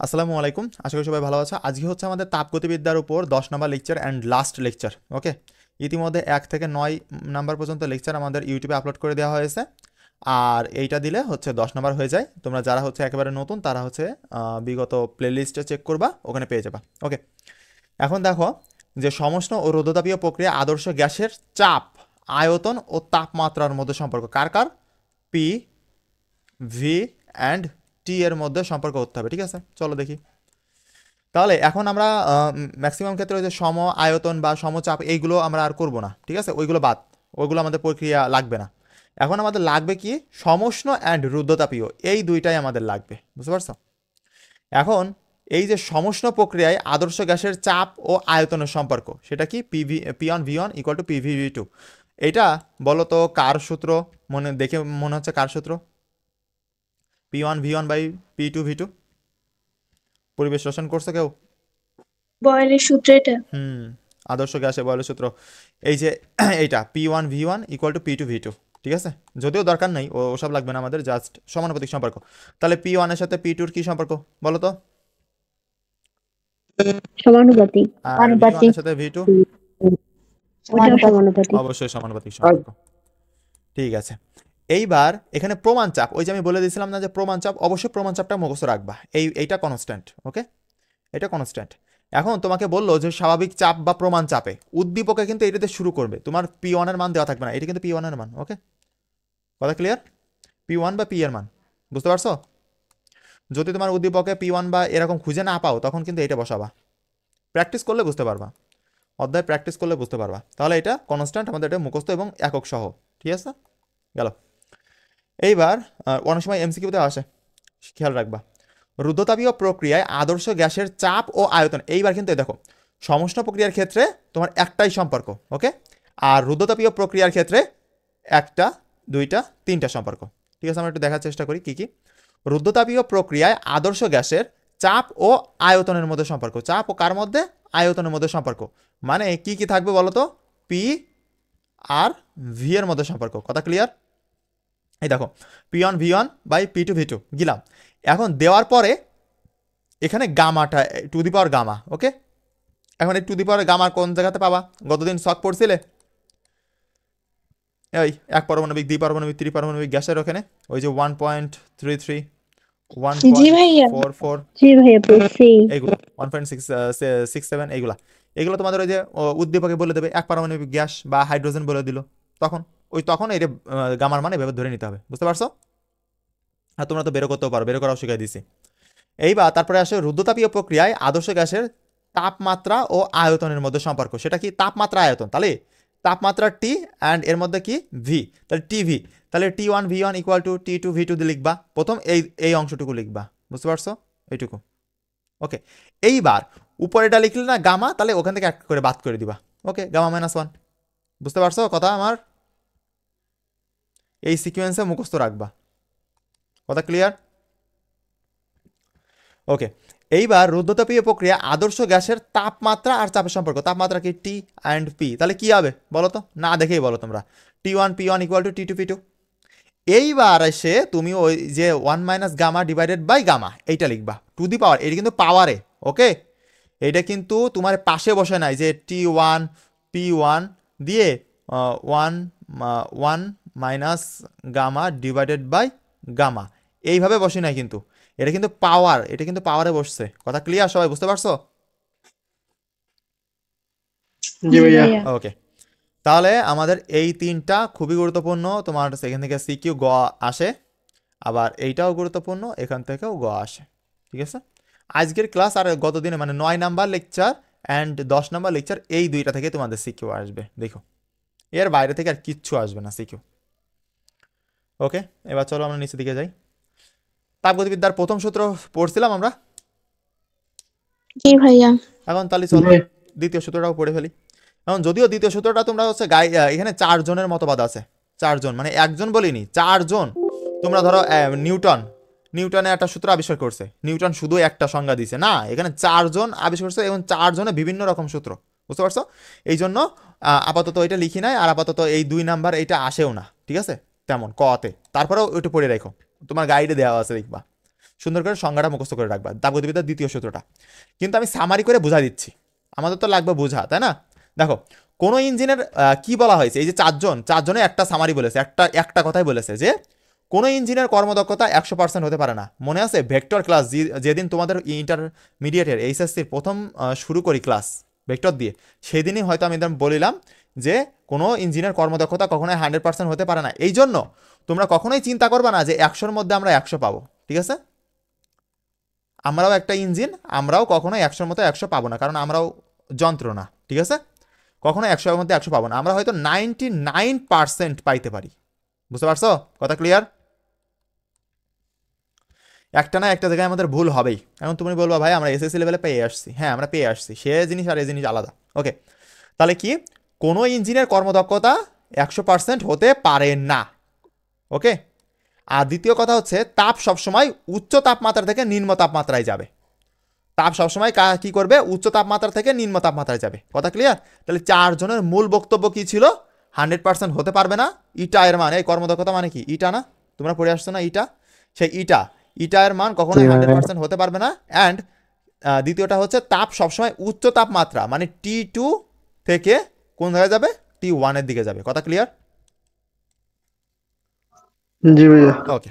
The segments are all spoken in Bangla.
আসসালামু আলাইকুম, আশা করি সবাই ভালো আছে। আজকে হচ্ছে আমাদের তাপগতিবিদ্যার উপর 10 নম্বর লেকচার অ্যান্ড লাস্ট লেকচার। ওকে, ইতিমধ্যে 1 থেকে 9 নম্বর পর্যন্ত লেকচার আমাদের ইউটিউবে আপলোড করে দেওয়া হয়েছে। আর এইটা দিলে হচ্ছে 10 নম্বর হয়ে যায়। তোমরা যারা হচ্ছে একেবারে নতুন তারা হচ্ছে বিগত প্লেলিস্টে চেক করবা, ওখানে পেয়ে যাবা। ওকে, এখন দেখো যে সমষ্ণ ও রোধতাপীয় প্রক্রিয়া আদর্শ গ্যাসের চাপ, আয়তন ও তাপমাত্রার মধ্যে সম্পর্ক কার কার, পি, ভি অ্যান্ড টি এর মধ্যে সম্পর্ক করতে হবে। ঠিক আছে, চলো দেখি। তাহলে এখন আমরা ম্যাক্সিমাম ক্ষেত্রে ওই যে সম আয়তন বা সমচাপ এইগুলো আমরা আর করব না। ঠিক আছে, ওইগুলো বাদ, ওইগুলো আমাদের প্রক্রিয়া লাগবে না। এখন আমাদের লাগবে কি, সমষ্ণ অ্যান্ড রুদ্ধতাপীয়, এই দুইটাই আমাদের লাগবে। বুঝতে পারছো? এখন এই যে সমষ্ণ প্রক্রিয়ায় আদর্শ গ্যাসের চাপ ও আয়তনের সম্পর্ক, সেটা কি, P1V1 ইকুয়াল টু PV/V2। এটা বলো তো কার সূত্র? দেখে মনে হচ্ছে কার সূত্র? P1V1/P2V2। পরিবেশ রোশন করছো কেউ? বয়েলের সূত্র এটা। হুম, আদর্শ গ্যাসে বয়লের সূত্র এই যে এইটা P1V1 ইকুয়াল টু P2V2। ঠিক আছে, যদিও দরকার নেই, ওসব লাগবে না আমাদের, জাস্ট সমানুপাতিক সম্পর্ক। তাহলে P1 এর সাথে P2 এর কি সম্পর্ক বলো তো? সমানুপাতিক। আর V1 সমানুপাতিক। এর সাথে V2? ওটাও সমানুপাতিক। অবশ্যই সমানুপাতিক সম্পর্ক। ঠিক আছে, এইবার এখানে প্রমাণ চাপ, ওই যে আমি বলে দিয়েছিলাম না যে প্রমাণ চাপ, অবশ্যই প্রমাণ চাপটা মুখস্থ রাখবা। এইটা কনস্ট্যান্ট। ওকে, এটা কনস্ট্যান্ট। এখন তোমাকে বললো যে স্বাভাবিক চাপ বা প্রমাণ চাপে উদ্দীপকে কিন্তু এটাতে শুরু করবে, তোমার P1 এর মান দেওয়া থাকবে না, এটা কিন্তু P1 এর মান। ওকে, কথা ক্লিয়ার? P1 বা P এর মান, বুঝতে পারছো? যদি তোমার উদ্দীপকে P1 বা এরকম খুঁজে না পাও, তখন কিন্তু এটা বসাবা। প্র্যাকটিস করলে বুঝতে পারবা, অধ্যায় প্র্যাকটিস করলে বুঝতে পারবা। তাহলে এটা কনস্ট্যান্ট, আমাদের এটা মুখস্থ এবং একক সহ। ঠিক আছে, গেল। এইবার অনেক সময় এমসিকিউতে আসে, খেয়াল রাখবা। রুদ্ধতাপীয় প্রক্রিয়ায় আদর্শ গ্যাসের চাপ ও আয়তন, এইবার কিন্তু দেখো সমষ্ণ প্রক্রিয়ার ক্ষেত্রে তোমার একটাই সম্পর্ক। ওকে, আর রুদ্ধতাপীয় প্রক্রিয়ার ক্ষেত্রে একটা, দুইটা, তিনটা সম্পর্ক। ঠিক আছে, আমরা একটু দেখার চেষ্টা করি কি কি। রুদ্ধতাপীয় প্রক্রিয়ায় আদর্শ গ্যাসের চাপ ও আয়তনের মধ্যে সম্পর্ক, চাপ ও কার মধ্যে, আয়তনের মধ্যে সম্পর্ক। মানে কি কি থাকবে বলতো? পি আর ভি এর মধ্যে সম্পর্ক। কথা ক্লিয়ার? এই দেখো P1V1/P2V2 গিলাম। এখন দেওয়ার পরে এখানে গামাটা, টু দি পাওয়ার গামা। ওকে, এখন এই টু দি পাওয়ার গামা কোন জায়গাতে পাবা? গতদিন শক পড়ছিলে এই এক পারমাণবিক, দ্বি পারমাণবিক, ত্রিপারমাণবিক গ্যাসের ওখানে, ওই যে 1.33, ওয়ান জি পয়েন্ট ভাইয়া। ফোর ফোর জি ভাইয়া, পড়ছি। এইগুলো 1.667, এইগুলা, এগুলো তোমাদের ওই যে উদ্দীপকে বলে দেবে এক পারমাণবিক গ্যাস বা হাইড্রোজেন বলে দিল, তখন তখন এই গামার মানে এভাবে ধরে নিতে হবে। বুঝতে পারছো? আর তোমরা তো বেরো করতেও পারো, বেরো করাও শিখাই দিছি। এইবার তারপরে আসে রুদ্ধতাপীয় প্রক্রিয়ায় আদর্শ গ্যাসের তাপমাত্রা ও আয়তনের মধ্যে সম্পর্ক, সেটা কি, তাপমাত্রা আয়তন। তাহলে তাপমাত্রা টি অ্যান্ড এর মধ্যে কি, ভি, তাহলে টিভি। তাহলে T1V1 ইকুয়াল টু T2V2 দিয়ে লিখবা, প্রথম এই এই অংশটুকু লিখবা। বুঝতে পারছো? এইটুকু। ওকে, এইবার উপরেটা লিখলে না গামা, তাহলে ওখান থেকে এক করে বাদ করে দিবা। ওকে, গামা -1। বুঝতে পারছো কথা আমার? এই সিকোয়েন্সে মুখস্থ রাখবা। কথা ক্লিয়ার? ওকে, এইবার রুদ্ধতাপীয় প্রক্রিয়া আদর্শ গ্যাসের তাপমাত্রা আর চাপের সম্পর্ক, তাপমাত্রা কি, টি অ্যান্ড পি। তাহলে কি হবে বলো তো, না দেখেই বলো তোমরা, T1P1 ইকুয়াল টু T2P2। এইবার এসে তুমি ওই যে 1 - গামা/গামা এইটা লিখবা, টু দি পাওয়ার, এটা কিন্তু পাওয়ারে। ওকে, এইটা কিন্তু তোমার পাশে বসে নাই যে T1P1 দিয়ে 1 - গামা/গামা এইভাবে বসে নাই কিন্তু, এটা কিন্তু পাওয়ার, এটা কিন্তু পাওয়ারে বসছে। কথা ক্লিয়ার সবাই? বুঝতে পারছো? জি ভাইয়া। ওকে, তাহলে আমাদের এই তিনটা খুবই গুরুত্বপূর্ণ, তোমার সেখান থেকে সিকিউ গ আসে, আবার এইটাও গুরুত্বপূর্ণ, এখান থেকেও গ আসে। ঠিক আছে, আজকের ক্লাস আর গত দিনে মানে 9 নম্বর লেকচার অ্যান্ড 10 নম্বর লেকচার, এই দুইটা থেকে তোমাদের সিকিউ আসবে। দেখো, এর বাইরে থেকে আর কিচ্ছু আসবে না সিকিউ। ওকে, এবার চলো আমরা নিচের দিকে যাই। তাপগতিবিদ্যার প্রথম সূত্র পড়ছিলাম আমরা। জি ভাইয়া। এখন তাহলে চলো দ্বিতীয় সূত্রটাও পড়ে ফেলি। এখন যদিও দ্বিতীয় সূত্রটা তোমরা হচ্ছে এখানে 4 জনের মতবাদ আছে। 4 জন, মানে একজন বলিনি, 4 জন। তোমরা ধরো নিউটনে একটা সূত্র আবিষ্কার করছে, নিউটন শুধু একটা সংজ্ঞা দিছে না, এখানে 4 জন আবিষ্কার করছে এবং 4 জনে বিভিন্ন রকম সূত্র। বুঝতে পারছো? এই জন্য আপাতত এটা লিখি নাই, আর আপাতত এই 2 নাম্বার এইটা আসেও না। ঠিক আছে, তেমন কতে, তারপরেও ওইটা পড়ে রাখো, তোমার গাইডে দেওয়া আছে, দেখবা। সুন্দর করে সংজ্ঞাটা মুখস্থ করে রাখবা, তাপগতিবিদ্যার দ্বিতীয় সূত্রটা। কিন্তু আমি সামারি করে বুঝাই দিচ্ছি, আমাদের তো লাগবে বোঝা, তাই না? দেখো কোনো ইঞ্জিনের কি বলা হয়েছে, এই যে চারজনে একটা সামারি বলেছে, একটা কথাই বলেছে যে কোনো ইঞ্জিনের কর্মদক্ষতা 100% হতে পারে না। মনে আছে ভেক্টর ক্লাস, যেদিন তোমাদের ইন্টারমিডিয়েটের এইচএসসির প্রথম শুরু করি ক্লাস ভেক্টর দিয়ে, সেই দিনই হয়তো আমি বলিলাম যে কোনো ইঞ্জিনের কর্মদক্ষতা কখনোই 100% হতে পারে না। এই জন্য তোমরা কখনোই চিন্তা করবা না যে 100-র মধ্যে আমরা 100 পাবো, ঠিক আছে? আমরাও একটা ইঞ্জিন, আমরাও কখনোই 100-র মতো 100 পাবো না, কারণ আমরাও যন্ত্র না, ঠিক আছে? কখনো 100-এর মধ্যে 100 পাবো না, আমরা হয়তো 99% পাইতে পারি। বুঝতে পারছো? কথা ক্লিয়ার? একটা না একটা জায়গায় আমাদের ভুল হবেই। এখন তুমি বলবা ভাই আমরা এসএসসি লেভেলে পেয়ে আসছি, হ্যাঁ আমরা পেয়ে আসছি, সে জিনিস আর এই জিনিস আলাদা। ওকে, তাহলে কি কোনো ইঞ্জিনের কর্মদক্ষতা 100% হতে পারে না। ওকে, আর দ্বিতীয় কথা হচ্ছে তাপ সবসময় উচ্চ তাপমাত্রা থেকে নিম্ন তাপমাত্রায় যাবে। তাপ সবসময় কি করবে? উচ্চ তাপমাত্রা থেকে নিম্ন তাপমাত্রায় যাবে। কথা ক্লিয়ার? তাহলে চারজনের মূল বক্তব্য কি ছিল? 100% হতে পারবে না। ইটা এর মান, এই কর্মদক্ষতা মানে কি? ইটা না, তোমরা পড়ে আসছো না ইটা? সেই ইটা এর মান কখনোই 100% হতে পারবে না। অ্যান্ড দ্বিতীয়টা হচ্ছে তাপ সবসময় উচ্চ তাপমাত্রা মানে T2 থেকে কোন জায়গায় যাবে? T1 এর দিকে যাবে। কথা ক্লিয়ার? জি ভাইয়া। ওকে,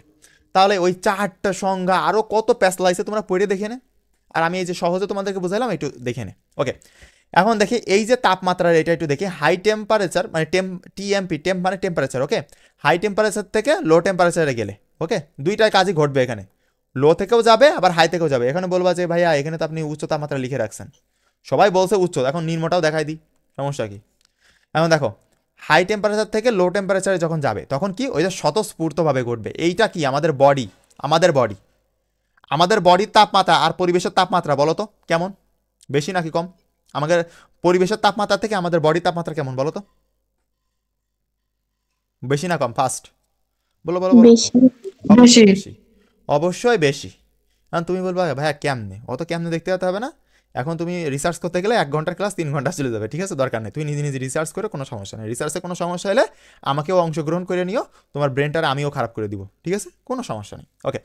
তাহলে ওই চারটা সংজ্ঞা আরো কত প্যাসলাইছে তোমরা পড়ে দেখে নে, আর আমি এই যে সহজে তোমাদেরকে বুঝাইলাম একটু দেখে নে। ওকে, এখন দেখি এই যে তাপমাত্রার এটা একটু দেখি। হাই টেম্পারেচার মানে টিএমপি, টেম্প মানে টেম্পারেচার। ওকে, হাই টেম্পারেচার থেকে লো টেম্পারেচারে গেলে ওকে দুইটাই কাজই ঘটবে এখানে, লো থেকেও যাবে আবার হাই থেকেও যাবে। এখানে বলবা যে ভাইয়া এখানে তো আপনি উচ্চ তাপমাত্রা লিখে রাখছেন, সবাই বলছে উচ্চ, এখন নিম্নটাও দেখাই দিই, সমস্যা কি? এখন দেখো হাই টেম্পারেচার থেকে লো টেম্পারেচারে যখন যাবে তখন কি ওই যে স্বতঃস্ফূর্তভাবে ঘটবে। এইটা কি আমাদের বডি, আমাদের বডির তাপমাত্রা আর পরিবেশের তাপমাত্রা বলো তো কেমন, বেশি নাকি কম? আমাদের পরিবেশের তাপমাত্রা থেকে আমাদের বডির তাপমাত্রা কেমন বলো তো? বেশি না কম? ফার্স্ট বলো বলো বলো। বেশি। অবশ্যই বেশি, অবশ্যই বেশি। কারণ তুমি বলবা ভাইয়া কেমনে, অত কেমনে দেখতে যেতে হবে না। এখন তুমি রিসার্চ করতে গেলে 1 ঘন্টার ক্লাস 3 ঘন্টা চলে যাবে, ঠিক আছে? দরকার নেই, তুমি নিজে নিজে রিসার্চ করে, কোনো সমস্যা নেই। রিসার্চে কোনো সমস্যা হলে আমাকেও অংশগ্রহণ করে নিও, তোমার ব্রেনটার আমিও খারাপ করে দিব, ঠিক আছে? কোনো সমস্যা নেই। ওকে,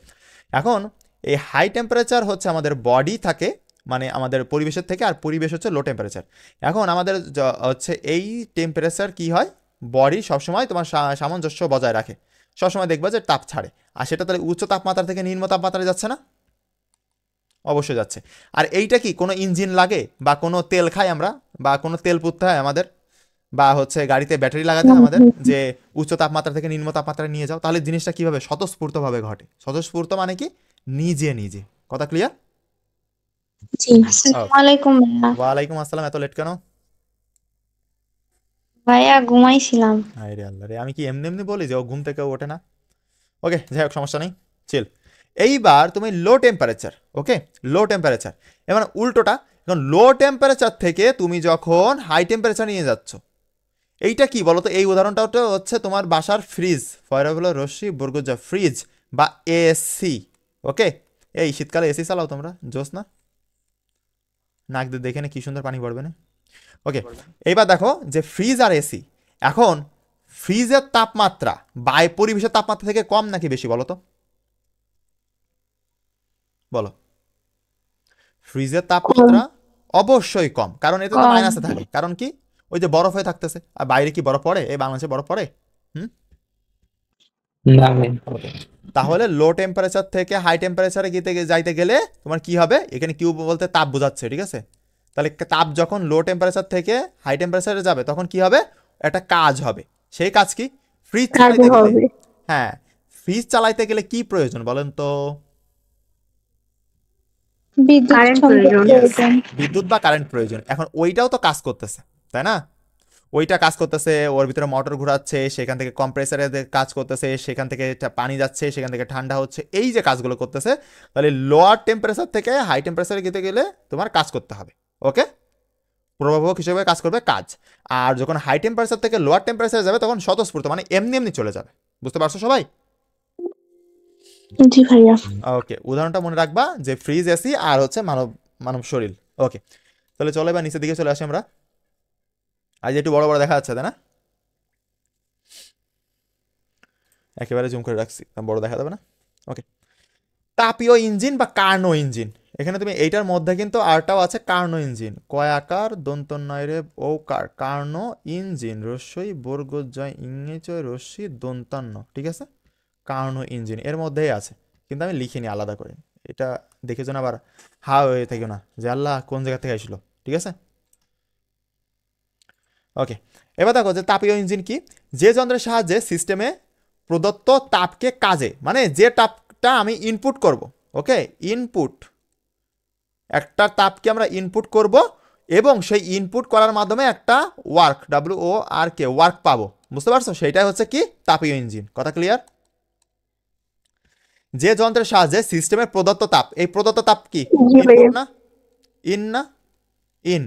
এখন এই হাই টেম্পারেচার হচ্ছে আমাদের বডি থাকে মানে আমাদের পরিবেশের থেকে, আর পরিবেশ হচ্ছে লো টেম্পারেচার। এখন আমাদের হচ্ছে এই টেম্পারেচার কি হয়, বডি সবসময় তোমার সামঞ্জস্য বজায় রাখে, সবসময় দেখবা যে তাপ ছাড়ে। আর সেটা তাহলে উচ্চ তাপমাত্রা থেকে নিম্ন তাপমাত্রায় যাচ্ছে না? অবশ্যই যাচ্ছে। আর এইটা কি কোনো ইঞ্জিন লাগে বা কোনো তেল খাই আমরা, বা কোনো তেল পুড়তে হয় আমাদের, বা হচ্ছে গাড়িতে ব্যাটারি লাগাতে হয় আমাদের যে উচ্চ তাপমাত্রা থেকে নিম্ন তাপমাত্রায় নিয়ে যাও? তাহলে জিনিসটা কিভাবে স্বতঃস্ফূর্তভাবে ঘটে। স্বতঃস্ফূর্ত মানে কি? নিজে নিজে। কথা ক্লিয়ার? জি। আসসালামু আলাইকুম ভাইয়া। ওয়ালাইকুম আসসালাম। এত লেট কেন? ভাইয়া ঘুমাইছিলাম। আরে আল্লাহ রে, আমি কি এমনি এমনি বলি যে ও ঘুম থেকে ওঠে না? ওকে, যাই হোক সমস্যা নেই, চিল। এইবার তুমি লো টেম্পারেচার, ওকে লো টেম্পারেচার, এবার উল্টোটা, এখন লো টেম্পারেচার থেকে তুমি যখন হাই টেম্পারেচার নিয়ে যাচ্ছ, এইটা কি বলো তো? এই উদাহরণটা হচ্ছে তোমার বাসার ফ্রিজ, ফয়রাবুল রশ্মি বরগুজা ফ্রিজ বা এসি। ওকে, এই শীতকালে এসি চালাও তোমরা, জোস না? নাক দিয়ে দেখে নে কি সুন্দর পানি পড়বে না? ওকে, এইবার দেখো যে ফ্রিজ আর এসি, এখন ফ্রিজের তাপমাত্রা পরিবেশের তাপমাত্রা থেকে কম নাকি বেশি বলো তো? বলো। ফ্রিজের তাপমাত্রা অবশ্যই কম, কারণ এতে তো কম। মাইনাসে থাকে। কারণ কি? ওই যে বরফ হয়ে থাকতেছে। আর বাইরে কি বরফ পড়ে? এই বাংলাদেশে বরফ পড়ে? হুম। না ভাই। তাহলে লো টেম্পারেচার থেকে হাই টেম্পারেচারে যাইতে গেলে তোমার কি হবে? এখানে কিউ বলতে তাপ বোঝাচ্ছে, ঠিক আছে? তাহলে তাপ যখন লো টেম্পারেচার থেকে হাই টেম্পারেচারে যাবে তখন কি হবে? একটা কাজ হবে। সেই কাজ কি? ফ্রিজ চালাইতে গেলে, হ্যাঁ ফ্রিজ চালাইতে গেলে কি প্রয়োজন বলেন তো? বিদ্যুৎ বা কারেন্ট প্রয়োজন। এখন ওইটাও তো কাজ করতেছে, তাই না? ওইটা কাজ করতেছে, ওর ভিতরে মোটর ঘোরাচ্ছে, সেখান থেকে কম্প্রেসারে কাজ করতেছে, সেখান থেকে পানি যাচ্ছে, সেখান থেকে ঠান্ডা হচ্ছে, এই যে কাজগুলো করতেছে। তাহলে লোয়ার টেম্পারেচার থেকে হাই টেম্পারেচারে যেতে গেলে তোমার কাজ করতে হবে। ওকে, প্রভাবক হিসেবে কাজ করবে কাজ। আর যখন হাই টেম্পারেচার থেকে লোয়ার টেম্পারেচারে যাবে তখন স্বতঃস্ফূর্ত মানে এমনি এমনি চলে যাবে। বুঝতে পারছো সবাই? জি ভাইয়া। ওকে, উদাহরণটা মনে রাখবা যে ফ্রিজ, এসি আর হচ্ছে মানব শরীর। ওকে, তাহলে চলো এবার নিচের দিকে চলে আসি আমরা। আজ একটু বড় বড় দেখা যাচ্ছে, তাই না? একেবারে জুম করে রাখছি, বড় দেখা যাবে না। ওকে, তাপীয় ইঞ্জিন বা কার্নো ইঞ্জিন। এখানে তুমি এইটার মধ্যে কিন্তু আরটাও আছে কার্নো ইঞ্জিন, কয়াকার দন্তন্নয় রে ওকার কার্নো ইঞ্জিন রস্যই বর্গজয় ইংরেজয় রশ্মি দন্তান্ন, ঠিক আছে, কার্নো ইঞ্জিন এর মধ্যেই আছে, কিন্তু আমি লিখিনি আলাদা করে। এটা দেখেছো না আবার হা হয়ে থেকো না যে আল্লাহ কোন জায়গা থেকে আসলো, ঠিক আছে। ওকে, এবার দেখো যে তাপীয় ইঞ্জিন কি, যে যন্ত্রের সাহায্যে সিস্টেমে প্রদত্ত তাপকে কাজে, মানে যে তাপটা আমি ইনপুট করব, ওকে, ইনপুট একটা তাপকে আমরা ইনপুট করব এবং সেই ইনপুট করার মাধ্যমে একটা ওয়ার্ক WORK ওয়ার্ক পাবো, বুঝতে পারছো, সেইটাই হচ্ছে কি তাপীয় ইঞ্জিন। কথা ক্লিয়ার? যে যন্ত্রের সাহায্যে সিস্টেমে প্রদত্ত তাপ, এই প্রদত্ত তাপ কি ইনপুট না, না ইন,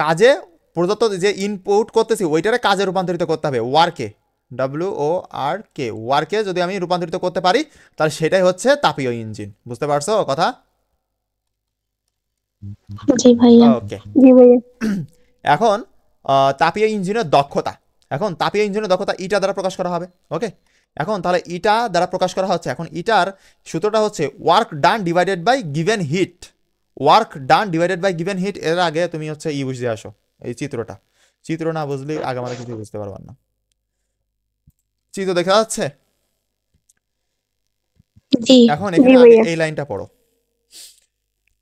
কাজে প্রদত্ত যে ইনপুট করতেছি ওইটারে কাজে রূপান্তরিত করতে হবে, ওয়ার্কে WORK ওয়ার্কে যদি আমি রূপান্তরিত করতে পারি তাহলে সেটাই হচ্ছে তাপীয় ইঞ্জিন, বুঝতে পারছো কথা? জি ভাইয়া। ওকে, জি ভাইয়া। এখন তাপীয় ইঞ্জিনের দক্ষতা, এখন তাপীয় ইঞ্জিনের দক্ষতা ইটা দ্বারা প্রকাশ করা হবে, ওকে। এখন তাহলে ইটা দ্বারা প্রকাশ করা হচ্ছে, এখন ইটার সূত্রটা হচ্ছে work done divided by given heat, work done divided by given heat. এর আগে তুমি হচ্ছে বুঝতে আসো এই চিত্রটা, চিত্র না বুঝলে আগে আমরা কিছু বুঝতে পারবো না। চিত্র দেখা যাচ্ছে? জি এখন জি এখানে আগে ভাইয়া। এই লাইনটা পড়ো,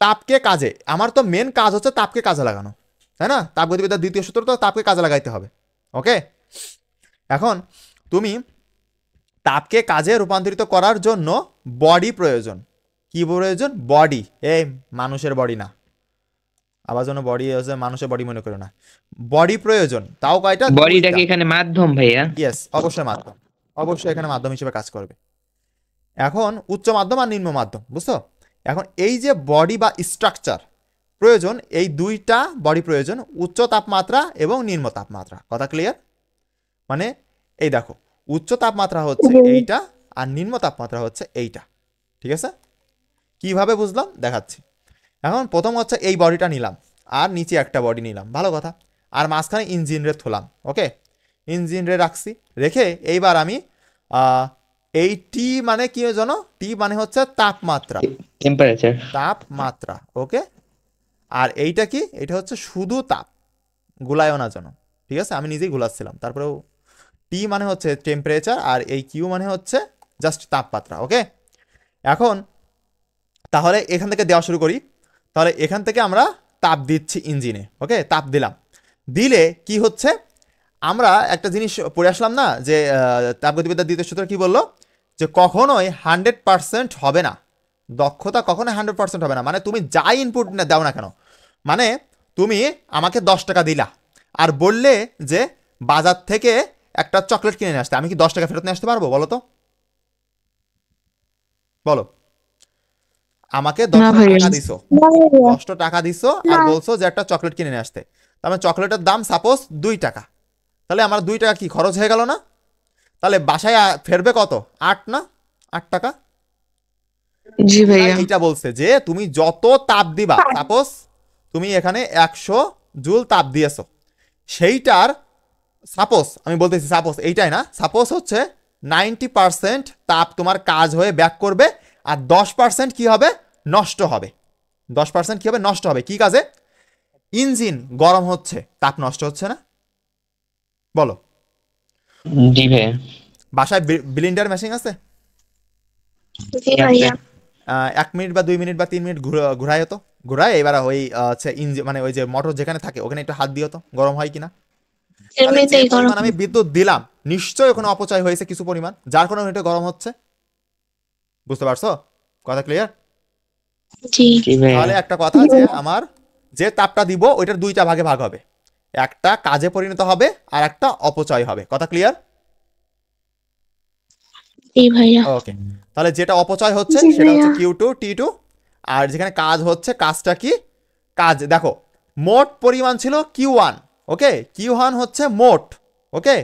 তাপকে কাজে, আমার তো মেন কাজ হচ্ছে তাপকে কাজে লাগানো, তাই না? তাপগতিবিদ্যার দ্বিতীয় সূত্র তো তাপকে কাজে লাগাইতে হবে, ওকে। এখন তুমি তাপকে কাজে রূপান্তরিত করার জন্য বডি প্রয়োজন, কি প্রয়োজন? বডি, এই মানুষের বডি না, আবার যেন বডি হচ্ছে মানুষের বডি মনে করো না, বডি প্রয়োজন, তাও কয়টা? বডিটা কি এখানে মাধ্যম ভাইয়া? ইয়েস, অবশ্যই মাধ্যম, অবশ্যই এখানে মাধ্যম হিসেবে কাজ করবে। এখন উচ্চ মাধ্যম আর নিম্ন মাধ্যম, বুঝছো? এখন এই যে বডি বা স্ট্রাকচার প্রয়োজন, এই দুইটা বডি প্রয়োজন, উচ্চ তাপমাত্রা এবং নিম্ন তাপমাত্রা। কথা ক্লিয়ার? মানে এই দেখো, উচ্চ তাপমাত্রা হচ্ছে এইটা আর নিম্ন তাপমাত্রা হচ্ছে এইটা, ঠিক আছে? কিভাবে বুঝলাম দেখাচ্ছি। এখন প্রথম হচ্ছে এই বডিটা নিলাম আর নিচে একটা বডি নিলাম, ভালো কথা, আর মাঝখানে ইঞ্জিন রে থুলাম, ওকে, ইঞ্জিন রে রাখছি, রেখে এইবার আমি এই টি মানে কি জানো? টি মানে হচ্ছে তাপমাত্রা, টেম্পারেচার। তাপমাত্রা, ওকে। আর এইটা কি? এটা হচ্ছে শুধু তাপ, গুলায়ও না যেন, ঠিক আছে, আমি নিজেই গুলাচ্ছিলাম, তারপরেও টি মানে হচ্ছে টেম্পারেচার আর এই কিউ মানে হচ্ছে জাস্ট তাপমাত্রা, ওকে। এখন তাহলে এখান থেকে দেওয়া শুরু করি, তাহলে এখান থেকে আমরা তাপ দিচ্ছি ইঞ্জিনে, ওকে, তাপ দিলাম, দিলে কি হচ্ছে, আমরা একটা জিনিস পড়ে আসলাম না যে তাপগতিবিদ্যার দ্বিতীয় সূত্র কি বললো, যে কখনোই 100% হবে না, দক্ষতা কখনোই 100% হবে না, মানে তুমি যাই ইনপুট দাও না কেন, মানে তুমি আমাকে 10 টাকা দিলা আর বললে যে বাজার থেকে একটা চকলেট কিনে নিয়ে আসতে, আমি কি 10 টাকা ফেরত নিয়ে আসতে পারবো? বলো তো, বলো। আমাকে 10টা টাকা দিছো, 10টা টাকা দিছো আর বলছো যে একটা চকলেট কিনে নিয়ে আসতে, তার মানে চকলেটের দাম সাপোজ 2 টাকা, তাহলে আমার 2 টাকা কি খরচ হয়ে গেল না? তাহলে বাসায় ফেরবে কত? 8 না, 8 টাকা। জি ভাইয়া। এইটা বলছে যে তুমি যত তাপ দিবা, সাপোজ তুমি এখানে 100 জুল তাপ দিয়েছো, সেইটার সাপোজ আমি বলতেছি, সাপোজ এইটাই না, সাপোজ হচ্ছে 90% তাপ তোমার কাজ হয়ে ব্যাক করবে আর 10% কি হবে? নষ্ট হবে। 10% কি হবে? নষ্ট হবে। কি কাজে? ইঞ্জিন গরম হচ্ছে, তাপ নষ্ট হচ্ছে না? বলো। জি ভাইয়া। বাসায় ব্লেন্ডার মেশিন আছে? জি ভাইয়া। 1 মিনিট বা 2 মিনিট বা 3 মিনিট ঘুরাই হতো, ঘুরায় এবার ওই হচ্ছে ইঞ্জিন মানে ওই যে মোটর যেখানে থাকে ওখানে একটু হাত দিয়ে তো গরম হয় কিনা? তাহলে যে এমনিতেই গরম। পরিমাণ আমি বিদ্যুৎ দিলাম নিশ্চয়ই ওখানে অপচয় হয়েছে কিছু পরিমাণ, যার কারণে এটা গরম হচ্ছে। বুঝতে পারছো? কথা ক্লিয়ার? জি জি ভাইয়া। তাহলে একটা কথা যে আমার যে তাপটা দিব ওইটার 2টা ভাগে ভাগ হবে, একটা কাজে পরিণত হবে আর একটা অপচয় হবে। কথা ক্লিয়ার? জি ভাইয়া। ওকে, তাহলে যেটা অপচয় হচ্ছে জি সেটা হচ্ছে ভাইয়া। Q2 T2, আর যেখানে কাজ হচ্ছে কাজটা কি? কাজ দেখো, মোট পরিমাণ ছিল Q1, ওকে, Q1 হচ্ছে মোট, ওকে,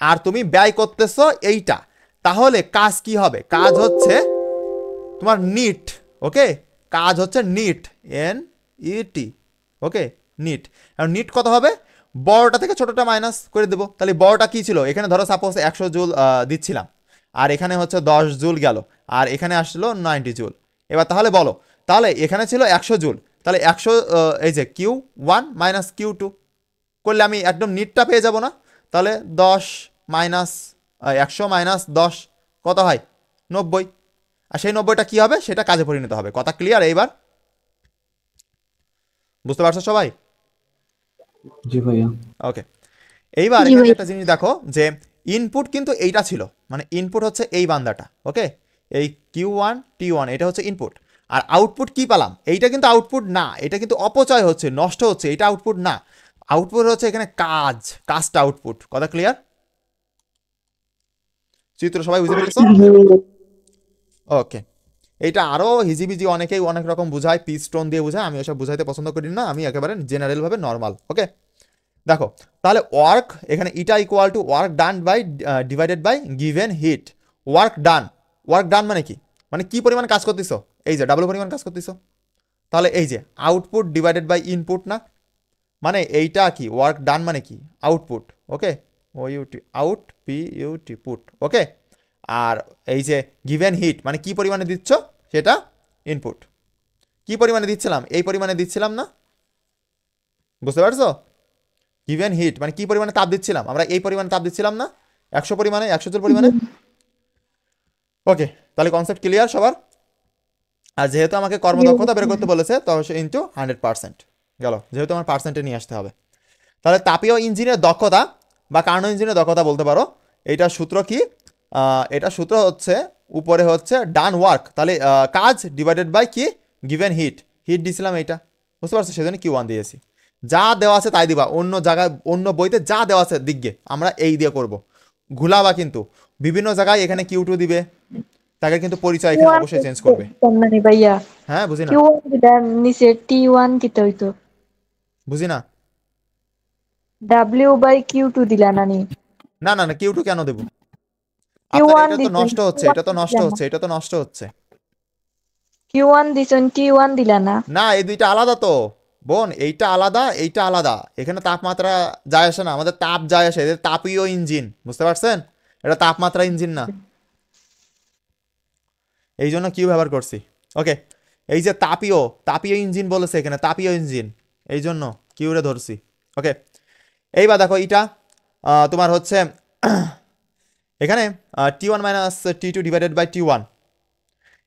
আর তুমি ব্যয় করতেছো এইটা, তাহলে কাজ কি হবে? কাজ হচ্ছে তোমার নিট, ওকে, কাজ হচ্ছে নিট, NET, ওকে, নিট। আর নিট কত হবে? বড়টা থেকে ছোটটা মাইনাস করে দেবো, তাহলে বড়টা কি ছিল? এখানে ধরো সাপোজ 100 জুল দিচ্ছিলাম, আর এখানে হচ্ছে 10 জুল গেল, আর এখানে আসলো 90 জুল, এবার তাহলে বলো, তাহলে এখানে ছিল 100 জুল, তাহলে 100 এই যে Q1 মাইনাস Q2 করলে আমি একদম নিটটা পেয়ে যাব না? তাহলে 10 মাইনাস 100 মাইনাস 10 কত হয়? 90। আর সেই 90টা কি হবে? সেটা কাজে পরিণত হবে। কথা ক্লিয়ার এইবার? বুঝতে পারছো সবাই? জি ভাইয়া। ওকে, এইবার জি এখানে ভাইয়া। একটা জিনিস দেখো যে ইনপুট কিন্তু এইটা ছিল, মানে ইনপুট হচ্ছে এই বান্দাটা, ওকে, এই Q1 T1 এটা হচ্ছে ইনপুট। আর আউটপুট কি পেলাম? এইটা কিন্তু আউটপুট না, এটা কিন্তু অপচয় হচ্ছে, নষ্ট হচ্ছে, এটা আউটপুট না। আউটপুট হচ্ছে এখানে কাজটা আউটপুট। কথা ক্লিয়ার? চিত্র সবাই বুঝে পেরেছো? ওকে, এইটা আরো হিজিবিজি অনেকেই অনেক রকম বুঝায়, পিস্টন দিয়ে বুঝায়, আমি ওসব বুঝাইতে পছন্দ করি না, আমি একেবারে জেনারেল ভাবে নর্মাল। ওকে, দেখো তাহলে ওয়ার্ক এখানে eta equal to work done by divided by given heat. Work done মানে কি? মানে কি পরিমাণ কাজ করতেছো? এই যে ডাবল পরিমাণ কাজ করতেছো। তাহলে এই যে আউটপুট ডিভাইডেড বাই ইনপুট না, মানে এইটা কি ওয়ার্ক ডান মানে কি? Output. Okay, O UT out, P UT put. Okay, আর এই যে গিভেন হিট মানে কি পরিমাণে দিচ্ছ সেটা ইনপুট। কি পরিমাণে দিচ্ছিলাম? এই পরিমাণে দিচ্ছিলাম না? বুঝতে পারছো? গিভেন হিট মানে কি পরিমাণে তাপ দিচ্ছিলাম? আমরা এই পরিমাণে তাপ দিচ্ছিলাম না? 100 পরিমাণে, 100 জুল পরিমাণে। ওকে, তাহলে কনসেপ্ট ক্লিয়ার সবার? আর যেহেতু আমাকে কর্মদক্ষতা বের করতে বলেছে তো ইন্টু 100% গেল, যেহেতু আমার পার্সেন্টে নিয়ে আসতে হবে। তাহলে তাপীয় ইঞ্জিনের দক্ষতা বা কার্নো ইঞ্জিনের দক্ষতা বলতে পারো। এইটার সূত্র কি? এটা সূত্র হচ্ছে উপরে হচ্ছে ডান ওয়ার্ক, তাহলে কাজ ডিভাইডেড বাই কি? গিভেন হিট দিছিলাম এইটা, বুঝতে পারছো? সেজন্য Q1 দিয়েছি। যা দেওয়া আছে তাই দিবা, অন্য জায়গায় অন্য বইতে যা দেওয়া আছে দিকে আমরা এই দিয়ে করব। ঘুলাবা কিন্তু, বিভিন্ন জায়গায় এখানে Q2 দিবে, তাকে কিন্তু পরিচয় এখানে অবশ্যই চেঞ্জ করবে। মানে ভাইয়া হ্যাঁ, বুঝি না, Q1 দিলাম নিচে T1 দিতে হইতো, বুঝি না। W/Q2 দিলা নানি। না না না, Q2 কেন দেবো? আপনার Q1 এটা তো দিছেন, নষ্ট হচ্ছে, এটা তো নষ্ট হচ্ছে, এটা তো নষ্ট হচ্ছে। Q1 দিছেন, T1 দিলা না। না, এই দুইটা আলাদা তো বোন, এইটা আলাদা, এইটা আলাদা। এখানে তাপমাত্রা যায় আসে না, আমাদের তাপ যায় আসে, এদের তাপীয় ইঞ্জিন, বুঝতে পারছেন? এটা তাপমাত্রা ইঞ্জিন না, এই জন্য কিউ ব্যবহার করছি। ওকে, এই যে তাপীয় ইঞ্জিন বলেছে এখানে, তাপীয় ইঞ্জিন, এই জন্য কিউরে ধরছি। ওকে, এইবার দেখো এটা তোমার হচ্ছে এখানে T1 minus T2 divided by T1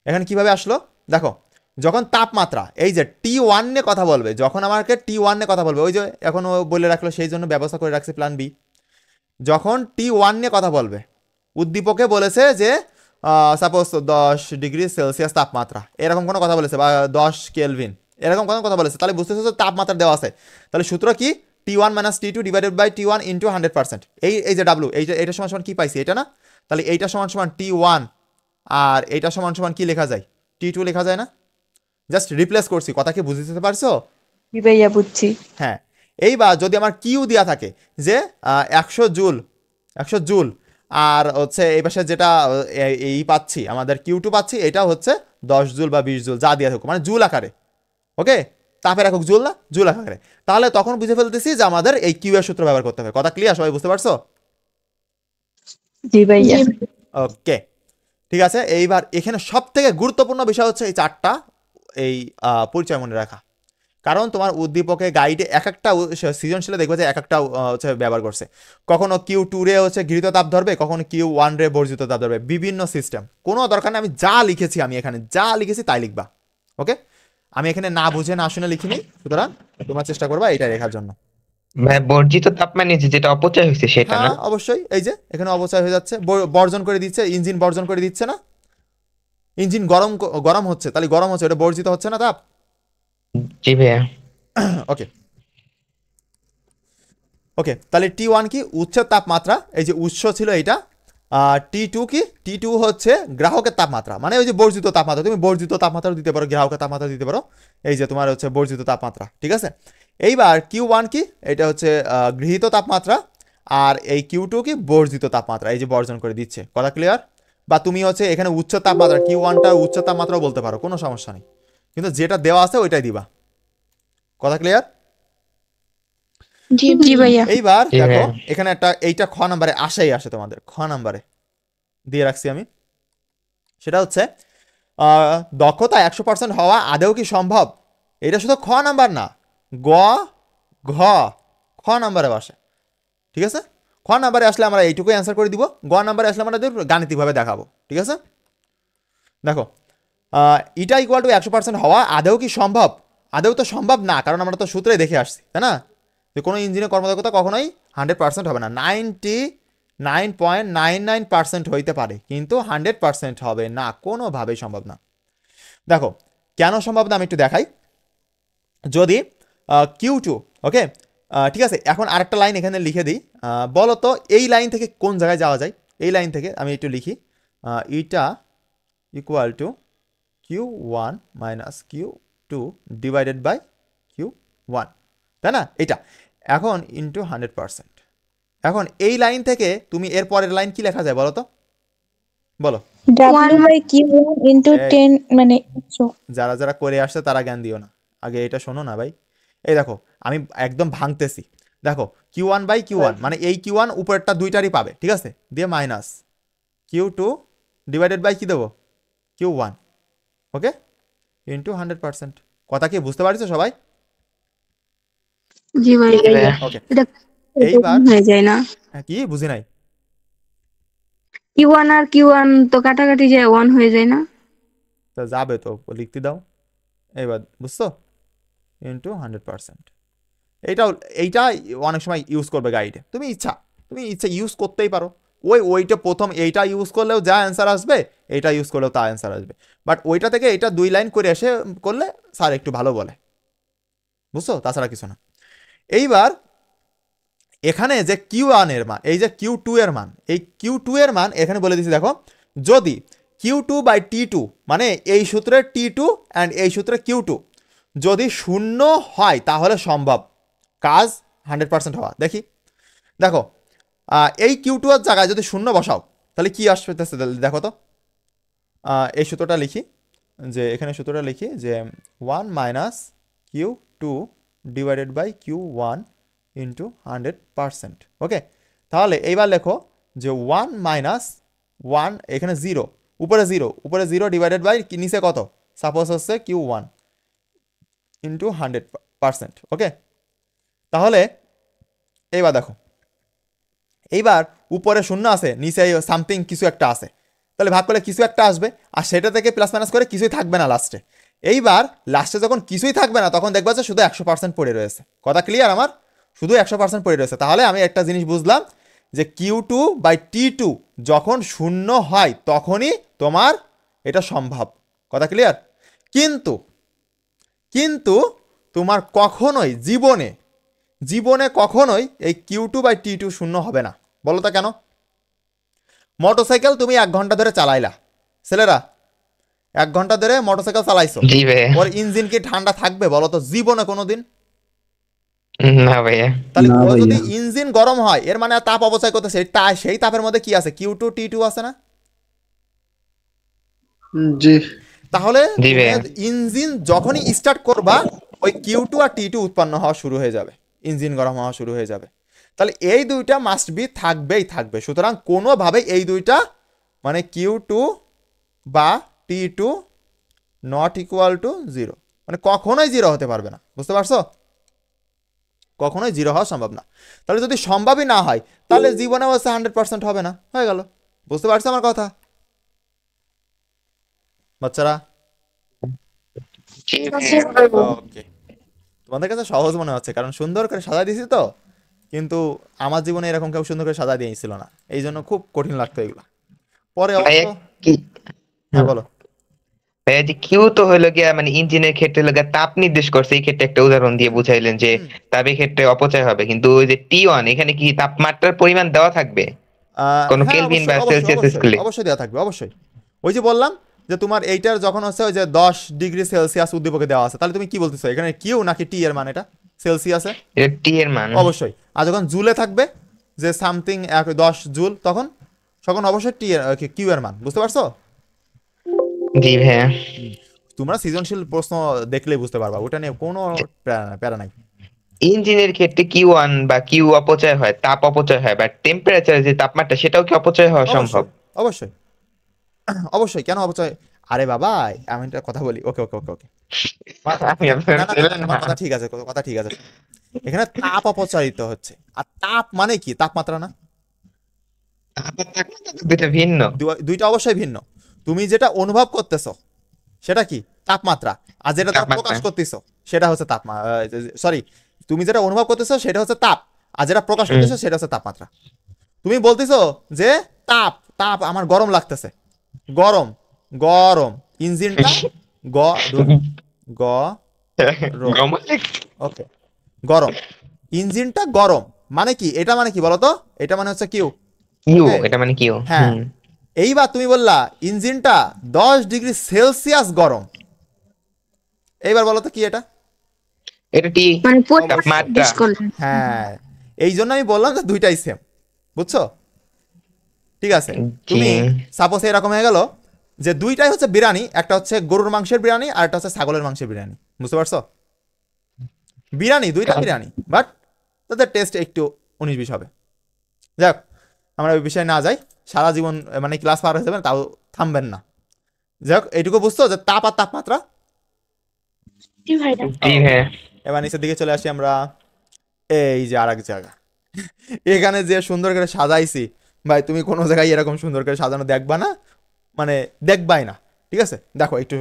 এখানে কিভাবে আসলো? দেখো, যখন তাপমাত্রা এই যে T1 নিয়ে কথা বলবে, যখন আমাকে T1 নিয়ে কথা বলবে, ওই যে এখন ও বলে রাখলো সেই জন্য ব্যবস্থা করে রাখছি প্ল্যান বি। যখন T1 নিয়ে কথা বলবে, উদ্দীপকে বলেছে যে সাপোজ 10 ডিগ্রি সেলসিয়াস তাপমাত্রা, এরকম কোনো কথা বলেছে, বা 10 কেলভিন, এরকম কোনো কথা বলেছে, তাহলে বুঝতেছো যে তাপমাত্রা দেওয়া আছে। তাহলে সূত্র কি? T1 minus T2 divided by T1 into 100%। এই যে ডাব্লু, এইটা সমান সমান কি পাইছি? এটা না? তাহলে এইটা সমান সমান T1, আর এইটা সমান সমান কি লেখা যায়? T2 লেখা যায় না? জাস্ট রিপ্লেস করছি, কথা কি বুঝতে পারছো? কি ভাইয়া বুঝছি। হ্যাঁ, এইবার যদি আমার কিউ দেওয়া থাকে যে 100 জুল, আর হচ্ছে এই পাশে যেটা এই পাচ্ছি আমাদের Q2 পাচ্ছি, এটা হচ্ছে 10 জুল বা 20 জুল, যা দিয়ে থাকুক, মানে জুল আকারে। ওকে, তাপের একক জুল না, জুল আকারে। তাহলে তখন বুঝে ফেলতেছি যে আমাদের এই কিউ এর সূত্র ব্যবহার করতে হবে। কথা ক্লিয়ার সবাই? বুঝতে পারছো? জি ভাইয়া। ওকে, ঠিক আছে। এইবার এখানে সব থেকে গুরুত্বপূর্ণ বিষয় হচ্ছে এই চারটা এই পরিচয় মনে রাখা। কারণ তোমার উদ্দীপকে গাইডে এক একটা সৃজনশীলে দেখবে যে এক একটা হচ্ছে ব্যবহার করছে। কখনো Q2 রে হচ্ছে গৃহীত তাপ ধরবে, কখনো Q1 রে বর্জিত তাপ ধরবে, বিভিন্ন সিস্টেম। কোনো দরকার নেই, আমি যা লিখেছি, আমি এখানে যা লিখেছি তাই লিখবা। ওকে, আমি এখানে না বুঝে না শুনে লিখিনি, সুতরাং তোমার চেষ্টা করবা এটা লেখার জন্য। ভাই বর্জিত তাপ মানে যেটা অপচয় হয়েছে সেটা না? হ্যাঁ অবশ্যই, এই যে এখানে অপচয় হয়ে যাচ্ছে, বর্জন করে দিচ্ছে, ইঞ্জিন বর্জন করে দিচ্ছে না? ইঞ্জিন গরম হচ্ছে, তাহলে গরম হচ্ছে, এটা বর্জিত হচ্ছে না তাপ? জি ভাইয়া। ওকে ওকে, তাহলে T1 কি? উৎসের তাপমাত্রা, এই যে উৎস ছিল এইটা। T2 কি? T2 হচ্ছে গ্রাহকের তাপমাত্রা, মানে ওই যে বর্জিত তাপমাত্রা। তুমি বর্জিত তাপমাত্রা দিতে পারো, গ্রাহকের তাপমাত্রা দিতে পারো, এই যে তোমার হচ্ছে বর্জিত তাপমাত্রা। ঠিক আছে, এইবার Q1 কি? এটা হচ্ছে গৃহীত তাপমাত্রা, আর এই Q2 কি? বর্জিত তাপমাত্রা, এই যে বর্জন করে দিচ্ছে। কথা ক্লিয়ার? বা তুমি হচ্ছে এখানে উচ্চ তাপমাত্রা Q1টা উচ্চ তাপমাত্রাও বলতে পারো, কোনো সমস্যা নেই, কিন্তু যেটা দেওয়া আছে ওইটাই দিবা। কথা ক্লিয়ার? জি জি ভাইয়া। এইবার জি দেখো ভাইয়া। এখানে একটা, এইটা খ নাম্বারে আসে তোমাদের, খ নাম্বারে দিয়ে রাখছি আমি। সেটা হচ্ছে দক্ষতা 100% হওয়া আদৌ কি সম্ভব? এটা শুধু খ নাম্বার না, গ ঘ খ নাম্বারে বসে, ঠিক আছে? খ নাম্বারে আসলে আমরা এইটুকুই অ্যান্সার করে দিব, গ নাম্বারে আসলে আমরা গাণিতিকভাবে দেখাবো, ঠিক আছে? দেখো ইটা ইকুয়াল টু 100% হওয়া আদৌ কি সম্ভব? আদৌ তো সম্ভব না, কারণ আমরা তো সূত্রে দেখে আসছি, তাই না? যে কোনো ইঞ্জিনের কর্মদক্ষতা কখনোই 100% হবে না, 99.99% হইতে পারে, কিন্তু 100% হবে না, কোনোভাবেই সম্ভব না। দেখো কেন সম্ভব না আমি একটু দেখাই। যদি Q2, ওকে, ঠিক আছে, এখন আরেকটা লাইন এখানে লিখে দিই। বলো তো এই লাইন থেকে কোন জায়গায় যাওয়া যায়? এই লাইন থেকে আমি একটু লিখি, eta equal to Q1 minus Q2 divided by Q1, তাই না? এটা এখন ইন্টু 100%। এখন এই লাইন থেকে তুমি এর পরের লাইন কি লেখা যায় বলো তো, বলো। 1/Q1 into এই- 10 মানে 100। যারা যারা করে আসছে তারা জ্ঞান দিও না, আগে এটা শোনো না ভাই। এই দেখো আমি একদম ভাঙতেছি, দেখো Q1/Q1 মানে এই Q1 উপরেরটা দুইটারই পাবে, ঠিক আছে, দিয়ে মাইনাস Q2 ডিভাইডেড বাই কি দেবো, Q1, ওকে, ইন্টু 100%। কথা কি বুঝতে পারছো সবাই? জি ভাইয়া, জি ভাইয়া। ওকে, এটা এইবার হয়ে যায় না? কি বুঝি নাই? Q1 আর Q1 তো কাটাকাটি যায় 1 হয়ে যায় না? তা যাবে তো, লিখতে দাও। এইবার বুঝছো, ইন্টু 100%। এইটা অনেক সময় ইউজ করবে গাইডে, তুমি ইচ্ছা ইউজ করতেই পারো। ওইটা প্রথম এইটা ইউজ করলেও যা অ্যান্সার আসবে, এইটা ইউজ করলেও তা অ্যান্সার আসবে, বাট ওইটা থেকে এটা 2 লাইন করে এসে করলে স্যার একটু ভালো বলে, বুঝছো, তাছাড়া কিছু না। এইবার এখানে যে Q1 এর মান, এই যে Q2 এর মান, এই Q2 এর মান এখানে বলে দিচ্ছি, দেখো যদি Q2/T2 মানে এই সূত্রের T2 অ্যান্ড এই সূত্রের Q2 যদি শূন্য হয় তাহলে সম্ভব কাজ 100% হওয়া। দেখো এই Q2 এর জায়গায় যদি শূন্য বসাও তাহলে কি আসবে, দেখো তো। এই সূত্রটা লিখি, যে এখানে সূত্রটা লিখি যে 1 minus Q2 divided by Q1 into 100%, okay. তাহলে এইবার লেখো যে 1 মাইনাস 1, এখানে 0, উপরে 0 ডিভাইডেড বাই নিচে কত, সাপোজ হচ্ছে Q1 ইন্টু 100%, ওকে। তাহলে এইবার দেখো, এইবার উপরে শূন্য আছে, নিচে সামথিং কিছু একটা আছে, তাহলে ভাগ করলে কিছু একটা আসবে, আর সেটা থেকে প্লাস মাইনাস করে কিছুই থাকবে না লাস্টে। এইবার লাস্টে যখন কিছুই থাকবে না তখন দেখবা যে শুধু 100% পড়ে রয়েছে। কথা ক্লিয়ার আমার? শুধু 100% পড়ে রয়েছে। তাহলে আমি একটা জিনিস বুঝলাম যে Q2/T2 যখন শূন্য হয় তখনই তোমার এটা সম্ভব। কথা ক্লিয়ার? কিন্তু তোমার কখনোই জীবনে কখনোই এই Q2/T2 শূন্য হবে না। বলো তো কেন? মোটরসাইকেল তুমি 1 ঘন্টা ধরে চালাইলা, ছেলেরা 1 ঘন্টা ধরে মোটরসাইকেল চালাইছো, জি ভাইয়া। ওর ইঞ্জিন কি ঠান্ডা থাকবে বলো তো জীবনে কোনোদিন? না ভাইয়া। তাহলে না ও যদি ভাইয়া। ইঞ্জিন গরম হয় এর মানে তাপ অপচয় করতেছে, সেই তাপের মধ্যে কি আছে, Q2/T2 আছে না? জি। তাহলে জি তুমি ভাইয়া। ইঞ্জিন যখনই স্টার্ট করবা ওই Q2 আর T2 উৎপন্ন হওয়া শুরু হয়ে যাবে, ইঞ্জিন গরম হওয়া শুরু হয়ে যাবে। তাহলে এই দুইটা মাস্ট বি থাকবে। সুতরাং কোনোভাবে এই দুইটা মানে Q2 বা T2 নট ইকুয়াল টু 0, মানে কখনোই 0 হতে পারবে না। বুঝতে পারছো? কখনোই 0 হওয়া সম্ভব না। তাহলে যদি সম্ভবই না হয় তাহলে জীবনে অবশ্যই 100% হবে না, হয়ে গেল। বুঝতে পারছো আমার কথা বাচ্চারা? জি ভাইয়া। ওকে, তোমাদের কাছে সহজ মনে হচ্ছে কারণ সুন্দর করে সাজাই দিয়েছি তো, কিন্তু আমার জীবনে এরকম কেউ সুন্দর করে সাজাই দিয়েছিল না, এই জন্য খুব কঠিন লাগতো এগুলো। পরে অবশ্য ভাইয়া কি হ্যাঁ বলো। ভাইয়া যে কিউ তো হলো গিয়া মানে ইঞ্জিনের ক্ষেত্রে হলো গিয়া তাপ নির্দেশ করছে, এই ক্ষেত্রে একটা উদাহরণ দিয়ে বুঝাইলেন যে হুম। তাপের ক্ষেত্রে অপচয় হবে, কিন্তু ওই যে T1 এখানে কি তাপমাত্রার পরিমাণ দেওয়া থাকবে কোনো হ্যাঁ কেলভিন অবশ্যই বা অবশ্যই সেলসিয়াস অবশ্যই স্কেলে? অবশ্যই দেওয়া থাকবে, অবশ্যই। ওই যে বললাম যে তোমার এইটার যখন হচ্ছে ওই যে 10 ডিগ্রি সেলসিয়াস উদ্দীপকে দেওয়া আছে, তাহলে তুমি কি বলতেছো এখানে কিউ নাকি টি এর মান? এটা সেলসিয়াসে এটা টি এর মান। অবশ্যই। আর যখন জুলে থাকবে যে সামথিং 10 জুল, তখন অবশ্যই টি এর কিউ এর মান। বুঝতে পারছো? জি ভাইয়া। তোমরা সৃজনশীল প্রশ্ন দেখলেই বুঝতে পারবা, ওটা নিয়ে কোনো প্যারা নাই। ইঞ্জিনের ক্ষেত্রে Q1 বা কিউ অপচয় হয়, তাপ অপচয় হয়, বা টেম্পারেচার যে তাপমাত্রা সেটাও কি অপচয় হওয়া সম্ভব? অবশ্যই অবশ্যই অবশ্যই, কেন অপচয়? আরে বাবা আমি একটা কথা বলি, ওকে ওকে ওকে ওকে, আমি আপনার না না না, ছিলেন তোমার না। কথা ঠিক আছে, কথা ঠিক আছে। এখানে তাপ অপচারিত হচ্ছে, আর তাপ মানে কি, তাপমাত্রা না? দুটা ভিন্ন। দুইটা অবশ্যই ভিন্ন। তুমি যেটা অনুভব করতেছো সেটা কি, তাপমাত্রা। আর যেটা তুমি তাপমাত্রা। প্রকাশ করতেছো সেটা হচ্ছে সরি, তুমি যেটা অনুভব করতেছো সেটা হচ্ছে তাপ, আর যেটা প্রকাশ করতেছো সেটা হচ্ছে তাপমাত্রা। তুমি বলতেছো যে তাপ তাপ আমার গরম লাগতেছে, গরম গরম, ইঞ্জিনটা গ গ গরম ওকে, গরম, ইঞ্জিনটা গরম, মানে কি এটা, মানে কি বলতো, এটা মানে হচ্ছে কিউ। কিউ, ওকে, এটা মানে কিউ। হ্যাঁ। এইবার তুমি বললা ইঞ্জিনটা 10 ডিগ্রি সেলসিয়াস গরম, এইবার বলো তো কি এটা? এটা টি, মানে তাপমাত্রা। জিজ্ঞেস করলেন। হ্যাঁ, এই জন্য আমি বললাম যে দুইটাই সেম, বুঝছো? ঠিক আছে, জি। তুমি সাপোজ এরকম হয়ে গেল যে দুইটাই হচ্ছে বিরিয়ানি, একটা হচ্ছে গরুর মাংসের বিরিয়ানি আর একটা হচ্ছে ছাগলের মাংসের বিরিয়ানি, বুঝতে পারছো? বিরিয়ানি, দুইটা বিরিয়ানি, বাট তাদের টেস্ট একটু 19-20 হবে। যাক, আমরা ওই বিষয়ে না যাই, সারা জীবন মানে ক্লাস পার হয়ে যাবেন তাও থামবেন না। যাই হোক, এইটুকু বুঝছো যে তাপ আর তাপমাত্রা। জি হ্যাঁ। এবার নিচের দিকে চলে আসি আমরা। এই যে আর এক জায়গা, এখানে যে সুন্দর করে সাজাইছি ভাই, তুমি কোনো জায়গায় এরকম সুন্দর করে সাজানো দেখবা না, মানে দেখবাই না। ঠিক আছে, দেখো একটু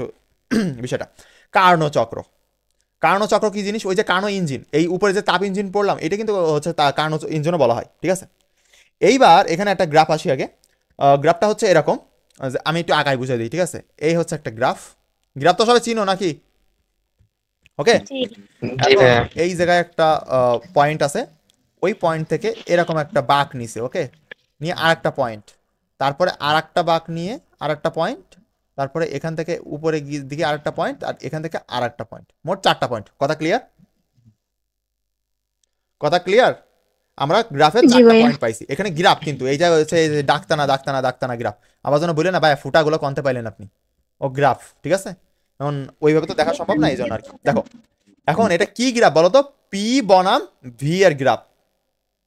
বিষয়টা। কার্ণচক্র, কার্ণচক্র কি জিনিস? ওই যে কার্ণ ইঞ্জিন, এই উপরে যে তাপ ইঞ্জিন পড়লাম এটা কিন্তু হচ্ছে কার্ণ ইঞ্জিনও বলা হয়। ঠিক আছে, এইবার এখানে একটা গ্রাফ আসি আগে। গ্রাফটা হচ্ছে এরকম, যে আমি একটু আগায় বুঝিয়ে দিই। ঠিক আছে, এই হচ্ছে একটা গ্রাফ, গ্রাফ তো সবাই চিনো নাকি? ওকে, জি এখন হ্যাঁ। এই জায়গায় একটা পয়েন্ট আছে, ওই পয়েন্ট থেকে এরকম একটা বাঁক নিছে, ওকে, নিয়ে আর একটা পয়েন্ট, তারপরে আর একটা বাঁক নিয়ে আর একটা পয়েন্ট, তারপরে এখান থেকে উপরে দিকে আর একটা পয়েন্ট, আর এখান থেকে আর একটা পয়েন্ট, মোট 4টা পয়েন্ট। কথা ক্লিয়ার? কথা ক্লিয়ার? আমরা গ্রাফে জি 4টা ভাইয়া। পয়েন্ট পাইছি। এখানে গ্রাফ কিন্তু এই জায়গায় হচ্ছে এই যে ডাক্তানা ডাক্তানা ডাক্তানা গ্রাফ। আবার যেন বললেন না ভাই ফুটাগুলো কনতে পাইলেন আপনি, ও গ্রাফ। ঠিক আছে, এখন ওইভাবে তো দেখা সম্ভব না, এই জন্য আর কি। দেখো এখন এটা কি গ্রাফ বলো তো? পি বনাম ভি এর গ্রাফ,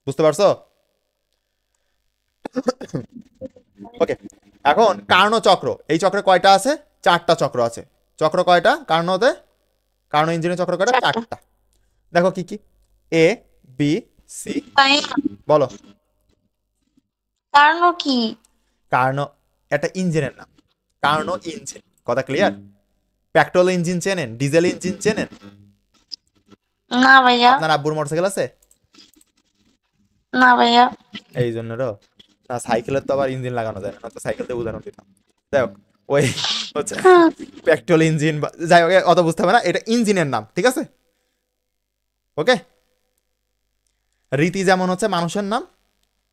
বুঝতে পারছো? ওকে, এখন কার্ণচক্র, এই চক্রে কয়টা আছে? 4টা চক্র আছে। চক্র কয়টা কার্ণতে? কার্ণ ইঞ্জিনের চক্র কয়টা? 4টা। দেখো কি কি, এ বি সি, বলো। কারণ কি? কার্ণ একটা ইঞ্জিনের নাম, কার্ণ ইঞ্জিন। কথা ক্লিয়ার? পেট্রোল ইঞ্জিন চেনেন? ডিজেল ইঞ্জিন চেনেন? না ভাইয়া, আপনার আব্বুর মোটরসাইকেল আছে? না ভাইয়া। এই জন্য না, সাইকেলের তো আবার ইঞ্জিন লাগানো যায় না, তো সাইকেল দিয়ে উদাহরণ দিতাম। যাই হোক, ওই হচ্ছে পেট্রোল ইঞ্জিন, যাই হোক অত বুঝতে হবে না, এটা ইঞ্জিনের নাম। ঠিক আছে, ওকে। রীতি যেমন হচ্ছে মানুষের নাম,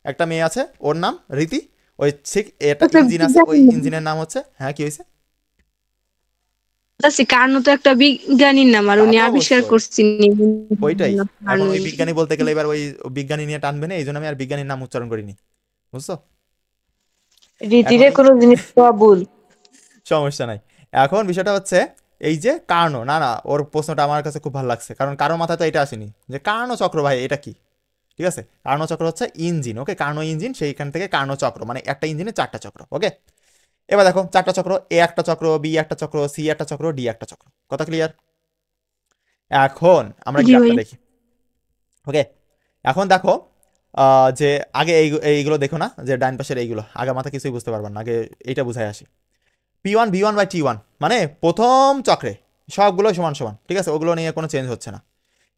একটা মেয়ে আছে ওর নাম রীতি, ওই ঠিক এটা ইঞ্জিন আছে, ওই ইঞ্জিনের নাম হচ্ছে, হ্যাঁ কি হয়েছে? কার্ণ তো একটা বিজ্ঞানীর নাম, আর তা উনি তো আবিষ্কার অবশ্যই। করছেন। ওইটাই, এখন ওই বিজ্ঞানী বলতে গেলে এবার ওই বিজ্ঞানী নিয়ে টানবে না, এই জন্য আমি আর বিজ্ঞানীর নাম উচ্চারণ করিনি, বুঝছো? রীতিরে এখন কোনো জিনিস পাওয়া ভুল। সমস্যা নাই। এখন বিষয়টা হচ্ছে এই যে কার্ণ, না না, ওর প্রশ্নটা আমার কাছে খুব ভালো লাগছে, কারণ কারোর মাথায় তো এটা আসেনি যে কার্ণচক্র ভাই এটা কি। ঠিক আছে, কার্ণচক্র হচ্ছে ইঞ্জিন, ওকে, কার্ণ ইঞ্জিন, সেইখান থেকে কার্ণচক্র মানে একটা ইঞ্জিনে 4টা চক্র। ওকে, এবার দেখো 4টা চক্র, এ একটা চক্র, বি একটা চক্র, সি একটা চক্র, ডি একটা চক্র। কথা ক্লিয়ার? এখন আমরা জি গ্রাফটা ভাইয়া। দেখি। ওকে, এখন দেখো যে আগে এইগুলো দেখো না, যে ডাইন পাশের এইগুলো, আগে মাথা কিছুই বুঝতে পারবেন না, আগে এইটা বুঝাই আসি। P1 V1 বাই T1 মানে প্রথম চক্রে সবগুলো সমান সমান। ঠিক আছে, ওগুলো নিয়ে কোনো চেঞ্জ হচ্ছে না।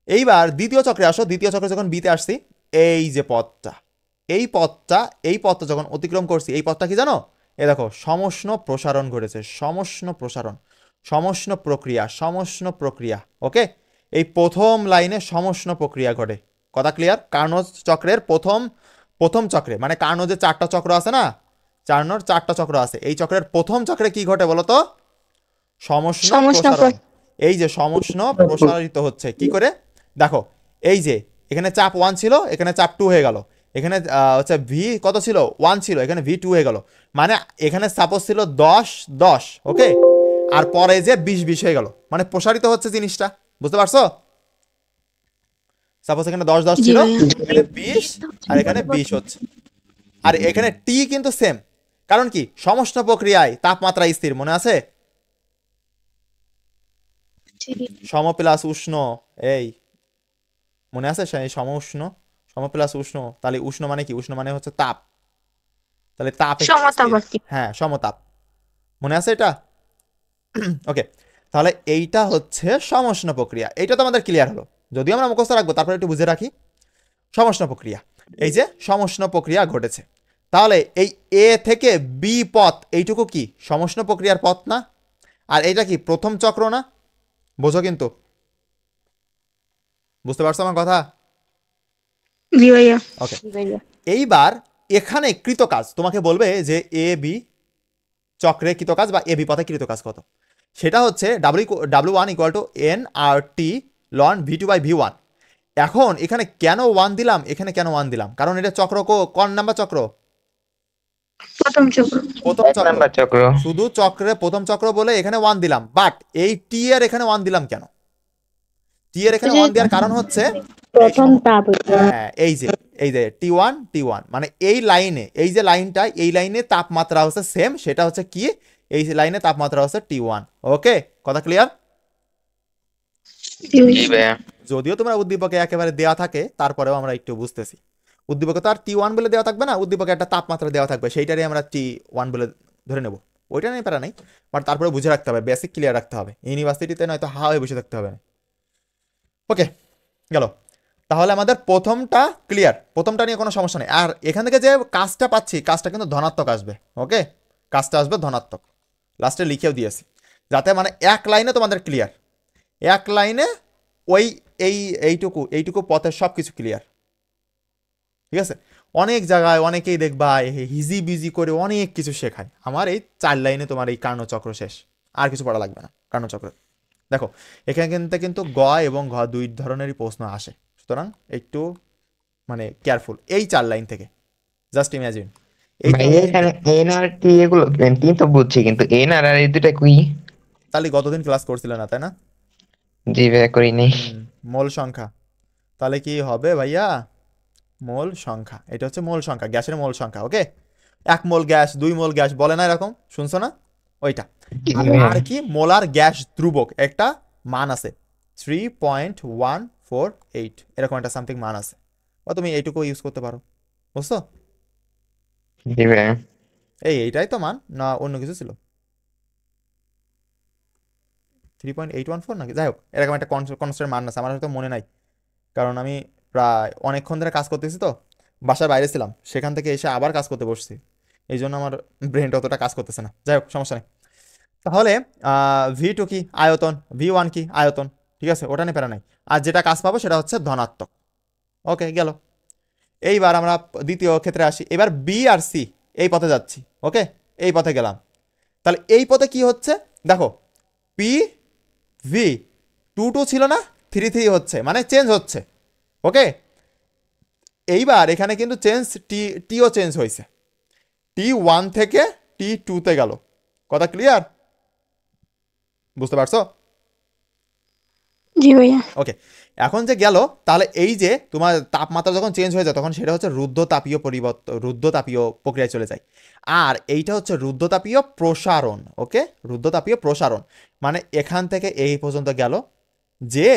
এইবার দ্বিতীয় চক্রে আসো, দ্বিতীয় চক্রে যখন বিতে আসছি, এই যে পথটা, এই পথটা যখন অতিক্রম করছি, এই পথটা কি জানো? এ দেখো সমষ্ণ প্রসারণ ঘটেছে, সমষ্ণ প্রসারণ, সমষ্ণ প্রক্রিয়া, সমষ্ণ প্রক্রিয়া। ওকে, এই প্রথম লাইনে সমষ্ণ প্রক্রিয়া ঘটে। কথা ক্লিয়ার? কার্ণ চক্রের প্রথম চক্রে, মানে কার্ণ যে 4টা চক্র আছে না, 4টা চক্র আছে, এই চক্রের প্রথম চক্রে কি ঘটে বলতো? সমষ্ণ প্রসারণ। এই যে সমষ্ণ প্রসারিত হচ্ছে কি করে? দেখো এই যে এখানে চাপ 1 ছিল, এখানে চাপ 2 হয়ে গেল, এখানে হচ্ছে ভি কত ছিল? 1 ছিল, এখানে ভি 2 হয়ে গেল, মানে এখানে সাপোজ ছিল 10 ওকে, আর পরে যে 20 হয়ে গেল, মানে প্রসারিত হচ্ছে জিনিসটা, বুঝতে পারছো? সাপোজ এখানে 10 ছিল, এখানে 20, আর এখানে 20 হচ্ছে। আর এখানে টি কিন্তু সেম, কারণ কি? সমষ্ণ প্রক্রিয়ায় তাপমাত্রা স্থির, মনে আছে? সম প্লাস উষ্ণ, এই মনে আছে সেই সম উষ্ণ, সম প্লাস উষ্ণ, তাহলে উষ্ণ মানে কি? উষ্ণ মানে হচ্ছে তাপ, তাহলে তাপ একটি সমতাপ স্থির। আর কি। হ্যাঁ, সমতাপ, মনে আছে এটা? ওকে, তাহলে এইটা হচ্ছে সমষ্ণ প্রক্রিয়া। এইটা তো আমাদের ক্লিয়ার হলো, যদিও আমরা মুখস্থ রাখবো, তারপরে একটু বুঝে রাখি। সমষ্ণ প্রক্রিয়া, এই যে সমষ্ণ প্রক্রিয়া ঘটেছে, তাহলে এই এ থেকে বি পথ এইটুকু কি সমষ্ণ প্রক্রিয়ার পথ না? আর এইটা কি প্রথম চক্র না? বোঝো কিন্তু, বুঝতে পারছো আমার কথা? জি ভাইয়া। ওকে, এইবার এখানে কৃতকাজ তোমাকে বলবে যে এ বি চক্রে কৃতকাজ বা এ বি পথে কৃতকাজ কত, সেটা হচ্ছে W1 equal to N R T ln V2/V1। এখন এখানে কেন 1 দিলাম, এখানে কেন 1 দিলাম? কারণ এটা চক্র কোন নাম্বার চক্র? প্রথম চক্র। প্রথম 1 চক্র। নাম্বার চক্র। শুধু চক্রে প্রথম চক্র বলে এখানে 1 দিলাম, বাট এই টি এর এখানে 1 দিলাম কেন? টি এর এখানে 1 দেওয়ার কারণ হচ্ছে প্রথম তাপ হ্যাঁ, এই যে T1 মানে এই লাইনে, এই যে লাইনটা, এই লাইনে তাপমাত্রা হচ্ছে সেম, সেটা হচ্ছে কি? এই লাইনে তাপমাত্রা হচ্ছে T1। ওকে, কথা ক্লিয়ার? জি জি ভাইয়া। ভাইয়া। যদিও তোমরা উদ্দীপকে একেবারে দেওয়া থাকে, তারপরেও আমরা একটু বুঝতেছি। উদ্দীপকে তো আর T1 বলে দেওয়া থাকবে না, উদ্দীপকে একটা তাপমাত্রা দেওয়া থাকবে, সেইটারই আমরা T1 বলে ধরে নেব। ওইটা নিয়ে প্যারা নাই, বাট তারপরে বুঝে রাখতে হবে, বেসিক ক্লিয়ার রাখতে হবে। ইউনিভার্সিটিতে নয়তো হা হয়ে বসে থাকতে হবে না। ওকে, গেল। তাহলে আমাদের প্রথমটা ক্লিয়ার, প্রথমটা নিয়ে কোনো সমস্যা নেই। আর এখান থেকে যে কাজটা পাচ্ছি, কাজটা কিন্তু ধনাত্মক আসবে। ওকে, কাজটা আসবে ধনাত্মক, লাস্টে লিখেও দিয়েছি, যাতে মানে এক লাইনে তোমাদের ক্লিয়ার, এক লাইনে ওই এইটুকু পথের সব কিছু ক্লিয়ার। ঠিক আছে, অনেক জায়গায় অনেকেই দেখবা হিজি বিজি করে অনেক কিছু শেখায়, আমার এই 4 লাইনে তোমার এই কার্ণচক্র শেষ, আর কিছু পড়া লাগবে না কার্ণচক্র। দেখো, এখানে কিন্তু গ এবং ঘ দুই ধরনেরই প্রশ্ন আসে, সুতরাং একটু মানে কেয়ারফুল এই 4 লাইন থেকে। জাস্ট ইমাজিন এই ভাই 4 লাইন এখানে থেকে। এন আর টি এগুলো টি তো বুঝছি, কিন্তু এন আর এই দুটা কি? তাহলে গতদিন ক্লাস করছিলে না, তাই না? জি ভাইয়া, করি নাই। মোল সংখ্যা, তাহলে কি হবে ভাইয়া? মোল সংখ্যা, এটা হচ্ছে মোল সংখ্যা, গ্যাসের মোল সংখ্যা। ওকে, 1 মোল গ্যাস, 2 মোল গ্যাস বলে না এরকম, শুনছো না? ওইটা। জি আর ভাইয়া। আর কি মোলার গ্যাস ধ্রুবক একটা মান আছে 3.148, এরকম একটা সামথিং মান আছে, বা তুমি এইটুকু ইউজ করতে পারো, বুঝছো? জি ভাইয়া। এইটাই তো মান না অন্য কিছু ছিল? 3.814 নাকি, যাই হোক এরকম একটা কনস্ট্যান্ট মান আছে, আমার হয়তো মনে নাই, কারণ আমি প্রায় অনেকক্ষণ ধরে কাজ করতেছি তো, বাসার বাইরে ছিলাম, সেখান থেকে এসে আবার কাজ করতে বসছি, এই জন্য আমার ব্রেনটা অতটা কাজ করতেছে না। যাই হোক, সমস্যা নেই। তাহলে V2 কি? আয়তন। V1 কি? আয়তন। ঠিক আছে, ওটা নিয়ে প্যারা নাই। আর যেটা কাজ পাবো সেটা হচ্ছে ধনাত্মক। ওকে, গেল। এইবার আমরা দ্বিতীয় ক্ষেত্রে আসি, এবার বি আর সি এই পথে যাচ্ছি। ওকে, এই পথে গেলাম, তাহলে এই পথে কি হচ্ছে দেখো, পি ভি 2 ছিল না, 3 হচ্ছে, মানে চেঞ্জ হচ্ছে। ওকে, এইবার এখানে কিন্তু টিও চেঞ্জ হয়েছে, T1 থেকে T2 তে গেল। কথা ক্লিয়ার? বুঝতে পারছো? জি ভাইয়া। ওকে, এখন যে গেল, তাহলে এই যে তোমার তাপমাত্রা যখন চেঞ্জ হয়ে যায়, তখন সেটা হচ্ছে রুদ্ধতাপীয় প্রক্রিয়ায় চলে যায়। আর এইটা হচ্ছে রুদ্ধতাপীয় প্রসারণ। ওকে, রুদ্ধতাপীয় প্রসারণ মানে এখান থেকে এই পর্যন্ত গেল, যে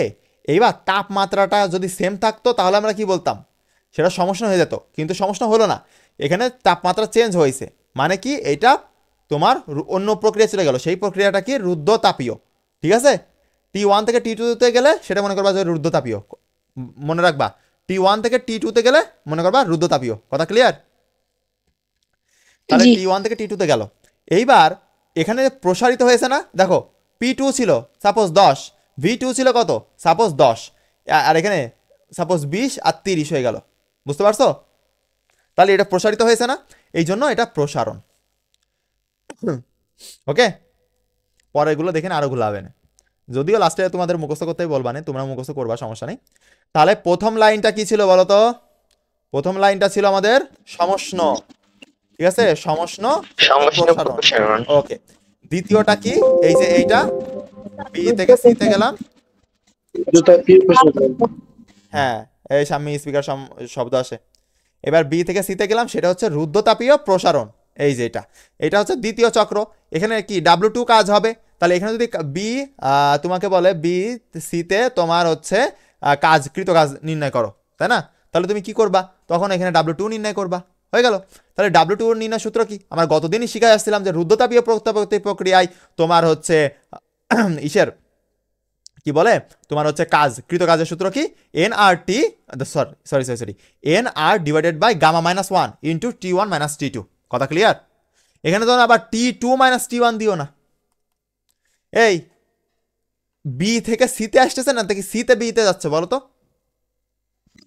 এইবার তাপমাত্রাটা যদি সেম থাকতো তাহলে আমরা কি বলতাম, সেটা সমস্যা হয়ে যেত, কিন্তু সমস্যা হলো না, এখানে তাপমাত্রা চেঞ্জ হয়েছে, মানে কি এটা তোমার অন্য প্রক্রিয়া চলে গেল, সেই প্রক্রিয়াটা কি রুদ্ধতাপীয়। ঠিক আছে, T1 থেকে T2 তে গেলে সেটা মনে করবা যে রুদ্ধতাপীয়, মনে রাখবা, T1 থেকে T2 তে গেলে মনে করবা রুদ্ধতাপীয়। কথা ক্লিয়ার? তাহলে জি। T1 থেকে T2 তে গেল, এইবার এখানে প্রসারিত হয়েছে না, দেখো P2 ছিল সাপোজ 10, V2 ছিল কত, সাপোজ 10, আর এখানে সাপোজ 20 আর 30 হয়ে গেল। বুঝতে পারছো? তাহলে এটা প্রসারিত হয়েছে না, এই জন্য এটা প্রসারণ। ওকে, পরেরগুলো দেখেন, আরো গুলো হবে না, যদিও লাস্টে তোমাদের মুখস্থ করতেই বলবা না, তোমরা মুখস্থ করবা, সমস্যা নেই। তাহলে প্রথম লাইনটা কি ছিল বলো তো? প্রথম লাইনটা ছিল আমাদের সমষ্ণ। ঠিক আছে, সমষ্ণ সমষ্ণ প্রসারণ। প্রসারণ। ওকে, দ্বিতীয়টা কি? এই যে এইটা বি থেকে সি তে গেলাম। হ্যাঁ, এই সামনে স্পিকার শব্দ আসে। এবার বি থেকে সিতে গেলাম, সেটা হচ্ছে রুদ্ধতাপীয় প্রসারণ। এই যে এটা হচ্ছে দ্বিতীয় চক্র, এখানে কি W2 কাজ হবে, তাহলে এখানে যদি বি তোমাকে বলে বি সিতে তোমার হচ্ছে কৃত কাজ নির্ণয় করো, তাই না? তাহলে তুমি কি করবা? তখন এখানে W2 নির্ণয় করবা, হয়ে গেল। তাহলে W2 এর নির্ণয় সূত্র কি? আমরা গতদিনই শিখাই আসছিলাম যে রুদ্ধতাপীয় প্রত্যাবর্তী প্রক্রিয়ায় তোমার হচ্ছে ইসের কি বলে, তোমার হচ্ছে কৃত কাজের সূত্র কি? NRT sorry NR divided by gamma minus 1 into T1 minus T2। কথা ক্লিয়ার? এখানে তো আবার T2 মাইনাস T1 দিও না। এই বি থেকে সিতে আসতেছে না, থেকে সিতে বিতে যাচ্ছে বলো তো?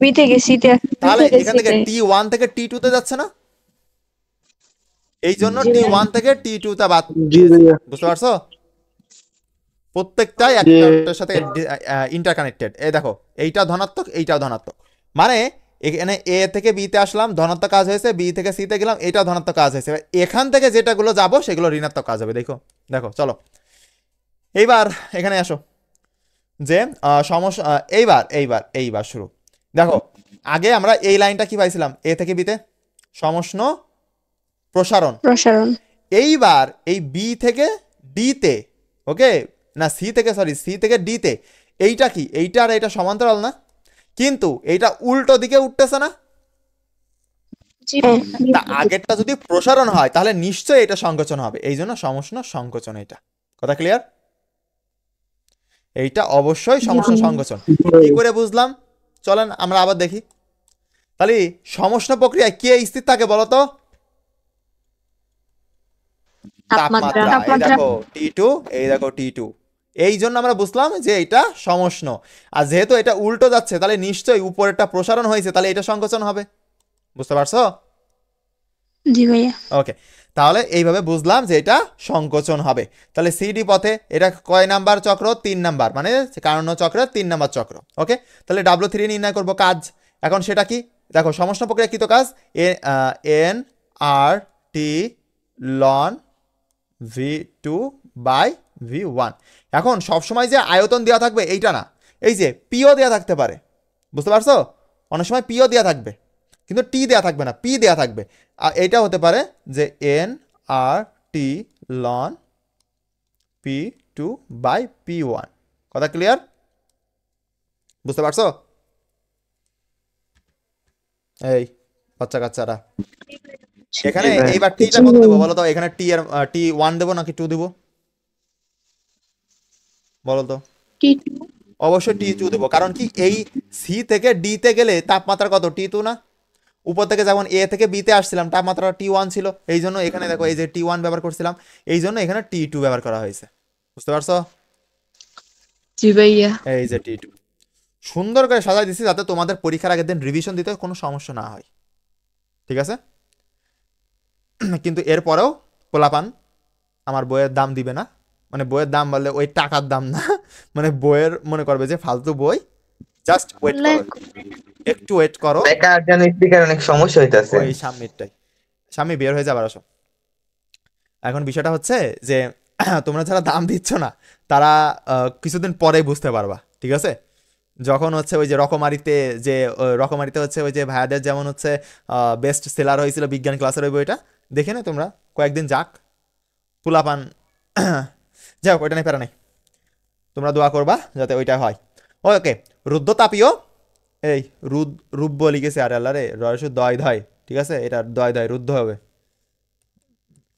বি থেকে সিতে তাহলে এখান থেকে T1 থেকে T2 তে যাচ্ছে না, এই জন্য জি ভাইয়া। T1 থেকে T2 তে বাদ জি দিয়েছে। ভাইয়া। বুঝতে পারছো? প্রত্যেকটাই একটার সাথে ইন্টারকানেক্টেড। এই দেখো, এইটা ধনাত্মক, এইটাও ধনাত্মক, মানে এখানে এ থেকে বিতে আসলাম, ধনাত্মক কাজ হয়েছে, বি থেকে সিতে গেলাম, এটাও ধনাত্মক কাজ হয়েছে। এখান থেকে যেটাগুলো যাবো সেগুলো ঋণাত্মক কাজ হবে। দেখো দেখো, চলো এইবার এখানে আসো যে সমস্যা, এইবার শুরু। দেখো, আগে আমরা এই লাইনটা কি পাইছিলাম? এ থেকে বিতে সমষ্ণ প্রসারণ। প্রসারণ। এইবার এই বি থেকে ডিতে, ওকে না সি থেকে ডিতে, এইটা কি? এইটা আর এইটা সমান্তরাল না, কিন্তু এইটা উল্টো দিকে উঠতেছে না? জি তা আগেরটা যদি প্রসারণ হয় তাহলে নিশ্চয়ই এটা সংকোচন হবে, এই জন্য সমষ্ণ সংকোচন। এটা কথা ক্লিয়ার? এইটা অবশ্যই সমষ্ণ সংকোচন। কি করে বুঝলাম? চলেন আমরা আবার দেখি। তাহলে সমষ্ণ প্রক্রিয়ায় কে স্থির থাকে বলো তো? তাপমাত্রা। এই দেখো T2, এই দেখো T2। এই জন্য আমরা বুঝলাম যে এটা সমষ্ণ। আর যেহেতু এটা উল্টো যাচ্ছে তাহলে নিশ্চয়ই উপরেরটা প্রসারণ হয়েছে, তাহলে এটা সংকোচন হবে। বুঝতে পারছো? জি ভাইয়া। ওকে, তাহলে এইভাবে বুঝলাম যে এটা সংকোচন হবে। তাহলে সিডি পথে এটা কয় নাম্বার চক্র? 3 নাম্বার, মানে কারণ চক্রের 3 নাম্বার চক্র। ওকে, তাহলে W3 নির্ণয় করব কাজ। এখন সেটা কি? দেখো, সমষ্ণ প্রক্রিয়া কৃত কাজ NRT loan V2 by V1। এখন সবসময় যে আয়তন দেওয়া থাকবে এইটা না, এই যে পিও দেওয়া থাকতে পারে। বুঝতে পারছো? অনেক সময় পিও দেওয়া থাকবে, কিন্তু টি দেওয়া থাকবে না, পি দেওয়া থাকবে। আর এইটা হতে পারে যে NRT loan P2 by P1। কথা ক্লিয়ার? বুঝতে পারছো? এই বাচ্চা কাচ্চারা, এখানে এইবার টিটা কত দেবো বলো তো? এখানে T1 দেবো নাকি 2 দেবো বলো তো? T2। অবশ্যই T2 দেবো, কারণ কি এই সি থেকে ডি তে গেলে তাপমাত্রা কত? T2 না? উপর থেকে যেমন এ থেকে বিতে আসছিলাম তাপমাত্রা T1 ছিল, এই জন্য এখানে দেখো এই যে T1 ব্যবহার করছিলাম, এই জন্য এখানে T2 ব্যবহার করা হয়েছে। বুঝতে পারছো? জি ভাইয়া। এই যে T2 সুন্দর করে সাজাই দিছি যাতে তোমাদের পরীক্ষার আগের দিন রিভিশন দিতে কোনো সমস্যা না হয়। ঠিক আছে? কিন্তু এরপরেও পোলাপান আমার বইয়ের দাম দিবে না, মানে বইয়ের দাম বললে ওই টাকার দাম না, মানে বইয়ের মনে করবে যে ফালতু বই। জাস্ট ওয়েট করো, একটু ওয়েট করো। বেকার জন্য স্পিকার অনেক সমস্যা হইতাছে। ওই সামনে বের হয়ে যাবার আসো। এখন বিষয়টা হচ্ছে যে তোমরা যারা দাম দিচ্ছ না তারা কিছুদিন পরে বুঝতে পারবা। ঠিক আছে? যখন হচ্ছে ওই যে রকমারিতে হচ্ছে ওই যে ভাইয়াদের যেমন হচ্ছে বেস্ট সেলার হয়েছিল বিজ্ঞান ক্লাসের ওই বইটা, দেখে না তোমরা কয়েকদিন যাক, পুলাপান যাই হোক, ওইটা নেই, প্যারা নেই, তোমরা দোয়া করবা যাতে ওইটা হয়। ওকে, রুদ্ধতাপীয়, এই রুব্ব লিখেছে, আরে আল্লাহ রে, রয়সু দয় ধয়, ঠিক আছে? এটা দয় রুদ্ধ হবে,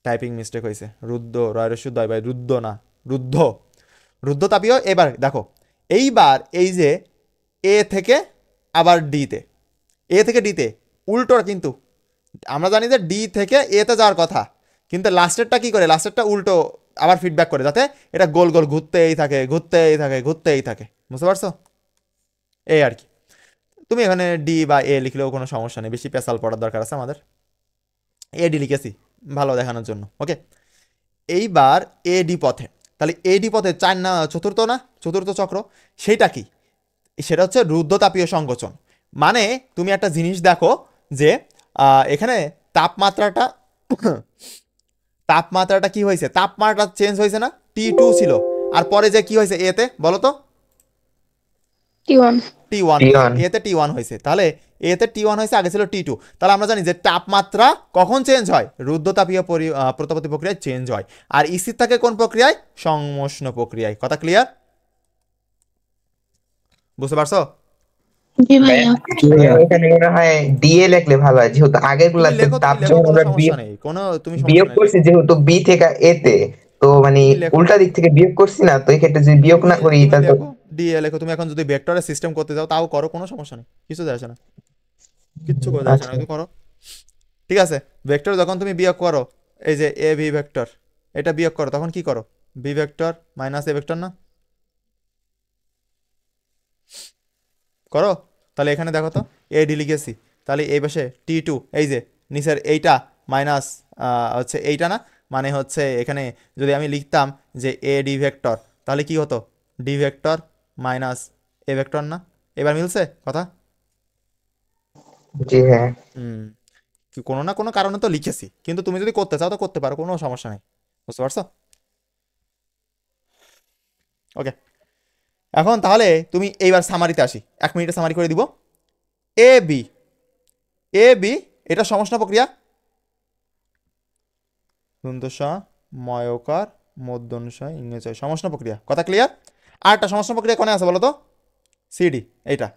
টাইপিং মিস্টেক হয়েছে। রুদ্ধ, রয়সু দয় ভাই, রুদ্ধ না, রুদ্ধতাপীয়। এবার দেখো, এইবার এই যে এ থেকে আবার ডিতে, এ থেকে ডিতে উল্টোর, কিন্তু আমরা জানি যে ডি থেকে এতে যাওয়ার কথা, কিন্তু লাস্টেরটা কি করে? লাস্টেরটা উল্টো আবার ফিডব্যাক করে, যাতে এটা গোল গোল ঘুরতেই থাকে। বুঝতে পারছো? এই আর কি। তুমি এখানে ডি বা এ লিখলেও কোনো সমস্যা নেই, বেশি পেশাল পড়ার দরকার আছে আমাদের। এডি লিখেছি ভালো দেখানোর জন্য। ওকে, এইবার এডি পথে, তাহলে এডি পথে চতুর্থ চক্র, সেইটা কি? সেটা হচ্ছে রুদ্ধতাপীয় সংকোচন। মানে তুমি একটা জিনিস দেখো যে এখানে তাপমাত্রাটা কি হয়েছে? তাপমাত্রা চেঞ্জ হয়েছে না? T2 ছিল, আর পরে যে কি হয়েছে এতে বলো তো? T1। T1, এতে T1 হয়েছে। তাহলে এতে T1 হয়েছে, আগে ছিল T2। তাহলে আমরা জানি যে তাপমাত্রা কখন চেঞ্জ হয়? রুদ্ধতাপীয় প্রতাপাতি প্রক্রিয়ায় চেঞ্জ হয়। আর স্থির থাকে কোন প্রক্রিয়ায়? সংমোষ্ণ প্রক্রিয়ায়। কথা ক্লিয়ার? বুঝতে পারছো? জি ভাইয়া। এখানে মনে হয় ডিএ লিখলে ভালো হয়, যেহেতু আগের তুমি গুলাতে লেখো, তাপ তুমি লেখো, যখন কোনো আমরা সমস্যা নেই, কোনো তুমি সমস্যা বিয়োগ নেই, করছি, লেখো। যেহেতু বি থেকে এতে, তো মানে তুমি লেখো, উল্টা দিক থেকে বিয়োগ করছি না, তো এই ক্ষেত্রে যদি বিয়োগ তুমি না করি তুমি তাহলে তো লেখো, ডিএ লেখো। তুমি এখন যদি ভেক্টরের সিস্টেম করতে যাও তাও করো, কোনো সমস্যা নেই, কিছু যায় আসে না, কিচ্ছু করে যায় আসে না, আচ্ছা। তুমি করো। ঠিক আছে, ভেক্টর যখন তুমি বিয়োগ করো, এই যে এ ভি ভেক্টর, এটা বিয়োগ করো, তখন কি করো? B vector minus A vector না করো? তাহলে এখানে দেখো তো, এ ডি লিখেছি, তাহলে এই পাশে T2, এই যে নিচের এইটা মাইনাস হচ্ছে এইটা না, মানে হচ্ছে এখানে যদি আমি লিখতাম যে এ ডি ভেক্টর, তাহলে কি হতো? D vector minus A vector না? এবার মিলছে কথা? জি হ্যাঁ। হুম, কোনো না কোনো কারণে তো লিখেছি, কিন্তু তুমি যদি করতে চাও তো করতে পারো, কোনো সমস্যা নেই। বুঝতে পারছো? ওকে, এখন তাহলে তুমি এইবার সামারিতে আসি, 1 মিনিটে সামারি করে দিব। এ বি, এ বি এটা সমষ্ণ প্রক্রিয়া, দন্তস ময়কার মধ্যনশয় ইংরেজি সমষ্ণ প্রক্রিয়া। কথা ক্লিয়ার? আর একটা সমষ্ণ প্রক্রিয়া কোনে আছে বলো তো? সিডি, এইটা।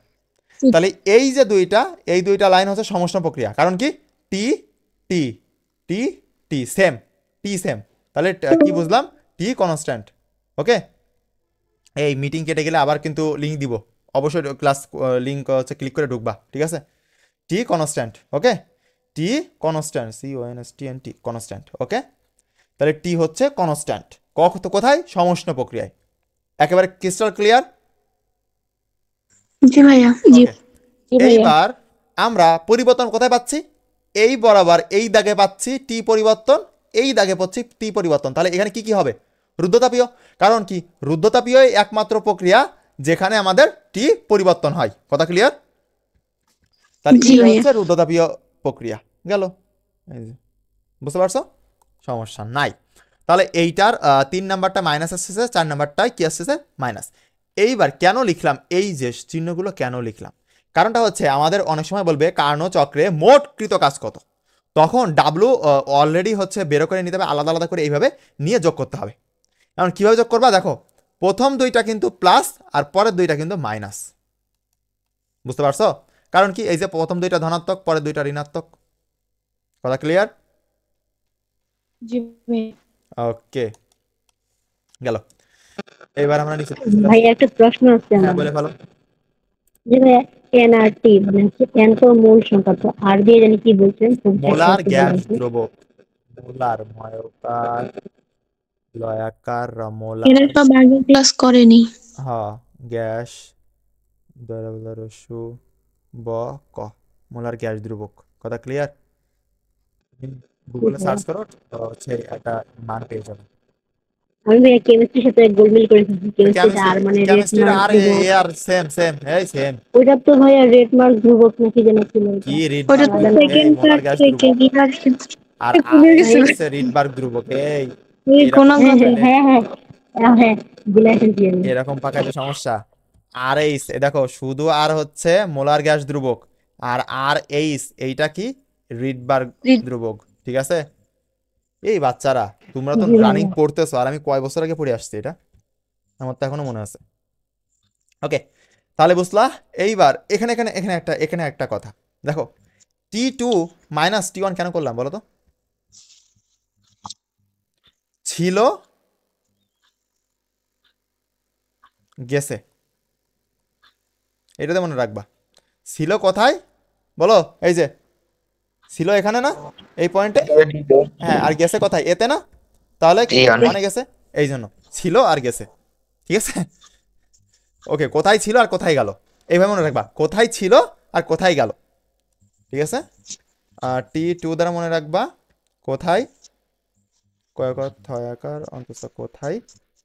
তাহলে এই যে দুইটা, এই দুইটা লাইন হচ্ছে সমষ্ণ প্রক্রিয়া, কারণ কি? টি টি টি টি সেম, টি সেম। তাহলে কি বুঝলাম? টি কনস্ট্যান্ট। ওকে, এই মিটিং কেটে গেলে আবার কিন্তু লিঙ্ক দিব, অবশ্যই ক্লাস লিঙ্ক হচ্ছে ক্লিক করে ঢুকবা, ঠিক আছে? টি কনস্ট্যান্ট, ওকে, টি কনস্ট্যান্ট, CONSTANT কনস্ট্যান্ট, ওকে। তাহলে টি হচ্ছে কনস্ট্যান্ট, কোথায়? সমষ্ণ প্রক্রিয়ায়। একেবারে ক্রিস্টাল ক্লিয়ার? জি ভাইয়া। জি। ওকে, জি ভাইয়া। এইবার আমরা পরিবর্তন কোথায় পাচ্ছি? এই বরাবর এই দাগে পাচ্ছি টি পরিবর্তন, এই দাগে পাচ্ছি টি পরিবর্তন। তাহলে এখানে কি কি হবে? রুদ্ধতাপীয়। কারণ কি? রুদ্ধতাপীয় একমাত্র প্রক্রিয়া যেখানে আমাদের টি পরিবর্তন হয়। কথা ক্লিয়ার? তাহলে জি এটা ভাইয়া। হচ্ছে রুদ্ধতাপীয় প্রক্রিয়া গেল। এই যে, বুঝতে পারছো? সমস্যা নাই। তাহলে এইটার 3 নাম্বারটা মাইনাস আসতেছে, 4 নাম্বারটায় কি আসতেছে? মাইনাস। এইবার কেন লিখলাম এই যে চিহ্নগুলো, কেন লিখলাম? কারণটা হচ্ছে আমাদের অনেক সময় বলবে কার্নো চক্রে মোট কৃত কাজ কত, তখন ডাব্লু অলরেডি হচ্ছে বেরো করে নিতে হবে, আলাদা আলাদা করে এইভাবে নিয়ে যোগ করতে হবে। এখন কিভাবে যোগ করবা? দেখো, প্রথম দুইটা কিন্তু প্লাস আর পরের দুইটা কিন্তু মাইনাস। বুঝতে পারছো? কারণ কি? এই যে প্রথম দুইটা ধনাত্মক, পরের দুইটা ঋণাত্মক। কথা ক্লিয়ার? জি ভাইয়া। ওকে, গেল। এবার আমরা নিচে ভাই একটা প্রশ্ন আছে হ্যাঁ, আমার, বলে ফেলো। যে ভাই এন আর টি মানে হচ্ছে এন তো মূল সংখ্যা, তো আর দিয়ে জানি কি বলছেন? মোলার গ্যাস দ্রবক, মোলার ময়কার লয়াকার মোলার, এরা সব আগের ক্লাস করেনি। হ্যাঁ, গ্যাস দরসু ব ক, মোলার গ্যাস দ্রবক। কথা ক্লিয়ার? গুগলে সার্চ করো, হচ্ছে একটা মান পেয়ে যাবে। আমি ভাই কেমিস্ট্রির সাথে গোলমিল করে ফেলছি, কেমিস্ট্রিতে আর মানে রেড কেমিস্ট্রির মার্ক আর ধ্রুবক, এ আর সেম সেম, এই সেম। ওইটা তো ভাইয়া রেড মার্ক ধ্রুবক নাকি যেন ছিল কি ওইটা। রিডবার্গ ওটা তো ধ্রুবক, এই সেকেন্ড মোলার পার্ট গ্যাস থেকে ধ্রুবক। রিডাকশন আর ভুলে আর গেছি। হচ্ছে রিডবার্গ ধ্রুবক। এই এই এরকম গুণাঙ্ক পাকাইলে, হ্যাঁ হ্যাঁ হ্যাঁ হ্যাঁ ভুলে ফেলছি আমি। এরকম পাকাইলে সমস্যা। আর এইচ দেখো, শুধু আর হচ্ছে মোলার গ্যাস ধ্রুবক, আর এইচ এইটা কি? রিডবার্গ ধ্রুবক। ঠিক আছে? এই বাচ্চারা, তোমরা তো জি রানিং ভাইয়া। পড়তেছো, আর আমি কয় বছর আগে পড়ে আসছি এটা, আমার তো এখনো মনে আছে। ওকে, তাহলে বুঝলা? এইবার এখানে এখানে এখানে একটা কথা দেখো, T2 মাইনাস T1 কেন করলাম বলো তো? ছিল গেছে, এটাতে মনে রাখবা। ছিল কোথায় বলো? এই যে ছিল এখানে না, এই পয়েন্টে। হ্যাঁ, আর গেছে কোথায়? এতে না? তাহলে কি মানে গেছে? এই জন্য ছিল আর গেছে। ঠিক আছে? ওকে, কোথায় ছিল আর কোথায় গেল, এইভাবে মনে রাখবা, কোথায় ছিল আর কোথায় গেল। ঠিক আছে? T2 দ্বারা মনে রাখবা কোথায়, কয়কার থয়াকার অন্তস্থ কোথায়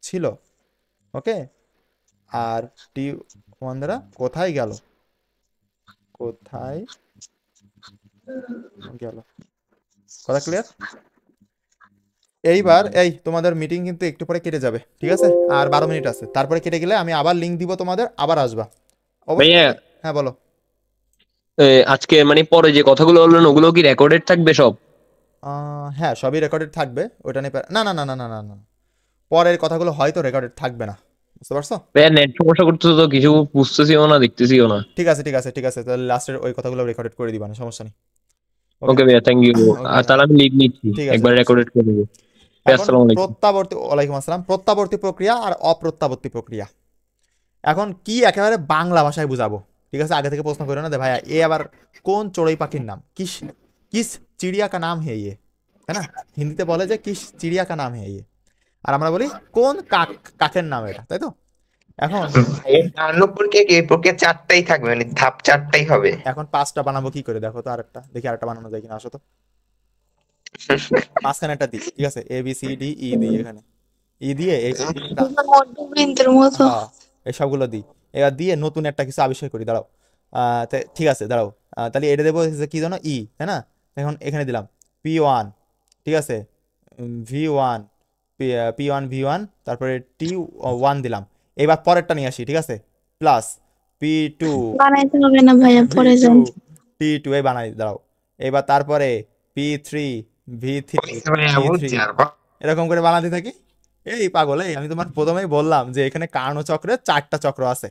ছিল, ওকে। আর T1 দ্বারা কোথায় গেল, কোথায় গেল। কথা ক্লিয়ার? এইবার এই তোমাদের মিটিং কিন্তু একটু পরে কেটে যাবে, ঠিক আছে? আর 12 মিনিট আছে, তারপরে কেটে গেলে আমি আবার লিঙ্ক দিব তোমাদের, আবার আসবা অবশ্যই। ভাইয়া হ্যাঁ বলো। আজকে মানে পরে যে কথাগুলো বললেন ওগুলো কি রেকর্ডেড থাকবে সব? হ্যাঁ, সবই রেকর্ডেড থাকবে, ওইটা নিয়ে না না না না না না না, পরের কথাগুলো হয়তো রেকর্ডেড থাকবে না, বুঝতে পারছো? ভাইয়া নেট সমস্যা করতেছে তো, কিছু বুঝতেছিও না দেখতেছিও না। ঠিক আছে ঠিক আছে ঠিক আছে, তাহলে লাস্টের ওই কথাগুলো রেকর্ডেড করে দিবা না, সমস্যা নেই। ওকে ওকে ভাইয়া, থ্যাংক ইউ। ওকে, আর তাহলে আমি লিভ নিচ্ছি, ঠিক আছে একবার সমস্যা রেকর্ডেড নেই। করে দেবো। ভাই, এখন আসসালামু আলাইকুম। প্রত্যাবর্তী, ওয়ালাইকুম আসসালাম, প্রত্যাবর্তী প্রক্রিয়া আর অপ্রত্যাবর্তী প্রক্রিয়া এখন কি একেবারে বাংলা ভাষায় বুঝাবো, ঠিক আছে? আগে থেকে প্রশ্ন করো না যে ভাইয়া এ আবার কোন চড়ুই পাখির নাম, কিস কিস চিড়িয়া কা নাম হে ইয়ে, তাই না? হিন্দিতে বলে যে কিস চিড়িয়া কা নাম হে ইয়ে, আর আমরা বলি কোন কাকের নাম এটা, তাই তো? এখন বানানোর প্রক্রিয়া কি, এই প্রক্রিয়া 4টাই থাকবে, মানে ধাপ 4টাই হবে? এখন 5টা বানাবো কি করে, দেখো তো আরেকটা, দেখি আরেকটা বানানো যায় কিনা, আসো তো। মাঝখানে একটা দিই, ঠিক আছে, A B C D E দিই, এখানে ই দিয়ে এই মধ্যবিন্দুর মতো। হ্যাঁ এই সবগুলো দিই, এবার দিয়ে নতুন একটা কিছু আবিষ্কার করি, দাঁড়াও। ঠিক আছে দাঁড়াও, তাহলে এটা দেবো হচ্ছে কি জানো, ই, তাই না? এখন এখানে দিলাম P1, ঠিক আছে, V1, P1 V1, তারপরে T1 দিলাম। এবার পরেরটা নিয়ে আসি, ঠিক আছে, প্লাস P2 বানাইতে হবে না ভাইয়া, পরে V2 যান। T2 এই বানাই, দাঁড়াও। এবার তারপরে P3 V3 ভাইয়া T3 বুঝছি আর এরকম করে বানাতে থাকি। এই পাগল, এই আমি তোমার প্রথমেই বললাম যে এখানে কার্ণচক্রে 4টা চক্র আছে।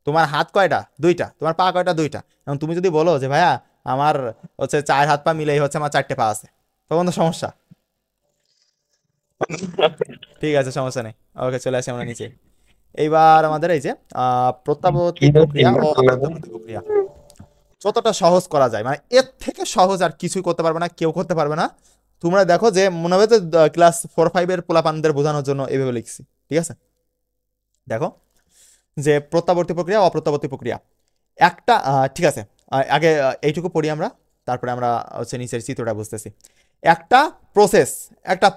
তোমার হাত কয়টা? 2টা। তোমার পা কয়টা? 2টা। এখন তুমি যদি বলো যে ভাইয়া আমার হচ্ছে 4 হাত পা মিলেই হচ্ছে আমার 4টে পা আছে, তখন তো সমস্যা। ঠিক আছে, সমস্যা নেই। ওকে, চলে আসি আমরা নিচে। এইবার আমাদের এই যে প্রত্যাবর্তী প্রক্রিয়া ও অপ্রত্যাবর্তী প্রক্রিয়া যতটা সহজ করা যায়, মানে এর থেকে সহজ আর কিছুই করতে পারবে না, কেউ করতে পারবে না। তোমরা দেখো যে মনে হবে যে ক্লাস 4-5 পোলাপানদের বোঝানোর জন্য এইভাবে লিখছি, ঠিক আছে? দেখো যে প্রত্যাবর্তী প্রক্রিয়া অপ্রত্যাবর্তী প্রক্রিয়া একটা, ঠিক আছে, আগে এইটুকু পড়ি আমরা, তারপরে আমরা হচ্ছে নিচের চিত্রটা বুঝতেছি। একটা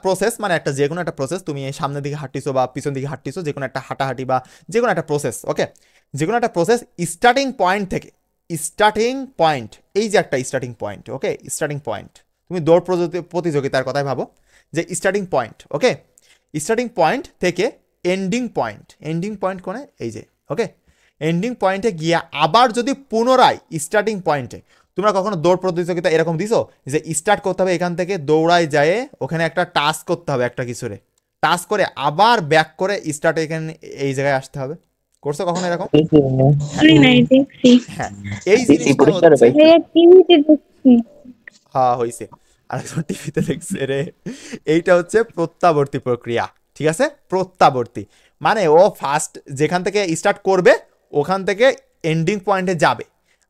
প্রসেস মানে একটা যে কোনো একটা প্রসেস, তুমি এই সামনের দিকে হাঁটতিছো বা পিছন দিকে হাঁটতিছো, যে কোনো একটা হাঁটাহাঁটি বা যে কোনো একটা প্রসেস, ওকে? যে কোনো একটা প্রসেস স্টার্টিং পয়েন্ট থেকে, স্টার্টিং পয়েন্ট, এই যে একটা স্টার্টিং পয়েন্ট, ওকে? স্টার্টিং পয়েন্ট, তুমি দৌড় প্রতিযোগিতার কথাই ভাবো যে স্টার্টিং পয়েন্ট, ওকে? স্টার্টিং পয়েন্ট থেকে এন্ডিং পয়েন্ট কোনে, এই যে, ওকে? এন্ডিং পয়েন্টে গিয়ে আবার যদি পুনরায় স্টার্টিং পয়েন্টে, তোমরা কখনো দৌড় প্রতিযোগিতা এরকম দিছো যে স্টার্ট করতে হবে এখান থেকে, দৌড়ায় যায় ওখানে একটা টাস্ক করতে হবে, একটা কিছুরে টাস্ক করে আবার ব্যাক করে স্টার্ট এখানে এই জায়গায় আসতে হবে? করছো কখনো এরকম? করি নাই, দেখছি। হ্যাঁ, এই জিনিসটা হচ্ছে, ভাইয়া টিভিতে দেখছি। হ্যাঁ হয়েছে, আরেকজন টিভিতে দেখছে রে। এইটা হচ্ছে প্রত্যাবর্তী প্রক্রিয়া, ঠিক আছে? প্রত্যাবর্তী মানে ও ফার্স্ট যেখান থেকে স্টার্ট করবে ওখান থেকে এন্ডিং পয়েন্টে যাবে,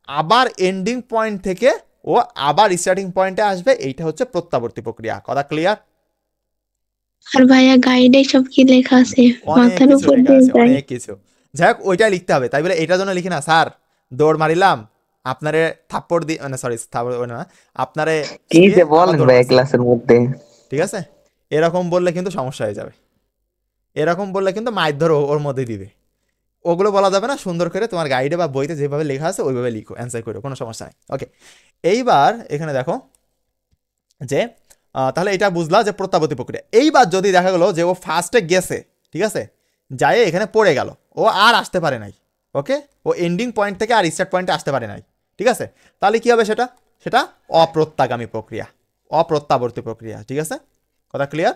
আবার এন্ডিং পয়েন্ট থেকে ও আবার স্টার্টিং পয়েন্টে আসবে, এইটা হচ্ছে প্রত্যাবর্তী প্রক্রিয়া। কথা ক্লিয়ার? আর ভাইয়া গাইডে সব কি লেখা আছে? অনেক মাথার কিছু উপর লেখা দিয়ে আছে, যায়। অনেক কিছু। যাই হোক, ওইটাই লিখতে হবে, তাই বলে এটার জন্য লিখি না স্যার দৌড় মারিলাম আপনারে থাপ্পড় দিয়ে, মানে সরি থাপ্পড় না, আপনারে কি ছুঁয়ে যে আবার বলেন দৌড় ভাই মারছি। ক্লাসের মধ্যে। ঠিক আছে, এরকম বললে কিন্তু সমস্যা হয়ে যাবে, এরকম বললে কিন্তু মারধর ওর মধ্যে দিবে। ওগুলো বলা যাবে না, সুন্দর করে তোমার গাইডে বা বইতে যেভাবে লেখা আছে ওইভাবে লিখো, অ্যান্সার করো, কোনো সমস্যা নেই। ওকে, এইবার এখানে দেখো যে তাহলে এটা বুঝলা যে প্রত্যাবর্তী প্রক্রিয়া। এইবার যদি দেখা গেলো যে ও ফার্স্টে গেছে, ঠিক আছে, যায় এখানে পড়ে গেল, ও আর আসতে পারে নাই, ওকে? ও এন্ডিং পয়েন্ট থেকে আর স্টার্ট পয়েন্টে আসতে পারে নাই, ঠিক আছে? তাহলে কি হবে সেটা? সেটা অপ্রত্যাগামী প্রক্রিয়া, অপ্রত্যাবর্তী প্রক্রিয়া, ঠিক আছে? কথা ক্লিয়ার?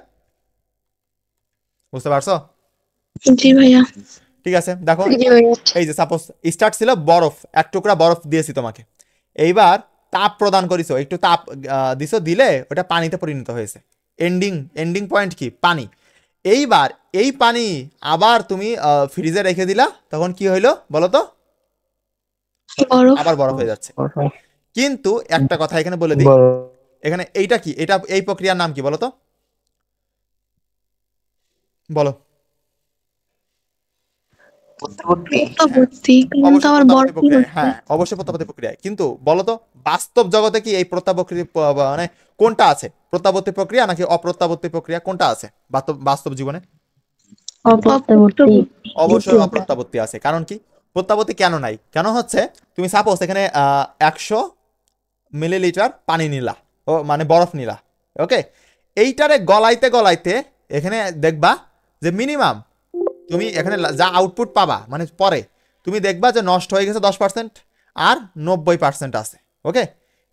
বুঝতে পারছো? জি ভাইয়া। ঠিক আছে, দেখো জি ভাইয়া। এই যে সাপোজ স্টার্ট ছিল বরফ, এক টুকরা বরফ দিয়েছি তোমাকে, এইবার তাপ প্রদান করিছো, একটু তাপ দিছো, দিলে ওটা পানিতে পরিণত হয়েছে। এন্ডিং পয়েন্ট কি? পানি। এইবার এই পানি আবার তুমি ফ্রিজে রেখে দিলা, তখন কি হইলো বলো তো? বরফ। আবার বরফ হয়ে যাচ্ছে। কিন্তু একটা কথা এখানে বলে দিই, এখানে এইটা কি, এটা এই প্রক্রিয়ার নাম কি বলো তো? বলো। প্রত্যাবর্তী, কারণ তো অবশ্যই আবার প্রত্যাবর্তী বরফই প্রক্রিয়া, হচ্ছে। হ্যাঁ অবশ্যই প্রত্যাবর্তী প্রক্রিয়া। কিন্তু বলো তো বাস্তব জগতে কি এই প্রত্যাবর্তী মানে কোনটা আছে, প্রত্যাবর্তী প্রক্রিয়া নাকি অপ্রত্যাবর্তী প্রক্রিয়া, কোনটা আছে বাস্তব জীবনে? অপ্রত্যাবর্তী। অবশ্যই অপ্রত্যাবর্তী আছে। কারণ কি প্রত্যাবর্তী কেন নাই? কেন হচ্ছে তুমি সাপোজ এখানে 100 মিলিলিটার পানি নিলা, ও মানে বরফ নিলা, ওকে? এইটারে গলাইতে গলাইতে এখানে দেখবা যে মিনিমাম তুমি এখানে যা আউটপুট পাবা, মানে পরে তুমি দেখবা যে নষ্ট হয়ে গেছে 10%, আর 90% আছে, ওকে?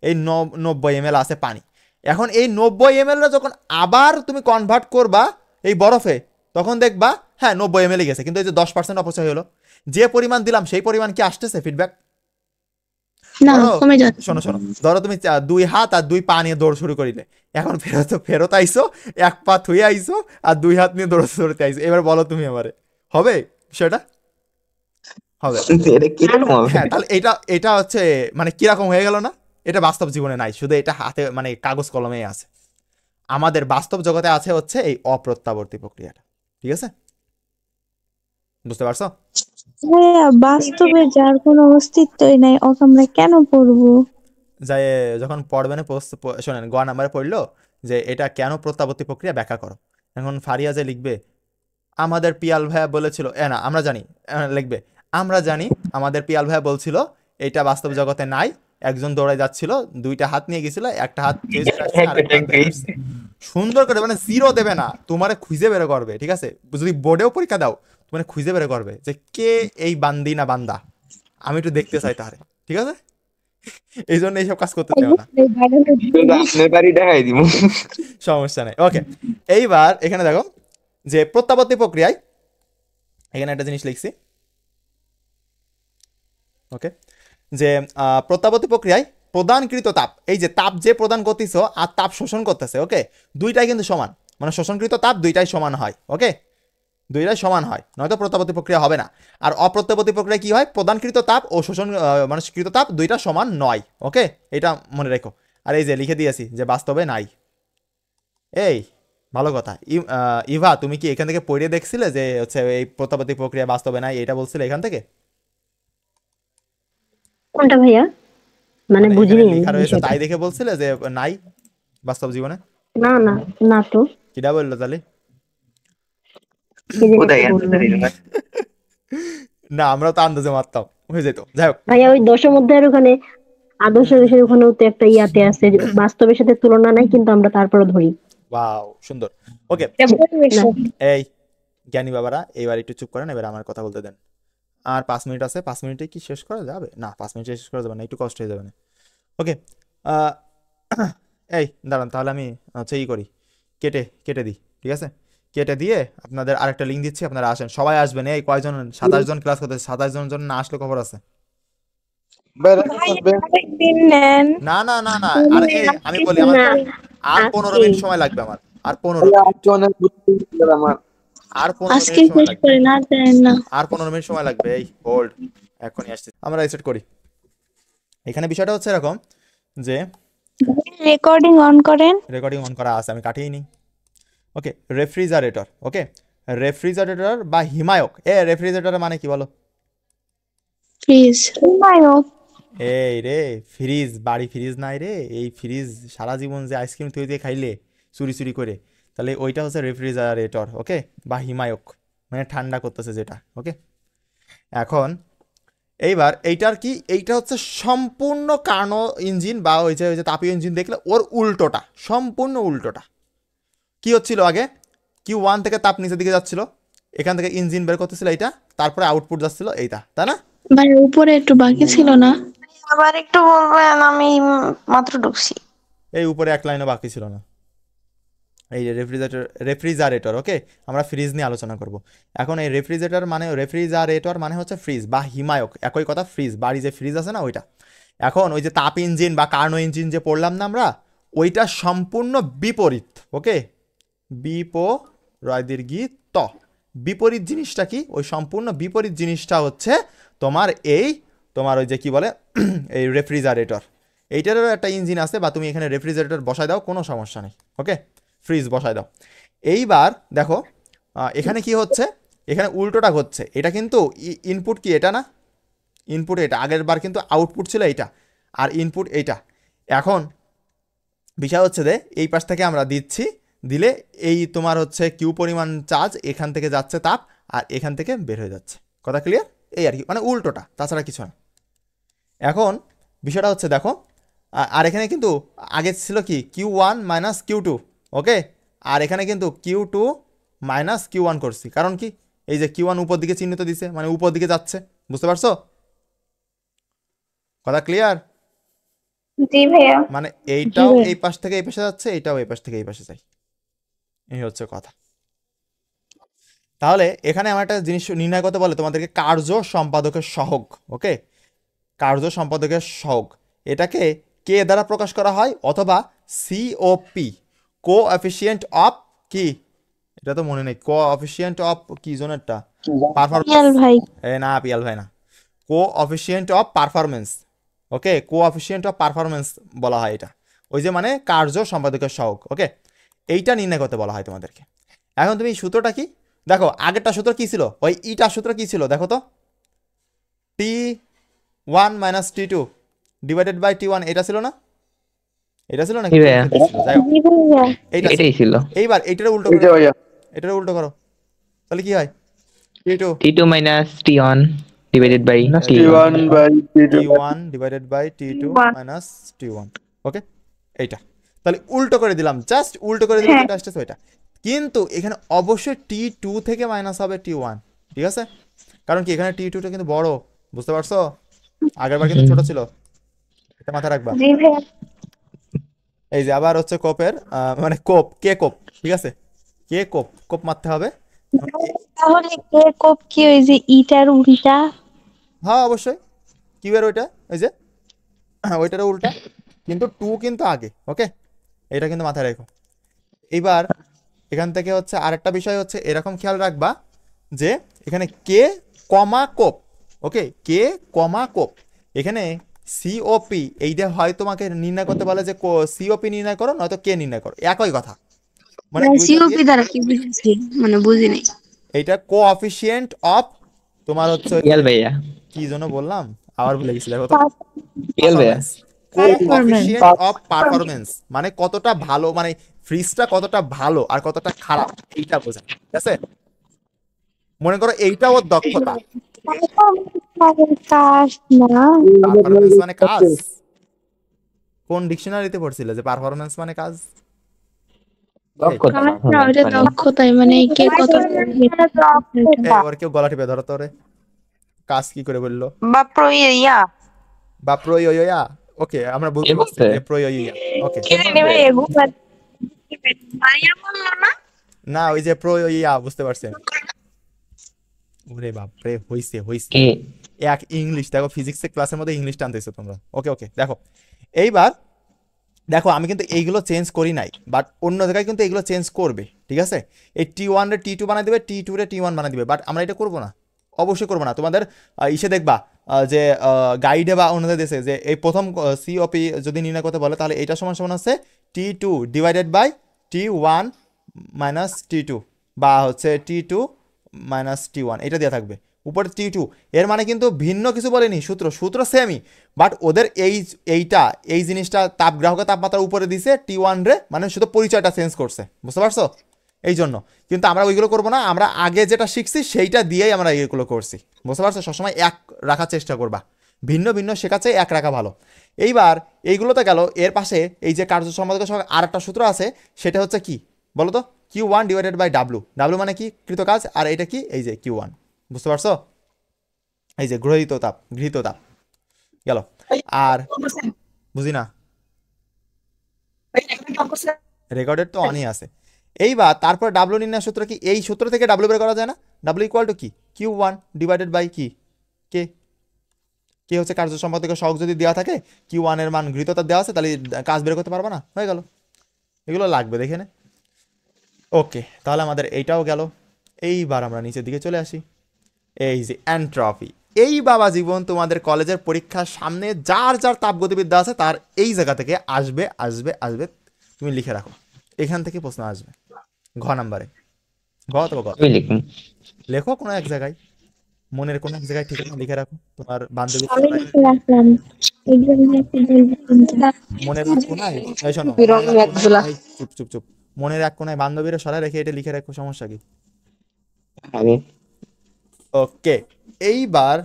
এই 90 ml আছে পানি। এখন এই 90 ml যখন আবার তুমি কনভার্ট করবা এই বরফে, তখন দেখবা হ্যাঁ 90 ml গেছে, কিন্তু এই যে 10% অপচয় হলো। যে পরিমাণ দিলাম সেই পরিমাণ কি আসতেছে ফিডব্যাক? না, ধরো কমে যাচ্ছে। শোনো ধরো তুমি 2 হাত আর 2 পা নিয়ে দৌড় শুরু করিলে, এখন ফেরত আইসো, 1 পা থুয়ে আইসো আর 2 হাত নিয়ে দৌড়তে আইসো। এবার বলো তুমি আমারে, হবে বিষয়টা? হবে। এটা কিরকম হবে? হ্যাঁ, তাহলে এটা হচ্ছে মানে কিরকম হয়ে গেল না? এটা বাস্তব জীবনে নাই, শুধু এটা হাতে মানে কাগজ কলমে আছে। আমাদের বাস্তব জগতে আছে হচ্ছে এই অপ্রত্যাবর্তী প্রক্রিয়াটা, ঠিক আছে? বুঝতে পারছো? ভাইয়া বাস্তবে যার কোনো অস্তিত্বই নাই ওকে আমরা কেন পড়বো? যাই যখন পড়বে না শোনেন, গ নাম্বারে পড়লো যে এটা কেন প্রত্যাবর্তী প্রক্রিয়া ব্যাখ্যা করো। এখন ফারিয়া যে লিখবে আমাদের পিয়াল ভাইয়া বলেছিল, না আমরা জানি, লিখবে আমরা জানি আমাদের পিয়াল ভাইয়া বলছিল এটা বাস্তব জগতে নাই। একজন দৌড়ে যাচ্ছিল, 2টা হাত নিয়ে গেছিল, একটা হাত সুন্দর করে মানে জিরো দেবে না, তোমারে খুঁজে বের করবে, ঠিক আছে? যদি বোর্ডেও পরীক্ষা দাও তোমার খুঁজে বের করবে যে কে এই বান্দি না বান্দা, আমি একটু দেখতে চাই তাহলে, ঠিক আছে? এই জন্য এইসব কাজ করতে চাও না, আপনার বাড়ি দেখাই দিব। সমস্যা নেই। ওকে, এইবার এখানে দেখো যে প্রত্যাবর্তী প্রক্রিয়ায় এখানে একটা জিনিস লিখছি, ওকে, যে প্রত্যাবর্তী প্রক্রিয়ায় প্রদানকৃত তাপ, এই যে তাপ যে প্রদান করতেছ আর তাপ শোষণ করতেছে, ওকে, দুইটাই কিন্তু সমান, মানে শোষণকৃত তাপ দুইটাই সমান হয়, ওকে, দুইটাই সমান হয়, নয়তো প্রত্যাবর্তী প্রক্রিয়া হবে না। আর অপ্রত্যাবর্তী প্রক্রিয়া কি হয়? প্রদানকৃত তাপ ও শোষণ মানে কৃত তাপ দুইটা সমান নয়, ওকে, এটা মনে রেখো। আর এই যে লিখে দিয়েছি যে বাস্তবে নাই। এই ভালো কথা। ইভা, তুমি কি এখান থেকে পড়ে দেখছিলে যে হচ্ছে এই প্রত্যাবর্তী প্রক্রিয়া বাস্তবে নাই, এটা বলছিলে এখান থেকে? কোনটা ভাইয়া? মানে মানে বুঝিনি এখানে আমি লেখা রয়েছে বিষয়টা। তাই দেখে বলছিলে যে নাই বাস্তব জীবনে? না না, না তো। কিটা বললো তাহলে? কি যেন কোথায় একটা answer বললো। দিল না? না, আমরা তো আন্দাজে মারতাম, হয়ে যেত। যাই হোক, ভাইয়া ওই দশম অধ্যায়ের ওখানে আদর্শ দেশের ওখানেও তো একটা ইয়াতে আছে যে বাস্তবের সাথে তুলনা নাই, কিন্তু আমরা তারপরে ধরি। ওয়াও সুন্দর। ওকে, না, এই জ্ঞানী বাবারা এবার একটু চুপ করেন, এবার আমার কথা বলতে দেন। আর 5 মিনিট আছে, 5 মিনিটে কি শেষ করা যাবে? না, 5 মিনিটে শেষ করা যাবে না, একটু কষ্ট হয়ে যাবে না। ওকে, এই দাঁড়ান, তাহলে আমি হচ্ছে করি, কেটে দিই, ঠিক আছে? কেটে দিয়ে আপনাদের আরেকটা লিঙ্ক দিচ্ছি, আপনারা আসেন, সবাই আসবেন। এই কয়জন? 27 জন ক্লাস করতে, 27 জন জন না আসলে খবর আছে। আরেকদিন নেন। না না না না, আর এই আমি বলি আমার না, আর 15 মিনিট সময় লাগবে আমার, আর 15 মিনিট, আর 15 আজকে মিনিট সময় শেষ লাগবে, করে না দেন না। আর 15 মিনিট সময় লাগবে। এই হোল্ড, এখনই আসছে, আমরা রিসেট করি। এখানে বিষয়টা হচ্ছে এরকম যে রেকর্ডিং অন করেন। রেকর্ডিং অন করা আছে, আমি কাটিয়ে নিই। ওকে, রেফ্রিজারেটর, ওকে, রেফ্রিজারেটর বা হিমায়ক। রেফ্রিজারেটর মানে কি বলো? প্লিজ। হিমায়ক। এই রে ফ্রিজ, বাড়ি ফ্রিজ নাই রে, এই ফ্রিজ সারা জীবন যে আইসক্রিম তৈরি দিয়ে খাইলে চুরি চুরি করে, তাহলে ওইটা হচ্ছে রেফ্রিজারেটর, ওকে, বা হিমায়ক, মানে ঠান্ডা করতেছে যেটা, ওকে। এখন এইবার এইটার কি, এইটা হচ্ছে সম্পূর্ণ কার্নো ইঞ্জিন বা ওই যে তাপীয় ইঞ্জিন দেখলে ওর উল্টোটা, সম্পূর্ণ উল্টোটা। কি হচ্ছিল আগে? Q1 থেকে তাপ নিচের দিকে যাচ্ছিল, এখান থেকে ইঞ্জিন বের করতেছিল এইটা, তারপরে আউটপুট যাচ্ছিল এইটা, তাই না? ভাই উপরে একটু বাকি ছিল না? আবার একটু বলবেন, আমি মাত্র ঢুকছি। এই উপরে এক লাইনও বাকি ছিল না। এই রেফ্রিজারেটর, ওকে, আমরা ফ্রিজ নিয়ে আলোচনা করব এখন। এই রেফ্রিজারেটর মানে হচ্ছে ফ্রিজ বা হিমায়ক, একই কথা, ফ্রিজ, বাড়ি যে ফ্রিজ আছে না ওইটা। এখন ওই যে তাপ ইঞ্জিন বা কার্নো ইঞ্জিন যে পড়লাম না আমরা, ওইটা সম্পূর্ণ বিপরীত, ওকে, বিপরীত। বিপরীত জিনিসটা কি? ওই সম্পূর্ণ বিপরীত জিনিসটা হচ্ছে তোমার ওই যে কি বলে এই রেফ্রিজারেটর। এইটারও একটা ইঞ্জিন আছে, বা তুমি এখানে রেফ্রিজারেটর বসায় দাও, কোনো সমস্যা নেই, ওকে, ফ্রিজ বসায় দাও। এইবার দেখো এখানে কি হচ্ছে, এখানে উল্টোটা হচ্ছে। এটা কিন্তু ইনপুট কি এটা না, ইনপুট এটা, আগের বার কিন্তু আউটপুট ছিল এইটা, আর ইনপুট এইটা। এখন বিষয় হচ্ছে যে এই পাশ থেকে আমরা দিলে এই তোমার হচ্ছে কিউ পরিমাণ চার্জ এখান থেকে যাচ্ছে তাপ, আর এখান থেকে বের হয়ে যাচ্ছে। কথা ক্লিয়ার? এই আর কি, মানে উল্টোটা, তাছাড়া কিছু না। এখন বিষয়টা হচ্ছে দেখো, আর এখানে কিন্তু আগে ছিল কি Q1 মাইনাস Q2, ওকে, আর এখানে কিন্তু Q2 মাইনাস Q1 করছি, কারণ কি এই যে Q1 উপর দিকে চিহ্নিত দিছে, মানে উপর দিকে যাচ্ছে, বুঝতে পারছো? কথা ক্লিয়ার? জি ভাইয়া। মানে এইটাও ভাইয়া। এই পাশ থেকে এই পাশে যাচ্ছে, এইটাও এই পাশ থেকে এই পাশে যায়, এই হচ্ছে কথা। তাহলে এখানে আমার একটা জিনিস নির্ণয় করতে বলে তোমাদেরকে কার্য সম্পাদকের সহগ। ওকে, কার্য সম্পাদকের সহগ এটাকে কে দ্বারা প্রকাশ করা হয়, অথবা সিওপি, কোএফিসিয়েন্ট অফ কি, এটা তো মনে নেই, কোএফিসিয়েন্ট অফ কি জোনেরটা, পারফরমেন্স। পিয়াল ভাই। না পিয়াল ভাই না, coefficient of performance. Okay, coefficient of performance বলা হয় এটা, ওই যে মানে কার্য সম্পাদকের সহগ। ওকে, এইটা নির্ণয় করতে বলা হয় তোমাদেরকে। এখন তুমি সূত্রটা কি দেখো, আগেরটা সূত্র কি ছিল, ওই ইটার সূত্র কি ছিল দেখো তো, T1 minus T2 divided by T1, এটা ছিল না, এটা ছিল না জি ভাইয়া। যাই হোক, জি ভাইয়া। এইটা ছিল। এটাই ছিল। এইবার এইটারে উল্টো করো, এটারে উল্টো করো, তাহলে কি হয়, T2 T2 minus T1 divided by T1 T1. T1 divided by T2 minus T1। Okay, এইটা তাহলে উল্টো করে দিলাম, জাস্ট উল্টো করে দিলাম, এটা আসছে এটা। কিন্তু এখানে অবশ্যই T2 থেকে মাইনাস হবে T1, ঠিক আছে? কারণ কি এখানে T2 টা কিন্তু বড়, বুঝতে পারছো? আগের বার কিন্তু ছোট ছিল, এটা মাথায় রাখবা। জি ভাইয়া। এই যে আবার হচ্ছে কোপের মানে কোপ, কে কোপ, ঠিক আছে, কে কোপ, কোপ মারতে হবে। তাহলে কে কোপ কি ওই যে ইটার উল্টা? হ্যাঁ অবশ্যই, কিউয়ের ওইটা, ওই যে ওইটারও উল্টা, কিন্তু 2 কিন্তু আগে। ওকে, এটা কিন্তু মাথায় রেখো। এইবার এখান থেকে হচ্ছে আরেকটা বিষয় হচ্ছে এরকম খেয়াল রাখবা যে এখানে কে কমা কোপ, ওকে, কে কমা কোপ, এখানে সিওপি, এইটা হয় তোমাকে নির্ণয় করতে বলে যে সিওপি নির্ণয় করো, নয়তো কে নির্ণয় করো, একই কথা। মানে দুইটা সিওপি দিয়ে, দ্বারা কি বুঝেছি মানে বুঝি নাই। এইটা কোঅফিসিয়েন্ট অফ তোমার হচ্ছে ওই যে, PL ভাইয়া। কি জন্য বললাম আবার ভুলে গেছি, দেখো তো, PL ভাইয়া। পারফরমেন্স, কোঅফিসিয়েন্ট অফ পারফরমেন্স, মানে কতটা ভালো, মানে ফ্রিজটা কতটা ভালো আর কতটা খারাপ, এইটা বোঝায়, ঠিক আছে? মনে করো এইটা ওর দক্ষতা, কাজ না। পারফরমেন্স মানে কাজ। কোন ডিকশনারিতে পড়ছিলে যে পারফরমেন্স মানে কাজ? দক্ষতা কাজ না, performance ওটা মানে। দক্ষতাই মানে কে কত ওর কেউ গলা টিপে ধরো তো ওরে, কাজ কি করে বললো, ইয়া বা প্রয়োয়া। ওকে, আমরা বুঝতে কে পারছি বলছে? যে প্রয়োয়া। ওকে, মারিয়া বললো না? না ওই যে প্রয়োয়া, বুঝতে পারছি আমি। ওরে বাপরে, হইছে হইছে, কে? এক ইংলিশ দেখো, ফিজিক্সের ক্লাসের মধ্যে ইংলিশ টানতেছো তোমরা। ওকে ওকে, দেখো এইবার দেখো আমি কিন্তু এইগুলো চেঞ্জ করি নাই, বাট অন্য জায়গায় কিন্তু এগুলো চেঞ্জ করবে, ঠিক আছে? এই T1 রে T2 বানাই দিবে, T2 রে T1 বানাই দিবে, বাট আমরা এটা করবো না, অবশ্যই করবো না। তোমাদের ইসে দেখবা যে গাইডে বা অন্যদের দেশে যে এই প্রথম সিওপি যদি নির্ণয় করতে বলে, তাহলে এটা সমান সমান হচ্ছে T2 divided by T1 minus T2, বা হচ্ছে T2 মাইনাস T1, এটা দেওয়া থাকবে উপরে T2। এর মানে কিন্তু ভিন্ন কিছু বলেনি, সূত্র সূত্র সেমই, বাট ওদের এই জিনিসটা তাপগ্রাহকের তাপমাত্রার উপরে দিছে T1 রে, মানে শুধু পরিচয়টা চেঞ্জ করছে, বুঝতে পারছো? এই জন্য কিন্তু আমরা ওইগুলো করবো না, আমরা আগে যেটা শিখছি সেইটা দিয়েই আমরা এইগুলো করছি, বুঝতে পারছো? সবসময় এক রাখার চেষ্টা করবা, ভিন্ন ভিন্ন শেখার চেয়ে এক রাখা ভালো। এইবার এইগুলোতে গেল, এর পাশে এই যে কার্য সম্পাদকের সঙ্গে আর একটা সূত্র আছে, সেটা হচ্ছে কি বলো তো, Q1 divided by W, W মানে কি, কৃত কাজ, আর এটা কি, এই যে Q1, বুঝতে পারছো? এই যে গৃহীত তাপ গেল, আর বুঝি না, রেকর্ডেড তো অনই আছে। এইবার তারপর ডাব্লু নির্ণয় সূত্র কি, এই সূত্র থেকে ডাব্লু বের করা যায় না, ডাব্লু ইকুয়াল টু কি, Q1 ডিভাইডেড বাই কি, কে, কে হচ্ছে কার্য সম্পাদকের সহগ যদি দেওয়া থাকে, Q1 এর মান গৃহীততা দেওয়া আছে, তাহলে কাজ বের করতে পারবা না, হয়ে গেল। এগুলো লাগবে দেখে নে। ওকে, তাহলে আমাদের এইটাও গেল। এইবার আমরা নিচের দিকে চলে আসি, এই যে এন্ট্রপি। এই বাবা জীবন, তোমাদের কলেজের পরীক্ষার সামনে যার যার তাপগতিবিদ্যা আছে তার এই জায়গা থেকে আসবে আসবে আসবে, তুমি লিখে রাখো, এখান থেকে প্রশ্ন আসবে ঘ নাম্বারে, ঘ অথবা গ, আমি লিখুন। লেখো কোনো এক জায়গায়, মনের কোনো এক জায়গায় ঠিকানা লিখে রাখো, তোমার বান্ধবী আমি লিখে রাখলাম। এগুলো লিখে বলবো কিন্তু। মনের এক কোনায়, এই শোনো, এই চুপ চুপ চুপ, মনের এক কোনায় বান্ধবীরা সরাই রেখে এটা লিখে রাখো, সমস্যা কি? আমি ওকে, এইবার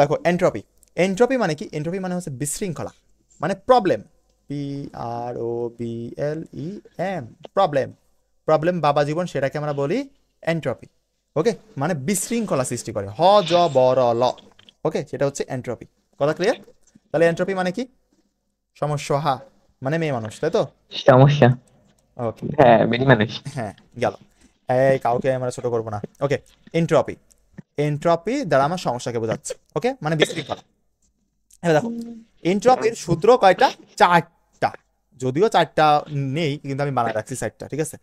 দেখো এন্ট্রপি। এন্ট্রপি মানে কি, এন্ট্রপি মানে হচ্ছে বিশৃঙ্খলা, মানে প্রবলেম, PROBLEM, প্রবলেম বাবা জীবন, সেটাকে আমরা বলি এন্ট্রপি। ওকে, মানে বিশৃঙ্খলা সৃষ্টি করে, হ জ ব র ল, ওকে, সেটা হচ্ছে এন্ট্রপি। কথা ক্লিয়ার? তাহলে এন্ট্রপি মানে কি? সমস্যা মানে মেয়ে মানুষ, তাই তো? সমস্যা। ওকে, হ্যাঁ, বেরি মানুষ। হ্যাঁ গেল। এই কাউকে আমরা ছোট করবো না। ওকে, এন্ট্রপি, এন্ট্রপি দ্বারা আমার সমস্যাকে বোঝাচ্ছে। ওকে, মানে বিশৃঙ্খলা। এবার দেখো এন্ট্রপির সূত্র কয়টা? 4টা, যদিও 4টা নেই কিন্তু আমি বানায় রাখছি 4টা, ঠিক আছে?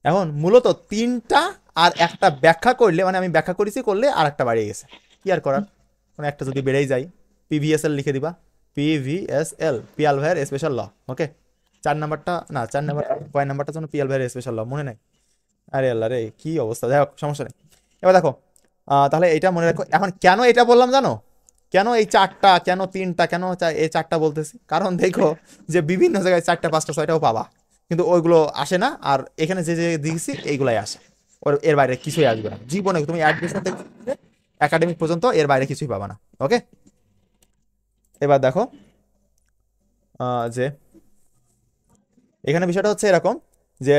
এখন মূলত 3টা আর একটা ব্যাখ্যা করলে, মানে আমি ব্যাখ্যা করেছি করলে আর একটা বাড়িয়ে গেছে, কি আর করার, মানে একটা যদি বেড়েই যায়, পিভিএসএল লিখে দিবা, পিভিএসএল, পিয়াল ভাইয়ের স্পেশাল ল। ওকে, 4 নাম্বারটা না, 4 নাম্বার কয় নাম্বারটার জন্য পিয়াল ভাইয়ের স্পেশাল ল মনে নাই? আরে আল্লাহ রে, কি অবস্থা, যাই হোক সমস্যা নেই। এবার দেখো তাহলে এটা মনে রাখো। এখন কেন এটা বললাম জানো? কেন এই 4টা, কেন 3টা, কেন এই 4টা বলতেছি? কারণ দেখো যে বিভিন্ন জায়গায় 4টা 5টা 6টাও পাবা, কিন্তু ওইগুলো আসে না। আর এখানে যে যে দিয়েছি এইগুলাই আসে, এর বাইরে কিছুই আসবে না জীবনে। তুমি অ্যাডমিশন থেকে একাডেমিক পর্যন্ত এর বাইরে কিছুই পাবা না। ওকে, এবার দেখো যে এখানে বিষয়টা হচ্ছে এরকম যে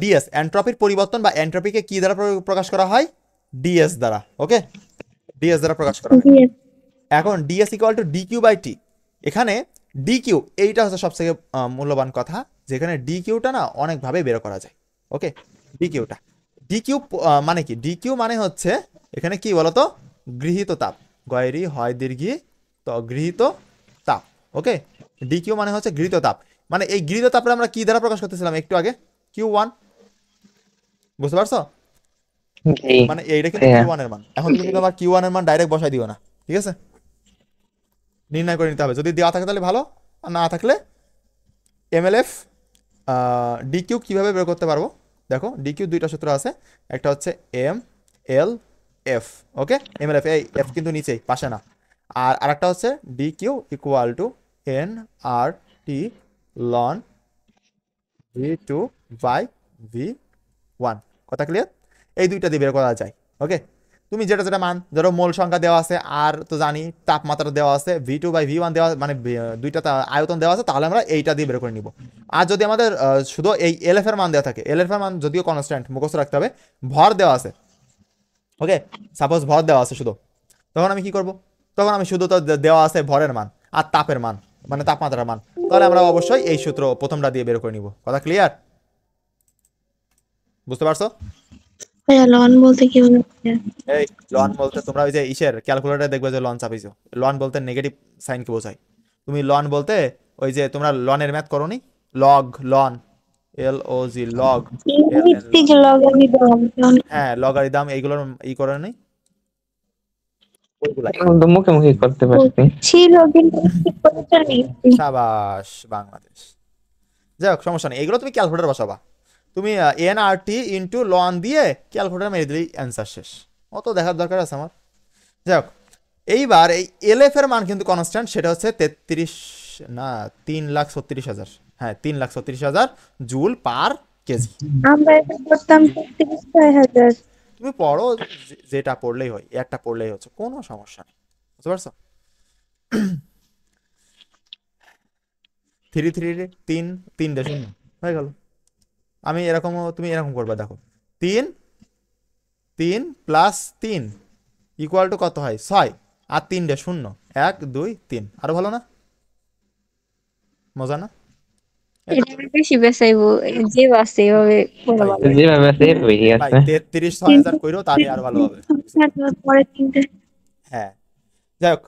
ডিএস এন্ট্রপির পরিবর্তন বা এন্ট্রপিকে কি দ্বারা প্রকাশ করা হয়? ডিএস দ্বারা। ওকে, ডিএস দ্বারা প্রকাশ করা হয়। এখন dS equal to dQ by T. এখানে ডিকিউ এইটা হচ্ছে সবথেকে মূল্যবান কথা, যেখানে ডিকিউটা না অনেকভাবে বের করা যায়। ওকে, ডিকিউটা, ডিকিউ মানে কি? ডিকিউ মানে হচ্ছে এখানে কি বলতো? গৃহীত তাপ, গয়রি হয় দীর্ঘি, তো গৃহীত তাপ। ওকে, ডিকিউ মানে হচ্ছে গৃহীত তাপ। মানে এই গৃহীত তাপটা আমরা কি দ্বারা প্রকাশ করতেছিলাম একটু আগে? Q1, বুঝতে পারছো? জি। মানে এইটা কিন্তু হ্যাঁ। Q1 এর মান। এখন তুমি কিন্তু আবার Q1 এর মান ডাইরেক্ট বসাই দিও না, ঠিক আছে? নির্ণয় করে নিতে হবে, যদি দেওয়া থাকে তাহলে ভালো, আর না থাকলে এমএলএফ ডিকিউ কিভাবে বের করতে পারবো? দেখো ডিকিউ দুইটা সূত্র আছে, একটা হচ্ছে এম এল এফ। ওকে, এমএলএফ, এই এফ কিন্তু নিচেই, পাশে না। আর আরেকটা হচ্ছে dQ equal to N R T ln V2 by V1। কথা ক্লিয়ার? এই দুইটা দিয়ে বের করা যায়। ওকে, তুমি যেটা যেটা মান, ধরো মোল সংখ্যা দেওয়া আছে, আর তো জানি তাপমাত্রা দেওয়া আছে, V2 বাই V1 দেওয়া, মানে দুইটা আয়তন দেওয়া আছে, তাহলে আমরা এইটা দিয়ে বের করে নিব। আর যদি আমাদের শুধু এই এলএফ এর মান দেওয়া থাকে, এলএফ এর মান যদিও কনস্ট্যান্ট, মুখস্থ রাখতে হবে, ভর দেওয়া আছে। ওকে, সাপোজ ভর দেওয়া আছে শুধু, তখন আমি কি করব? তখন আমি শুধু তো দেওয়া আছে ভরের মান আর তাপের মান, মানে তাপমাত্রার মান, তাহলে আমরা অবশ্যই এই সূত্র প্রথমটা দিয়ে বের করে নিব। কথা ক্লিয়ার? বুঝতে পারছো? ভাইয়া লন বলতে কি বোঝাচ্ছে? এই লন বলতে তোমরা ওই যে ইসের ক্যালকুলেটরে দেখবে যে লন চাপিয়েছো, লন বলতে নেগেটিভ সাইনকে বোঝায়। তুমি লন বলতে ওই যে তোমরা লনের ম্যাথ করোনি, log, ln, LOG, log, English থেকে লগারিদম। হ্যাঁ লগারিদম, এইগুলোর ই করে নেই ওইগুলাই। কিন্তু মুখে মুখে করতে পারছি। ছিল কিন্তু ঠিক করে চলে গেছে। সাবাস বাংলাদেশ। যাই হোক সমস্যা নেই, এগুলো তুমি ক্যালকুলেটর বসাবা। তুমি NRT ইন্টু লন দিয়ে ক্যালকুলেটর মেরে দিলেই অ্যান্সার শেষ, অত দেখার দরকার আছে আমার? যাই হোক, এইবার এই এলএফ এর মান কিন্তু কনস্ট্যান্ট, সেটা হচ্ছে 3,36,000, হ্যাঁ 3,36,000 জুল পার কেজি। আমরা এটা করতাম 36,000। তুমি পড়ো, যেটা পড়লেই হয়, একটা পড়লেই হচ্ছে, কোনো সমস্যা নেই। বুঝতে পারছো? 3 3 3 3 শূন্য হয়ে গেল। আমি এরকম, তুমি এরকম করবা, দেখো 3 3 প্লাস 3 ইকুয়াল টু কত হয়? 6, আর 3 শূন্য, 1 2 3। আরো ভালো না? মজা না? এটা বেশি বেসাইবো, যে বাসে এভাবে বলা ভালো। যেভাবে আছে এভাবেই ভাই আছে। 33,000 কইরো, তাহলে আরো ভালো হবে। পরে তিনটে হ্যাঁ, যাই হোক,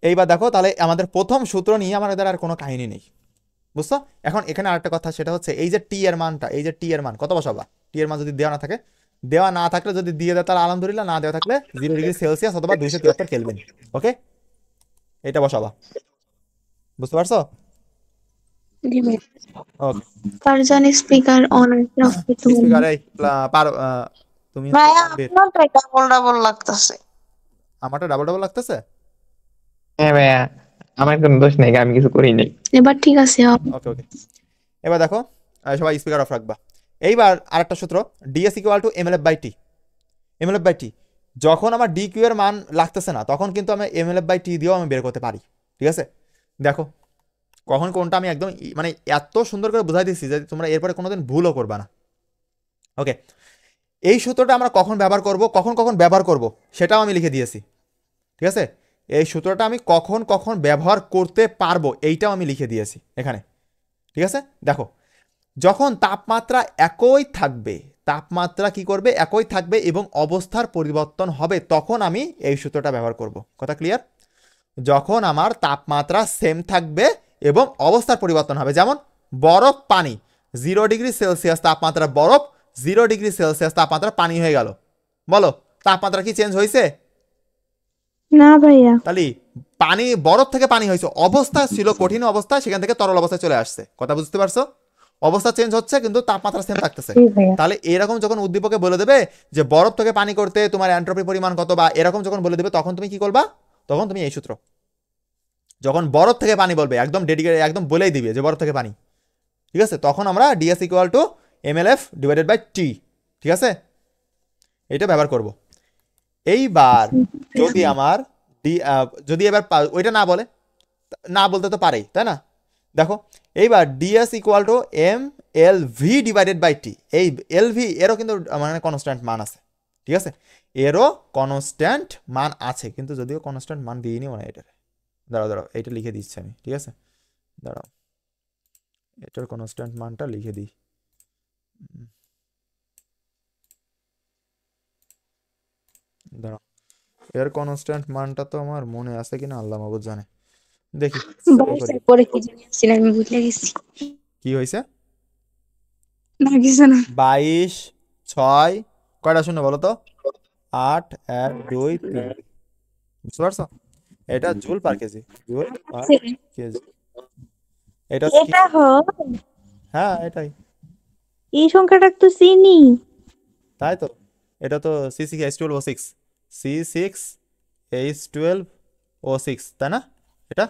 এইবার দেখো তাহলে আমাদের প্রথম সূত্র নিয়ে আমাদের আর কোনো কাহিনী নেই, বুঝছো? এখন এখানে আরেকটা কথা, সেটা হচ্ছে এই যে টি এর মানটা, এই যে টি এর মান কত বসাবা? টি এর মান যদি দেওয়া না থাকে, দেওয়া না থাকলে যদি দিয়ে দেয় তাহলে আলহামদুলিল্লাহ, না দেওয়া থাকলে 0 ডিগ্রি সেলসিয়াস অথবা 273 কেলভিন। ওকে, এটা বসাবা। বুঝতে পারছো? ওকে, কার্জন স্পিকার অন আছে স্পিকার এই পারো তুমি ভাইয়া তানভীর, আপনারটাই ডাবল ডাবল লাগতেছে। আমারটা ডাবল ডাবল লাগতেছে। হ্যাঁ ভাইয়া, আমার কোনো দোষ নেই, আমি কিছু করি নাই। এবার ঠিক আছে হবে। ওকে ওকে, এবার দেখো সবাই স্পিকার অফ রাখবা। এইবার আরেকটা সূত্র, dS equal to mLf by T. MLf by T, যখন আমার ডি কিউ এর মান লাগতেছে না, তখন কিন্তু আমি এমএলএফ বাই টি দিয়েও আমি বের করতে পারি। ঠিক আছে, দেখো কখন কোনটা আমি একদম মানে এত সুন্দর করে বুঝাই দিচ্ছি যে তোমরা এরপরে কোনোদিন ভুলও করবা না। ওকে, এই সূত্রটা আমরা কখন ব্যবহার করব, কখন কখন ব্যবহার করব, সেটাও আমি লিখে দিয়েছি। ঠিক আছে, এই সূত্রটা আমি কখন কখন ব্যবহার করতে পারবো এইটাও আমি লিখে দিয়েছি এখানে। ঠিক আছে, দেখো যখন তাপমাত্রা একই থাকবে, তাপমাত্রা কি করবে, একই থাকবে এবং অবস্থার পরিবর্তন হবে, তখন আমি এই সূত্রটা ব্যবহার করব। কথা ক্লিয়ার? যখন আমার তাপমাত্রা সেম থাকবে এবং অবস্থার পরিবর্তন হবে, যেমন বরফ পানি, 0°C তাপমাত্রা বরফ, 0°C তাপমাত্রা পানি হয়ে গেল, বলো তাপমাত্রা কি চেঞ্জ হয়েছে? না ভাইয়া। তাহলে পানি, বরফ থেকে পানি হয়েছে, অবস্থা ছিল কঠিন অবস্থা, সেখান থেকে তরল অবস্থায় চলে আসছে। কথা বুঝতে পারছো? অবস্থা চেঞ্জ হচ্ছে কিন্তু তাপমাত্রা সেম থাকতেছে। জি ভাইয়া। তাহলে এরকম যখন উদ্দীপকে বলে দেবে যে বরফ থেকে পানি করতে তোমার এন্ট্রপি পরিমাণ কত, বা এরকম যখন বলে দেবে, তখন তুমি কি করবা? তখন তুমি এই সূত্র, যখন বরফ থেকে পানি বলবে, একদম ডেডিকেট, একদম বলেই দিবে যে বরফ থেকে পানি, ঠিক আছে, তখন আমরা ds equal to mlf divided by T, ঠিক আছে, এটা ব্যবহার করব। এইবার যদি আমার যদি এবার ওইটা না বলে, না বলতে তো পারেই, তাই না? দেখো এইবার ds equal to M L V divided by T, এই এল ভি এরও কিন্তু মানে কনস্ট্যান্ট মান আছে, ঠিক আছে, এরও কনস্ট্যান্ট মান আছে, কিন্তু যদিও কনস্ট্যান্ট মান দিইনি মানে এটার, দাঁড়াও এইটা লিখে দিচ্ছি আমি, ঠিক আছে, দাঁড়াও এটার কনস্ট্যান্ট মানটা লিখে দিই। দাঁড়াও, এর কনস্ট্যান্ট মানটা তো আমার মনে আছে কিনা আল্লাহ মাবুদ জানে, দেখি বাইশের পরে কি জানি আসছিল, আমি ভুলে গেছি। কি হয়েছে। না কিছু না। 22 6 কয়টা শূন্য বলো তো? 8 1 2 3, বুঝতে পারছো? এটা joule per KG, joule per KG, এটা কি? এটা হয়, হ্যাঁ এটাই, এই সংখ্যাটা তো চিনি। তাই তো, এটা তো C6H12O6, C6H12O6, তাই না? এটা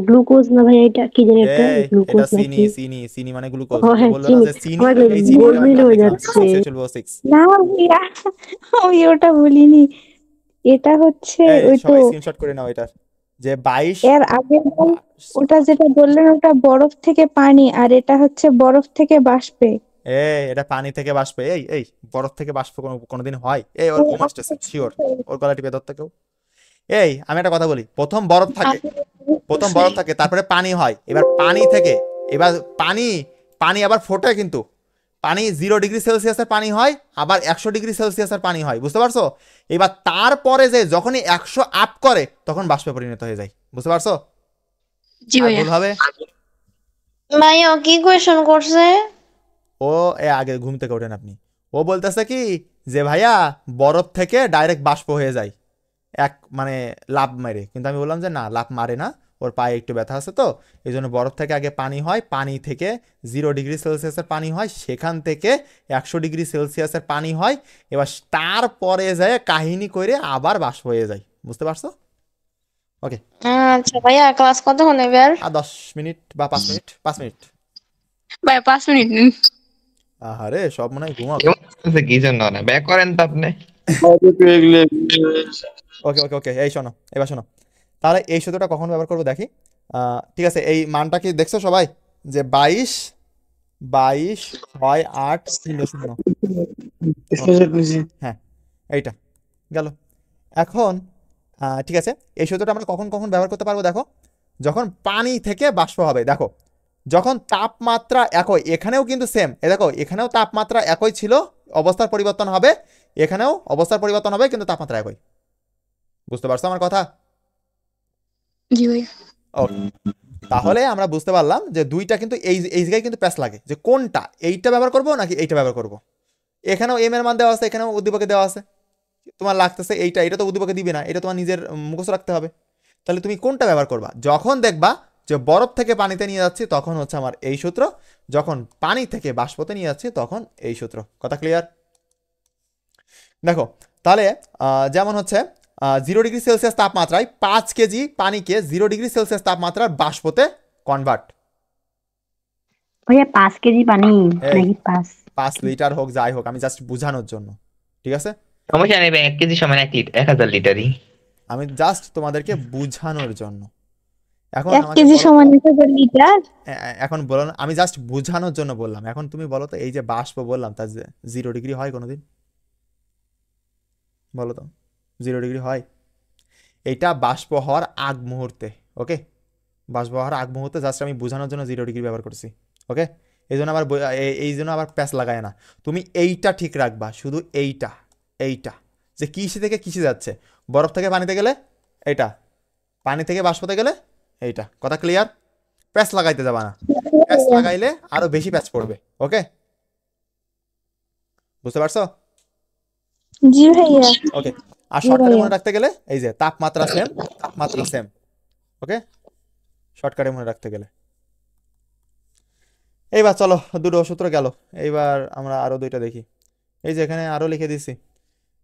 গ্লুকোজ না ভাইয়া, এটা কি জানি একটা এই গ্লুকোজ এটা চিনি, নাকি? চিনি, চিনি মানে গ্লুকোজ, ও হ্যাঁ, বললো না চিনি। যে চিনি, আমার এই চিনি গোলমেল হয়ে যাচ্ছে। C6H12O6। না ভাইয়া, আমি ওটা বলিনি। এটা হচ্ছে এই ওই তো সবাই স্ক্রিনশট করে নাও এটার, যে 22 এর আগের বার ওটা যেটা বললেন ওটা বরফ থেকে পানি, আর এটা হচ্ছে বরফ থেকে বাষ্পে। এটা পানি থেকে বাষ্পে, এই বরফ থেকে বাষ্প কোনোদিন হয়? এই ওর ঘুম আসতেছে শিওর, ওর গলা টিপে ধরতে কেউ। এই আমি একটা কথা বলি, প্রথম বরফ থাকে, তারপরে পানি হয়, এবার পানি থেকে, এবার পানি আবার ফোটে, কিন্তু পানি 0°C পানি হয়, আবার 100°C পানি হয়, বুঝতে পারছো? এবার তারপরে যে যখনই 100 আপ করে তখন বাষ্পে পরিণত হয়ে যায়, বুঝতে পারছো? জি আর ভাইয়া। ভুল হবে? ভাইয়া কি কোয়েশ্চেন করছে? ও আগে ঘুম থেকে ওঠেন আপনি। ও বলতেছে কি যে ভাইয়া বরফ থেকে ডাইরেক্ট বাষ্প হয়ে যায় এক মানে লাফ মেরে, কিন্তু আমি বললাম যে না, লাফ মারে না, ওর পায়ে একটু ব্যথা আছে, তো এই জন্য বরফ থেকে আগে পানি হয়, পানি থেকে 0°C পানি হয়, সেখান থেকে 100°C পানি হয়, এবার তারপরে যায় কাহিনী করে আবার বাষ্প হয়ে যায়, বুঝতে পারছো? ওকে, আচ্ছা ভাইয়া, ক্লাস কতক্ষণ এবার? আর 10 মিনিট বা 5 মিনিট, 5 মিনিট। ভাই 5 মিনিট নিন। আহারে সব মনে হয় ঘুমাবে। কেমন লাগতেছে কি জন্য না ব্যাক করেন তো আপনি। ওকে ওকে ওকে, এই শোনো, এবার শোনো, তাহলে এই সূত্রটা কখন ব্যবহার করবো দেখি। ঠিক আছে, এই মানটা কি দেখছো সবাই, যে 22 6 8 0 0, হ্যাঁ এইটা গেল। এখন ঠিক আছে, এই সূত্রটা আমরা কখন কখন ব্যবহার করতে পারবো দেখো, যখন পানি থেকে বাষ্প হবে, দেখো যখন তাপমাত্রা একই, এখানেও কিন্তু সেম, দেখো এখানেও তাপমাত্রা একই ছিল, অবস্থার পরিবর্তন হবে, এখানেও অবস্থার পরিবর্তন হবে, কিন্তু তাপমাত্রা একই, বুঝতে পারছো আমার কথা? জি ভাইয়া। ওকে, তাহলে আমরা বুঝতে পারলাম যে দুইটা কিন্তু এই জায়গায় কিন্তু প্যাচ লাগে, যে কোনটা, এইটা ব্যবহার করবো নাকি এইটা ব্যবহার করবো। এখানেও এম এর মান দেওয়া আছে, এখানেও উদ্দীপকে দেওয়া আছে, তোমার লাগতেছে এটা তো উদ্দীপকে দিবে না, এটা তোমার নিজের মুখস্থ রাখতে হবে। তাহলে তুমি কোনটা ব্যবহার করবা? যখন দেখবা যে বরফ থেকে পানিতে নিয়ে যাচ্ছি তখন হচ্ছে আমার এই সূত্র, যখন পানি থেকে বাষ্পতে নিয়ে যাচ্ছি তখন এই সূত্র। কথা ক্লিয়ার? দেখো তাহলে যেমন হচ্ছে 0°C তাপমাত্রায় 5 কেজি পানিকে 0°C তাপমাত্রার বাষ্পতে কনভার্ট। ভাইয়া 5 কেজি পানি এই নাকি 5 লিটার হোক যাই হোক, আমি জাস্ট বোঝানোর জন্য, ঠিক আছে? সমস্যা নেই ভাই, 1 কেজি সমান 1000 লিটারই। আমি জাস্ট তোমাদেরকে বোঝানোর জন্য। এখন 1 আমাকে কেজি বলো, সমান 1000 লিটার। এখন বলো না, আমি জাস্ট বোঝানোর জন্য বললাম। এখন তুমি বলো তো, এই যে বাষ্প বললাম তা 0 ডিগ্রি হয় কোনোদিন? বলো তো 0 ডিগ্রি হয়? এটা বাষ্প হওয়ার আগ মুহূর্তে, ওকে, বাষ্প হওয়ার আগ মুহূর্তে জাস্ট আমি বোঝানোর জন্য 0 ডিগ্রি ব্যবহার করছি, ওকে। এই জন্য আবার এই জন্য আবার প্যাচ লাগায় না, তুমি এইটা ঠিক রাখবা, শুধু এইটা যে কিসে থেকে কিসে যাচ্ছে, বরফ থেকে পানিতে গেলে এইটা, পানি থেকে বাষ্পতে গেলে এইটা, কথা ক্লিয়ার? প্যাচ লাগাইতে যাবা না, প্যাচ লাগাইলে আরো বেশি প্যাচ পড়বে, ওকে, বুঝতে পারছো? জি ভাইয়া। ওকে। আর জি শর্টকাটে ভাইয়া। মনে রাখতে গেলে এই যে তাপমাত্রা সেম, ওকে, শর্টকাটে মনে রাখতে গেলে। এইবার চলো, দুটো সূত্র গেল, এইবার আমরা আরো দুইটা দেখি। এই যে এখানে আরো লিখে দিছি।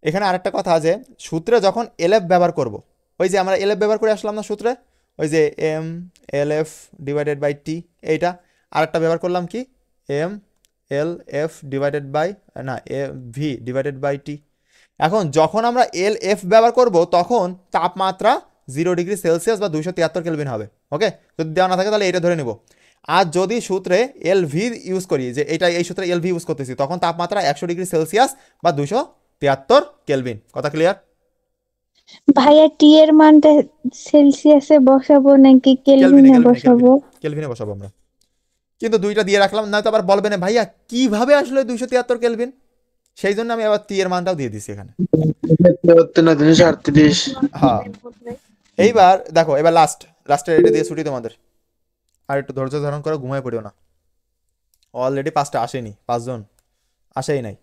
এখানে আরেকটা কথা যে সূত্রে যখন এলএফ ব্যবহার করব, ওই যে আমরা এলএফ ব্যবহার করে আসলাম না সূত্রে, ওই যে M L F divided by T, এইটা আরেকটা ব্যবহার করলাম কি M L F divided by না ভি ডিভাইডেড বাই টি। এখন যখন আমরা এল এফ ব্যবহার করব তখন তাপমাত্রা 0 ডিগ্রি সেলসিয়াস বা 273 কেলভিন হবে, ওকে। যদি দেওয়া না থাকে তাহলে এটা ধরে নেব। আর যদি সূত্রে এল ভি ইউজ করি, যে এই সূত্রে এল ভি ইউজ করতেছি, তখন তাপমাত্রা 100 ডিগ্রি সেলসিয়াস বা 273 কেলভিন, কথা ক্লিয়ার? ভাইয়া টি এর মানটা সেলসিয়াসে বসাবো নাকি কেলভিনে বসাবো? কেলভিনে বসাবো আমরা, কিন্তু দুইটা দিয়ে রাখলাম, না তো আবার বলবে না ভাইয়া কিভাবে আসলে 273 কেলভিন, সেই জন্য আমি আবার টি এর মানটাও দিয়ে দিছি এখানে। হ্যাঁ, এইবার দেখো, এবার লাস্টে এটা দিয়ে ছুটি তোমাদের, আর একটু ধৈর্য ধারণ করো, ঘুমায় পড়িও না, অলরেডি 5টা আসেনি, 5 জন আসেই নাই,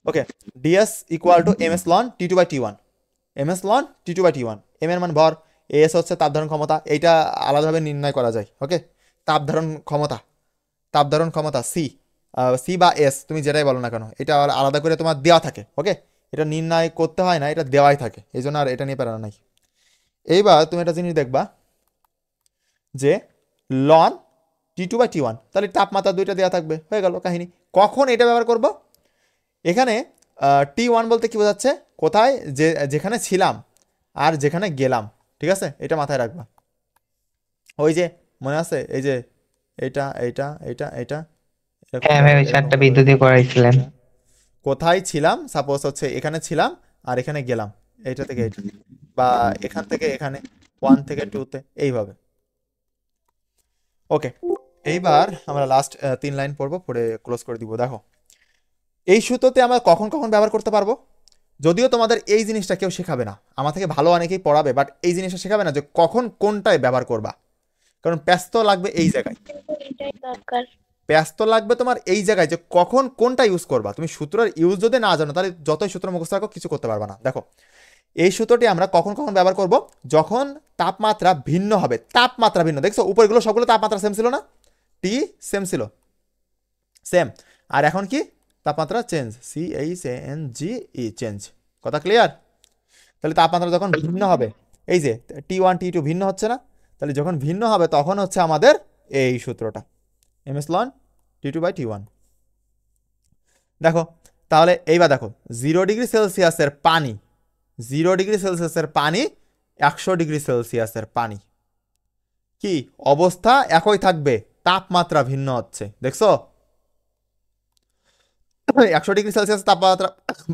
okay. DS equal to M S ln T two by T one, M S ln T two by T one, M এর মান ভর, এস হচ্ছে তাপ ধারণ ক্ষমতা, এইটা আলাদাভাবে নির্ণয় করা যায়, ওকে। তাপ ধারণ ক্ষমতা সি বা এস, তুমি যেটাই বলো না কেন, এটা আলাদা করে তোমার দেওয়া থাকে, ওকে। এটা নির্ণয় করতে হয় না, এটা দেওয়াই থাকে, এই জন্য আর এটা নিয়ে প্যারা নাই। এইবার তুমি একটা জিনিস দেখবা যে ln T two by T one, তাহলে তাপমাত্রা দুইটা দেওয়া থাকবে, হয়ে গেল কাহিনী। কখন এটা ব্যবহার করব? এখানে টি ওয়ান বলতে কি বোঝাচ্ছে, কোথায় যেখানে ছিলাম আর যেখানে গেলাম, ঠিক আছে, এটা মাথায় রাখবা। ওই যে মনে আছে, এই যে এটা এটা এটা এটা হ্যাঁ ভাই, ওই চারটা বিদ্যুৎই করাইছিলেন। কোথায় ছিলাম, সাপোজ হচ্ছে এখানে ছিলাম আর এখানে গেলাম, এইটা থেকে এটা, বা এখান থেকে এখানে 1 থেকে 2-তে, এইভাবে, ওকে। এইবার আমরা লাস্ট 3 লাইন পড়বো, পড়ে ক্লোজ করে দিব। দেখো, এই সূত্রতে আমরা কখন কখন ব্যবহার করতে পারবো, যদিও তোমাদের এই জিনিসটা কেউ শেখাবে না, আমার থেকে ভালো অনেকেই পড়াবে, বাট এই জিনিসটা শেখাবে না যে কখন কোনটায় ব্যবহার করবা, কারণ ব্যস্ত লাগবে এই জায়গায়, এটাই দরকার। ব্যস্ত লাগবে তোমার এই জায়গায় যে কখন কোনটা ইউজ করবা। তুমি সূত্রের ইউজ যদি না জানো তাহলে যতই সূত্র মুখস্থ রাখো কিছু করতে পারবা না। দেখো, এই সূত্রটি আমরা কখন কখন ব্যবহার করব, যখন তাপমাত্রা ভিন্ন হবে, তাপমাত্রা ভিন্ন, দেখছো উপরগুলো সবগুলো তাপমাত্রা সেম ছিল না, টি সেম ছিল, সেম, আর এখন কি তাপমাত্রা চেঞ্জ, CHANGE চেঞ্জ, কথা ক্লিয়ার? তাহলে তাপমাত্রা যখন ভিন্ন হবে, এই যে T1 T2 ভিন্ন হচ্ছে না, তাহলে যখন ভিন্ন হবে তখন হচ্ছে আমাদের এই সূত্রটা MS loan T2 by T1। দেখো তাহলে এইবার দেখো 0 ডিগ্রি সেলসিয়াসের পানি, 0 ডিগ্রি সেলসিয়াসের পানি 100 ডিগ্রি সেলসিয়াসের পানি কি অবস্থা একই থাকবে, তাপমাত্রা ভিন্ন হচ্ছে, দেখছো? 100 ডিগ্রি সেলসিয়াস তাপমাত্রা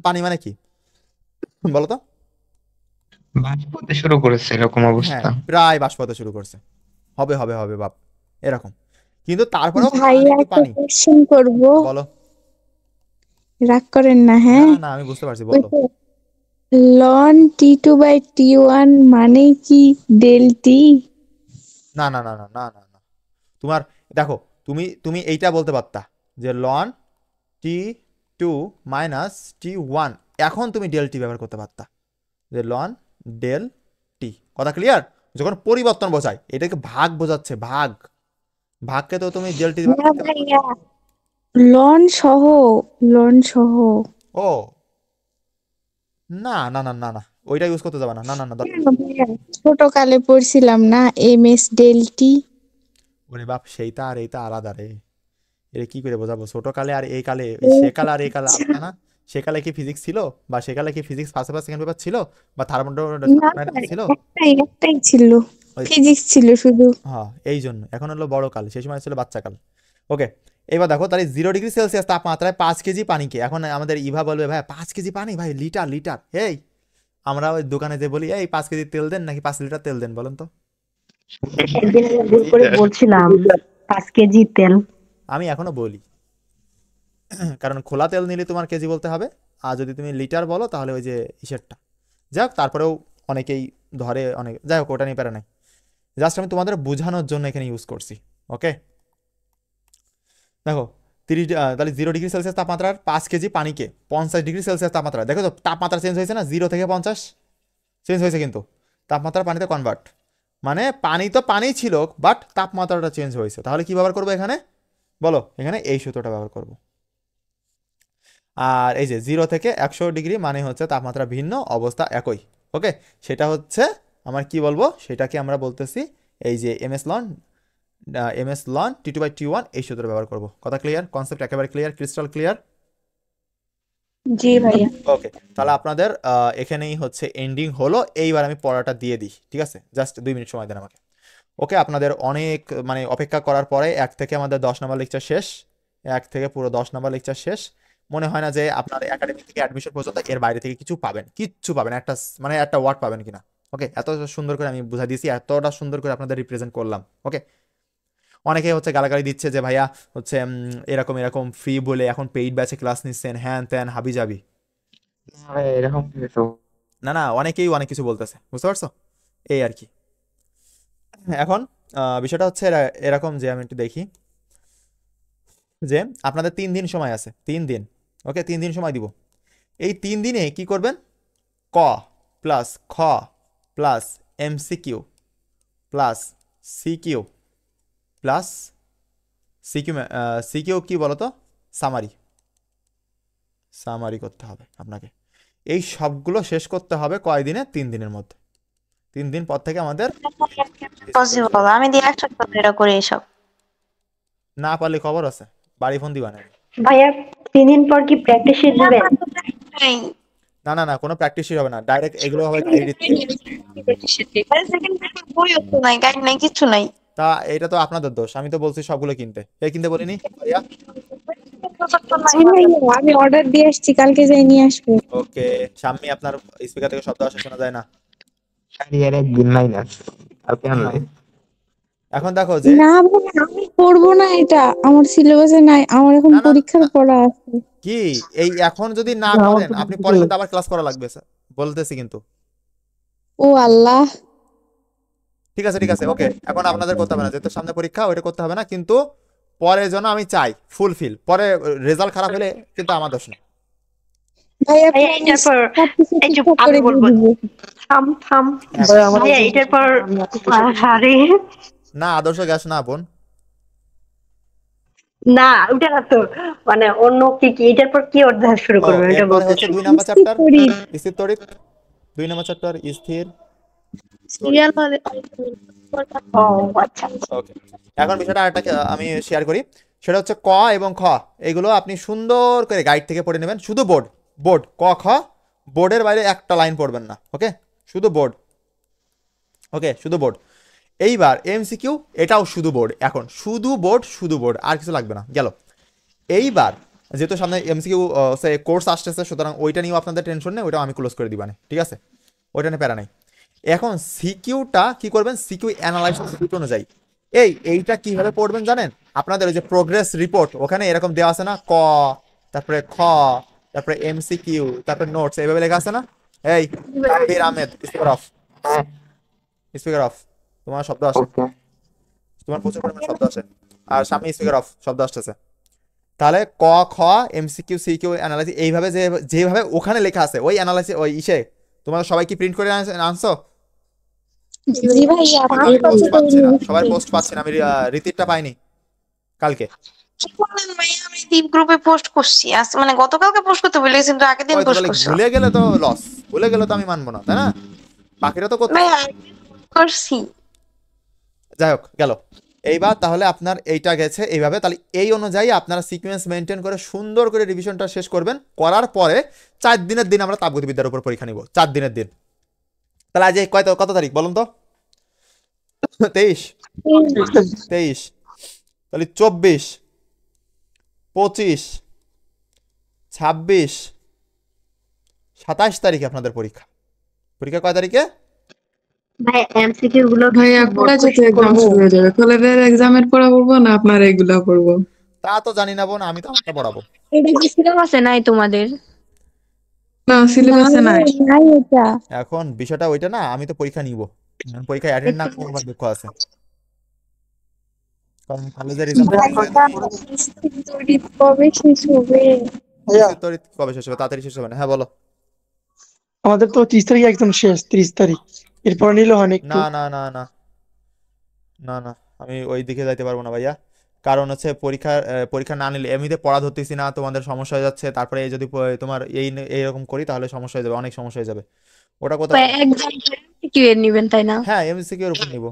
পানি মানে কি বলো তো? বাষ্প হতে শুরু করেছে এরকম হ্যাঁ, অবস্থা। প্রায় বাষ্প হতে শুরু করছে, হবে হবে হবে বাপ, এরকম। কিন্তু তারপরেও ভাইয়া একটু একটা পানি, কোশ্চেন করব, বলো। রাগ করেন না, হ্যাঁ? না না আমি বুঝতে পারছি, বলো। লন T2/T1 মানে কি ডেল টি? না না না না না না না, তোমার দেখো, তুমি এইটা বলতে পারতা যে লন T2 মাইনাস T1, এখন তুমি ডেল টি ব্যবহার করতে পারতা, যে লন ডেল টি, কথা ক্লিয়ার? যখন পরিবর্তন বোঝায়, এটাকে ভাগ বোঝাচ্ছে, ভাগকে তো তুমি ডেল টি না ভাইয়া, লন সহ, লন সহ। ও না না না না না, ওইটা ইউজ করতে যাবে না, না না না, কেন ভাইয়া? ছোট কালে পড়ছিলাম না MS ডেল টি। ওরে বাপ, সেইটা আর এইটা আলাদা রে, এটা কি করে বোঝাবো? ছোট কালে আর এই কালে, সেকাল আর এই কালে আলাদা না? সেকালে কি ফিজিক্স ছিল, বা সেকালে কি physics first paper second paper ছিল, বা না থার্মোডাইনামিক্স ছিল? একটাই ছিল, ওই- ফিজিক্স ছিল শুধু। হ্যাঁ, এই জন্য এখন হলো বড় কাল, সেই সময় ছিল বাচ্চা কাল, ওকে। এবার দেখো, তাহলে 0 ডিগ্রি সেলসিয়াস তাপমাত্রায় 5 কেজি পানিকে, এখন আমাদের ইভা বলবে ভাই 5 কেজি পানি, ভাই লিটার লিটার, এই আমরা ওই দোকানে যে বলি এই 5 কেজি তেল দেন নাকি 5 লিটার তেল দেন বলেন তো? একদিন আমি ভুল করে বলছিলাম 5 কেজি তেল। আমি এখনো বলি, কারণ খোলা তেল নিলে তোমার কেজি বলতে হবে, আর যদি তুমি লিটার বলো তাহলে ওই যে ইসেরটা। যাই হোক, তারপরেও অনেকেই ধরে, অনেক, যাই হোক ওটা নিয়ে প্যারা নাই, জাস্ট আমি তোমাদের বোঝানোর জন্য এখানে ইউজ করছি। ওকে, দেখো 30 তাহলে 0 ডিগ্রি সেলসিয়াস তাপমাত্রার 5 কেজি পানিকে 50 ডিগ্রি সেলসিয়াস তাপমাত্রা, দেখো তো তাপমাত্রা চেঞ্জ হয়েছে না, 0 থেকে 50 চেঞ্জ হয়েছে, কিন্তু তাপমাত্রা পানিতে কনভার্ট, মানে পানি তো পানি ছিল বাট তাপমাত্রাটা চেঞ্জ হয়েছে। তাহলে কি ব্যবহার করবো এখানে বলো? এখানে এই সূত্রটা ব্যবহার করব। আর এই যে 0 থেকে 100 ডিগ্রি মানে হচ্ছে তাপমাত্রা ভিন্ন, অবস্থা একই। ওকে, সেটা হচ্ছে আমার কি বলবো, সেটাকে আমরা বলতেছি এই যে এমএস লন T2/T1 এই সূত্র ব্যবহার করব। কথা ক্লিয়ার? কনসেপ্ট একেবারে ক্লিয়ার, ক্রিস্টাল ক্লিয়ার? জি ভাইয়া। ওকে, তাহলে আপনাদের এখানেই হচ্ছে এন্ডিং হলো। এইবার আমি পড়াটা দিয়ে দিই, ঠিক আছে? জাস্ট 2 মিনিট সময় দেন আমাকে। ওকে, আপনাদের অনেক মানে অপেক্ষা করার পরে 1 থেকে আমাদের 10 নম্বর লেকচার শেষ, 1 থেকে পুরো 10 নম্বর লেকচার শেষ। মনে হয় না যে আপনার একাডেমি থেকে অ্যাডমিশন পর্যন্ত এর বাইরে থেকে কিছু পাবেন, কিচ্ছু পাবেন, মানে একটা ওয়ার্ড পাবেন কিনা। ওকে, এত সুন্দর করে আমি বুঝাই দিয়েছি, এতটা সুন্দর করে আপনাদের রিপ্রেজেন্ট করলাম। ওকে, অনেকে হচ্ছে গালাগালি দিচ্ছে যে ভাইয়া হচ্ছে এরকম এরকম ফ্রি বলে এখন পেইড ব্যাচে ক্লাস নিচ্ছেন, হ্যান ত্যান হাবি যাবি। এরকম কিছু না না, অনেকেই অনেক কিছু বলতেছে, বুঝতে পারছো? এই আর কি। এখন বিষয়টা হচ্ছে এরকম যে আমি একটু দেখি যে আপনাদের 3 দিন সময় আছে, 3 দিন। ওকে, 3 দিন সময় দিব। এই 3 দিনে কি করবেন? ক প্লাস খ plus MCQ plus CQ plus CQ কি বলতো? সামারি করতে হবে আপনাকে। এই সবগুলো শেষ করতে হবে কয়দিনে? 3 দিনের মধ্যে। 3 দিন পর থেকে আমাদের পসিবল আমি দিয়ে একটা এটা করে এসব না পারলে খবর আছে, বাড়ি ফোন দিবা না। ভাইয়া 3 দিন পর কি প্র্যাকটিস শিট দিবেন? এই না না না, কোনো প্র্যাকটিস হবে না, ডাইরেক্ট এগুলো হবে সেকেন্ড বইও তো নাই, গাইড নাই, কিছু নাই। তা এটা তো আপনাদের দোষ, আমি তো বলছি সবগুলো কিনতে, এই কিনতে বলিনি ভাইয়া? জি ভাইয়া, আমি অর্ডার দিয়ে আসছি, কালকে যাই নিয়ে আসবো। ওকে, সামনে আপনার স্পিকার থেকে শব্দ আসে, শোনা যায় না। শাড়িয়ার একদিন মাইনাস কালকে আনলে এখন দেখো যে না ভাইয়া, আমি পড়বো না, এটা আমার সিলেবাসে নাই, আমার এখন না না পরীক্ষার না, পড়া আছে। কি এই এখন যদি না আমার করেন তো আপনি পরে কিন্তু আবার ক্লাস করা লাগবে স্যার, বলতেছি কিন্তু। ও আল্লাহ। ঠিক আছে ঠিক আছে, ওকে, এখন আপনাদের করতে হবে না, যেহেতু সামনে পরীক্ষা ওইটা করতে হবে না, কিন্তু পরে যেন আমি চাই ফুলফিল, পরে রেজাল্ট খারাপ হলে কিন্তু আমার দোষ না। ভাইয়া ভাইয়া এটার পর এই চুপ, ঠিক আমি করে বলবো। দিয়ে দিবো। থাম থাম ভাইয়া, এটার পর আরে না, আদর্শ গ্যাস না বোন। না, ওটা না তো, মানে অন্য কি কি এটার পর কি অধ্যায় শুরু ও, করবেন এটা এরপরে বলতে। হচ্ছে 2 নাম্বার চ্যাপ্টার তড়িৎ। স্থির তড়িৎ, 2 নাম্বার চ্যাপ্টার স্থির সিরিয়াল ও আচ্ছা। ওকে, এখন বিষয়টা আরেকটা আমি শেয়ার করি, সেটা হচ্ছে ক এবং খ, এগুলো আপনি সুন্দর করে গাইড থেকে পড়ে নেবেন, শুধু বোর্ড বোর্ড ক খ, বোর্ডের বাইরে একটা লাইন পড়বেন না। ওকে, শুধু বোর্ড। ওকে, শুধু বোর্ড। এইবার এমসিকিউ, এটাও শুধু বোর্ড, এখন শুধু বোর্ড, শুধু বোর্ড, আর কিছু লাগবে না, গেল। এইবার যেহেতু সামনে এমসিকিউ কোর্স আসতেছে, সুতরাং ওইটা নিয়েও আপনাদের টেনশন নেই, ওইটাও আমি ক্লোজ করে দিবানে, ঠিক আছে? ওইটা নিয়ে প্যারা নেই। এখন সিকিউটা কি করবেন? সিকিউ অ্যানালাইসিস অনুযায়ী এইটা কিভাবে পড়বেন জানেন? আপনাদের ওই যে প্রোগ্রেস রিপোর্ট, ওখানে এরকম দেওয়া আছে না, ক তারপরে খ তারপরে এমসিকিউ তারপরে নোটস, এইভাবে লেখা আছে না? এই Tanvir Ahmed, speaker of, speaker of, তোমার শব্দ আসে, তোমার প্রচুর পরিমাণ শব্দ আসে, আর সামনে স্পিকার অফ শব্দ আসতেছে। তাহলে ক খ এমসিকিউ সিকিউ অ্যানালাইসিস এইভাবে যেভাবে ওখানে লেখা আছে, ওই অ্যানালাইসিস ওই তোমরা সবাই কি প্রিন্ট করে আনছো? জি ভাইয়া, আমি পোস্ট পাচ্ছি না, সবার পোস্ট পাচ্ছি না, আমি রীতিরটা পাইনি কালকে। কি বলেন ভাই, আমি দীপ গ্রুপে পোস্ট করছি, আজ মানে গতকালকে পোস্ট করতে বলে গেছি, কিন্তু আগের দিন হয়তো পোস্ট বলে করছি। ভুলে গেলে তো লস, ভুলে গেলে তো আমি মানবো না, তাই না? বাকিরা তো করতে, ভাই করছি। যাই হোক গেল। এইবার তাহলে আপনার এইটা গেছে এইভাবে, তাহলে এই অনুযায়ী আপনারা সিকোয়েন্স মেনটেন করে সুন্দর করে রিভিশনটা শেষ করবেন। করার পরে 4 দিনের দিন আমরা তাপগতিবিদ্যার উপর পরীক্ষা নিব, 4 দিনের দিন। তাহলে আজ কত তারিখ বলুন তো? 23, তাহলে 24, 25, 26, 27 তারিখে আপনাদের পরীক্ষা। পরীক্ষা কয় তারিখে? ভাই এমসিকিউ গুলো ভাইয়া কলেজে তো এক্সাম শুরু হয়ে যাবে, কলেজের এক্সামের পড়া পড়বো না আপনার এগুলা পড়বো? তা তো জানি না বোন, আমি তো আমারটা পড়াবো। এটা কি সিলেবাসে নাই তোমাদের? না সিলেবাসে নাই। নাই এটা। এখন বিষয়টা ওইটা না, আমি তো পরীক্ষা নিব, পরীক্ষা অ্যাটেন্ড না করবো দুঃখ আছে, কারণ কলেজের রেজাল্ট কবে শেষ হবে? কবে শেষ হবে? তাড়াতাড়ি শেষ হবে না? হ্যাঁ বলো। আমাদের তো 30 তারিখ একদম শেষ, 30 তারিখ, এরপর নিলে হয় না একটু? না না না না না না, আমি ওই দিকে যাইতে পারবো না ভাইয়া, কারণ হচ্ছে পরীক্ষা না নিলে এমনিতে পড়া ধরতেছি না, তোমাদের সমস্যা হয়ে যাচ্ছে, তারপরে এই যদি তোমার এইরকম করি তাহলে সমস্যা হয়ে যাবে, অনেক সমস্যা হয়ে যাবে। ওটা কোথাও এক্সাম কি এর নিবেন তাই না? হ্যাঁ এমসিকিউ এর উপর নিব,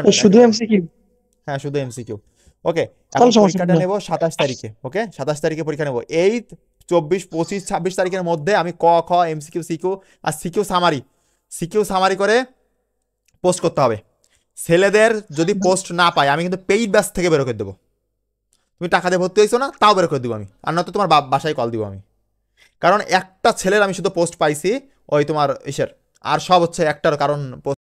ও, শুধু এমসিকিউ? হ্যাঁ শুধু এমসিকিউ। ওকে, এখন তাহলে সমস্যা পরীক্ষাটা নেই। নেব 27 তারিখে। ওকে, 27 তারিখে পরীক্ষা নেব। এই 24, 25, 26 তারিখের মধ্যে আমি ক খ এমসিকিউ সিকিউ আর সিকিউ সামারি করে পোস্ট করতে হবে। ছেলেদের যদি পোস্ট না পাই আমি কিন্তু পেইড ব্যাচ থেকে বের করে দেবো। তুমি টাকা দিয়ে ভর্তি হয়েছো না, তাও বের করে দেবো আমি, আর নয়তো তোমার বাসায় কল দিব আমি। কারণ একটা ছেলের আমি শুধু পোস্ট পাইছি ওই তোমার ইসের, আর সব হচ্ছে একটার কারণ পোস্ট